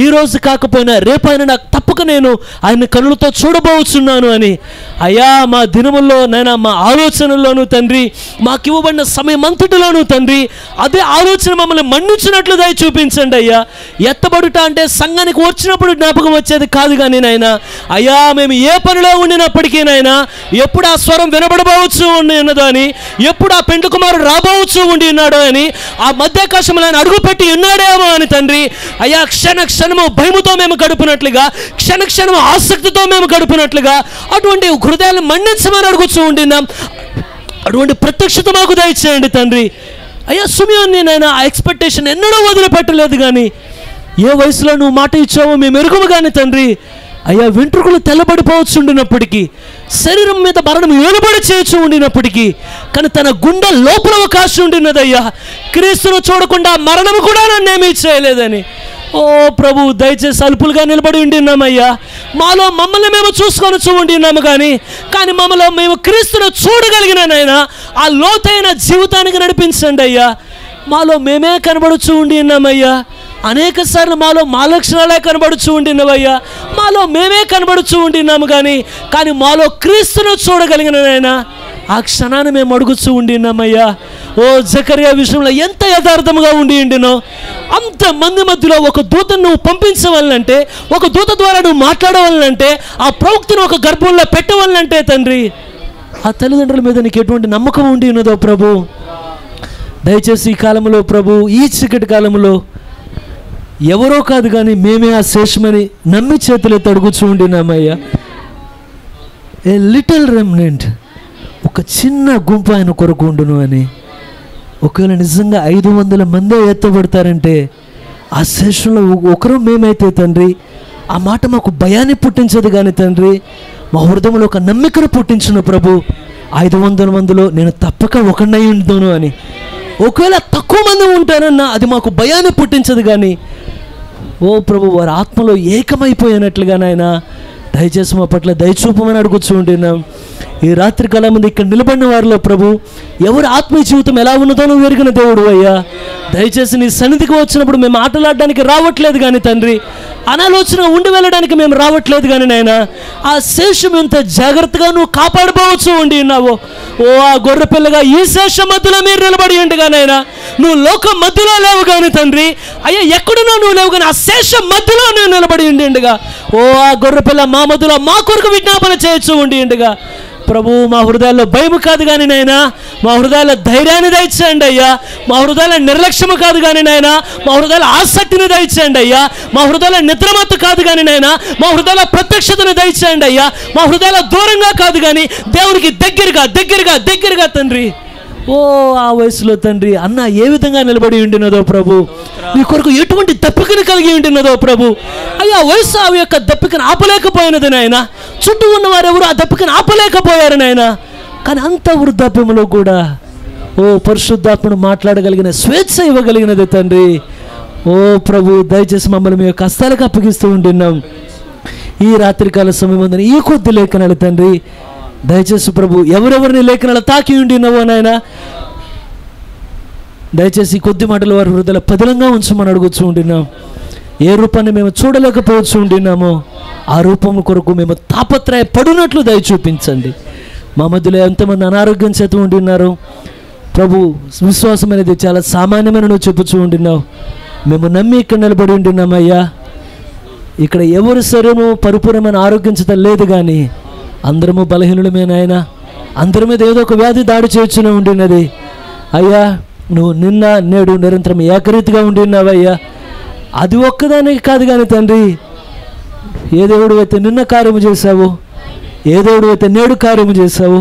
ఈరోజు కాకపోయినా రేపైనా నాకు తప్పక నేను ఆయన కనులతో చూడబోతున్నాను అని అయ్యా. మా దినముల్లో నైనా మా ఆలోచనల్లోనూ తండ్రి, మాకు ఇవ్వబడిన సమయం అంతటిలోనూ తండ్రి అదే ఆలోచన మమ్మల్ని మన్నించినట్లు దయ చూపించండి అయ్యా. ఎత్తబడుట అంటే సంఘానికి వచ్చినప్పుడు జ్ఞాపకం వచ్చేది కాదు కానీ నాయనా అయ్యా, మేము ఏ పనిలో ఉండినప్పటికీ నాయనా, ఎప్పుడు ఆ స్వరం వినబడబోవచ్చు ఉన్నదో అని, ఎప్పుడు ఆ పెండ్లి కుమారుడు రాబోవచ్చు ఉండి ఉన్నాడో అని, ఆ మధ్యాకాశంలో ఆయన అడుగుపెట్టి ఉన్నాడేమో అని తండ్రి అయ్యా, క్షణ క్షణము భయముతో మేము గడుపునట్లుగా, క్షణ క్షణము ఆసక్తితో మేము గడుపునట్లుగా అటువంటి హృదయాన్ని మన్నించమని అడుగుతూ ఉంటున్నాం. అటువంటి ప్రత్యక్షత మాకు దయచేయండి తండ్రి అయ్యా. సుమయాన్ని నేను ఆ ఎక్స్పెక్టేషన్ ఎన్నడూ వదిలిపెట్టలేదు కానీ, ఏ వయసులో నువ్వు మాట ఇచ్చావో మేము ఎరుగుము కానీ తండ్రి అయ్యా, వెంట్రుకలు తెల్లబడిపోవచ్చు ఉండినప్పటికీ, శరీరం మీద మరణం ఏలుబడి చేయొచ్చు ఉండినప్పటికీ, కానీ తన గుండె లోపల అవకాశం ఉండినదయ్యా. క్రీస్తును చూడకుండా మరణము కూడా నన్ను ఏమీ చేయలేదని. ఓ ప్రభు, దయచేసి అల్పులుగా నిలబడి ఉండినామయ్యా. మాలో మమ్మల్ని మేము చూసుకొని ఉండినాము కానీ మమ్మల్ని మేము క్రీస్తును చూడగలిగిననైనా ఆ లోతైన జీవితానికి నడిపించండి అయ్యా. మాలో మేమే కనబడుచు ఉండినామయ్యా. అనేక సార్లు మాలో మా లక్షణాలే కనబడుచు ఉండినవయ్యా. మాలో మేమే కనబడుచు ఉండినాము కానీ మాలో క్రీస్తును చూడగలిగిననైనా ఆ క్షణాన్ని మేము అడుగుచూ ఉండినామయ్యా. ఓ జకర్యా విషయంలో ఎంత యథార్థముగా ఉండినో, అంతమంది మధ్యలో ఒక దూతను నువ్వు పంపించవలనంటే, ఒక దూత ద్వారా నువ్వు మాట్లాడవలనంటే, ఆ ప్రవక్తను ఒక గర్భంలో పెట్టవలనంటే తండ్రి, ఆ తల్లిదండ్రుల మీద నీకు ఎటువంటి నమ్మకం ఉండి ఉన్నదో ప్రభు, దయచేసి ఈ కాలంలో ప్రభు, ఈ చీకటి కాలంలో ఎవరో కాదు కానీ మేమే ఆ శేషమని నమ్మి చేతులెత్తి అడుగుచూ ఉండినామయ్యా. ఏ లిటిల్ రెమినెంట్, ఒక చిన్న గుంపు ఆయన కొరకు ఉండును అని. ఒకవేళ నిజంగా 500 మందే ఎత్తబడతారంటే ఆ శేషంలో ఒకరు మేమైతే తండ్రి, ఆ మాట మాకు భయాన్ని పుట్టించదు కానీ తండ్రి, మా హృదయంలో ఒక నమ్మికను పుట్టించిన ప్రభు. 500 మందిలో నేను తప్పక ఒకనై ఉంటాను అని. ఒకవేళ తక్కువ మంది ఉంటారన్నా అది మాకు భయాన్ని పుట్టించదు కానీ, ఓ ప్రభు, వారి ఆత్మలో ఏకమైపోయినట్లుగా నాయన దయచేసి మా పట్ల దయచూపమని అడుగుతూ ఉంటున్నాం. ఈ రాత్రి కాలం ముందు ఇక్కడ నిలబడిన వారిలో ప్రభు, ఎవరి ఆత్మీయ జీవితం ఎలా ఉన్నదో నువ్వు ఎరిగిన దేవుడు అయ్యా. దయచేసి నీ సన్నిధికి వచ్చినప్పుడు మేము ఆటలాడడానికి రావట్లేదు కానీ తండ్రి, అనాలోచన ఉండి వెళ్ళడానికి మేము రావట్లేదు కానీ నాయన, ఆ శేషం ఎంత జాగ్రత్తగా నువ్వు కాపాడుకోవచ్చు ఉండి ఉన్నావు. ఓ ఆ గొర్రె పిల్లగా ఈ శేషం మధ్యలో మీరు నిలబడి ఉండగా నాయన, నువ్వు లోకం మధ్యలో లేవు కానీ తండ్రి అయ్యా, ఎక్కడున్నా నువ్వు లేవు కానీ ఆ శేషం మధ్యలో నువ్వు నిలబడి ఉండగా, ఓ ఆ గొర్రె పిల్ల మా మధ్యలో మా కొరకు విజ్ఞాపన చేయొచ్చు ఉండి ఉండగా ప్రభు, మా హృదయాల్లో భయం కాదు కానీ నాయనా, మా హృదయాల్లో ధైర్యాన్ని దయచేయండి అయ్యా. మా హృదయాల నిర్లక్ష్యము కాదు కానీ నాయనా, మా హృదయాల ఆసక్తిని దయచేయండి అయ్యా. మా హృదయాల నిద్రమత్తు కాదు కానీ నాయనా, మా హృదయాల ప్రత్యక్షతను దయచేయండి అయ్యా. మా హృదయాల దూరంగా కాదు కానీ దేవునికి దగ్గరగా దగ్గరగా దగ్గరగా తండ్రి. ఓ ఆ వయసులో తండ్రి అన్న ఏ విధంగా నిలబడి ఉండినదో ప్రభు, నీ కొరకు ఎటువంటి దప్పికను కలిగి ఉండినదో ప్రభు అయ్యా. వయసు ఆ యొక్క దప్పికను ఆపలేకపోయినది నాయన, చుట్టూ ఉన్న వారెవరు ఆ దప్పికను ఆపలేకపోయారు నాయన. కానీ అంత వృద్ధాప్యంలో కూడా ఓ పరిశుద్ధాత్మను మాట్లాడగలిగిన స్వేచ్ఛ ఇవ్వగలిగినది తండ్రి. ఓ ప్రభు, దయచేసి మమ్మల్ని మీ యొక్క హస్తాలకు అప్పగిస్తూ ఉంటున్నాం. ఈ రాత్రికాల సమయం ఈ కొద్ది లేఖనాలు తండ్రి, దయచేసి ప్రభు ఎవరెవరిని లేఖనాలు తాకి ఉండినవో నాయన, దయచేసి కొద్ది మాటలు వారి హృదయాల పదిలంగా ఉంచమని అడుగుతూ ఉంటున్నాం. ఏ రూపాన్ని మేము చూడలేకపోవచ్చు ఉంటున్నామో ఆ రూపం కొరకు మేము తాపత్రయ పడినట్లు దయ చూపించండి. మా మధ్యలో ఎంతమంది అనారోగ్యం చేత ఉంటున్నారు ప్రభు, విశ్వాసం అనేది చాలా సామాన్యమైన నువ్వు చెప్పుచూ ఉంటున్నావు. మేము నమ్మి ఇక్కడ నిలబడి ఉంటున్నామయ్యా. ఇక్కడ ఎవరి శరీరము పరిపూర్ణమైన ఆరోగ్యం చేత లేదు కానీ అందరము బలహీనులమే నాయన. అందరి మీద ఏదో ఒక వ్యాధి దాడి చేయొచ్చునే ఉండినది అయ్యా. నువ్వు నిన్న నేడు నిరంతరం ఏకరీతిగా ఉండినావయ్యా. అది ఒక్కదానికి కాదు కానీ తండ్రి, ఏ దేవుడు అయితే నిన్న కార్యము చేశావు, ఏ దేవుడు అయితే నేడు కార్యము చేశావు,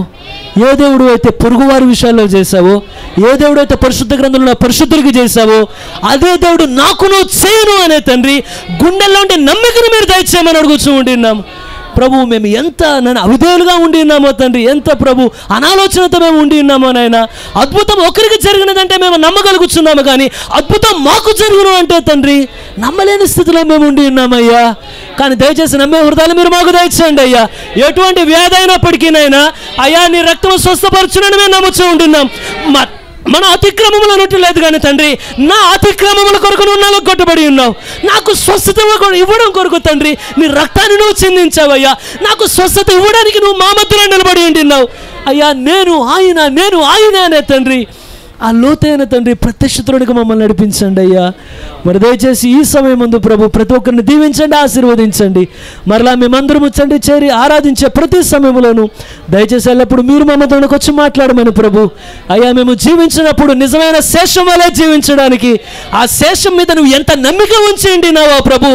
ఏ దేవుడు అయితే పొరుగువారి విషయాల్లో చేశావో, ఏ దేవుడు అయితే పరిశుద్ధ గ్రంథంలో పరిశుద్ధులకి చేశావో, అదే దేవుడు నాకును చేయను అనే తండ్రి గుండెల్లో ఉండే నమ్మికను మీరు దయచేయమని అడుగుతూ ఉంటున్నాము ప్రభు. మేము ఎంత నన్ను అవిధేయులుగా ఉండి ఉన్నామో తండ్రి, ఎంత ప్రభు అనాలోచనతో మేము ఉండి ఉన్నామో నాయన. అద్భుతం ఒకరికి జరిగినదంటే మేము నమ్మగలుగుతున్నాము, కానీ అద్భుతం మాకు జరుగును అంటే తండ్రి నమ్మలేని స్థితిలో మేము ఉండి ఉన్నామయ్యా. కానీ దయచేసి నమ్మే హృదయాలు మీరు మాకు దయచేయండి అయ్యా. ఎటువంటి వ్యాధి అయినప్పటికీనైనా అయ్యా నీ రక్తం స్వస్థపరచునని మేము నమ్ముతూ ఉంటున్నాం. మన అతిక్రమములు అనట్లేదు కానీ తండ్రి, నా అతిక్రమముల కొరకు నువ్వు నాలో కొట్టబడి ఉన్నావు. నాకు స్వస్థత ఇవ్వడం కొరకు తండ్రి నీ రక్తాన్ని నువ్వు చిందించావయ్యా. నాకు స్వస్థత ఇవ్వడానికి నువ్వు మా మధ్యలో నిలబడి ఉంటున్నావు అయ్యా. నేను ఆయన అనే తండ్రి ఆ లోతైన తండ్రి ప్రత్యక్షతలోనికి మమ్మల్ని నడిపించండి అయ్యా. మరి దయచేసి ఈ సమయం ముందు ప్రభు ప్రతి ఒక్కరిని దీవించండి, ఆశీర్వదించండి. మరలా మేమందరం వచ్చండి చేరి ఆరాధించే ప్రతి సమయంలోనూ దయచేసి ఎల్లప్పుడు మీరు మా మధ్యలోకి వచ్చి మాట్లాడమని ప్రభు అయ్యా. మేము జీవించినప్పుడు నిజమైన శేషం వలె జీవించడానికి ఆ శేషం మీద నువ్వు ఎంత నమ్మిక ఉంచేయండి నావా ప్రభు.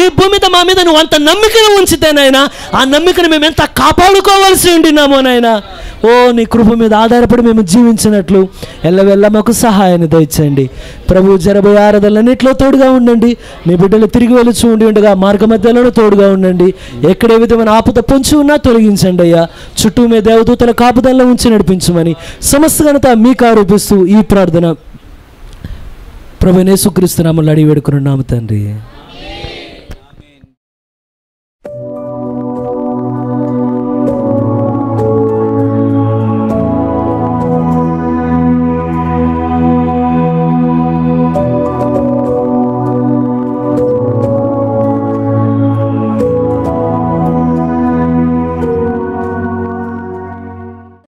ఈ భూమి మీద మా మీద నువ్వు అంత నమ్మికను ఉంచితేనైనా ఆ నమ్మికను మేము ఎంత కాపాడుకోవాల్సి ఉండినామో నాయనా. ఓ నీ కృప మీద ఆధారపడి మేము జీవించినట్లు ఎల్లవెల్ల మాకు సహాయాన్ని దయచేయండి ప్రభు. జరబోయే ఆరాధనలన్నింటిలో తోడుగా ఉండండి. నీ బిడ్డలు తిరిగి వెలుచు ఉండి ఉండగా మార్గ మధ్యలో తోడుగా ఉండండి. ఎక్కడే విధమైన ఆపద పొంచి ఉన్నా తొలగించండి అయ్యా. చుట్టూ మీ దేవదూతల కాపుదల్లో ఉంచి నడిపించమని సమస్త ఘనత మీకు ఆరోపిస్తూ ఈ ప్రార్థన ప్రభు యేసుక్రీస్తు నామములో అడిగి వేడుకున్నాము తండ్రి.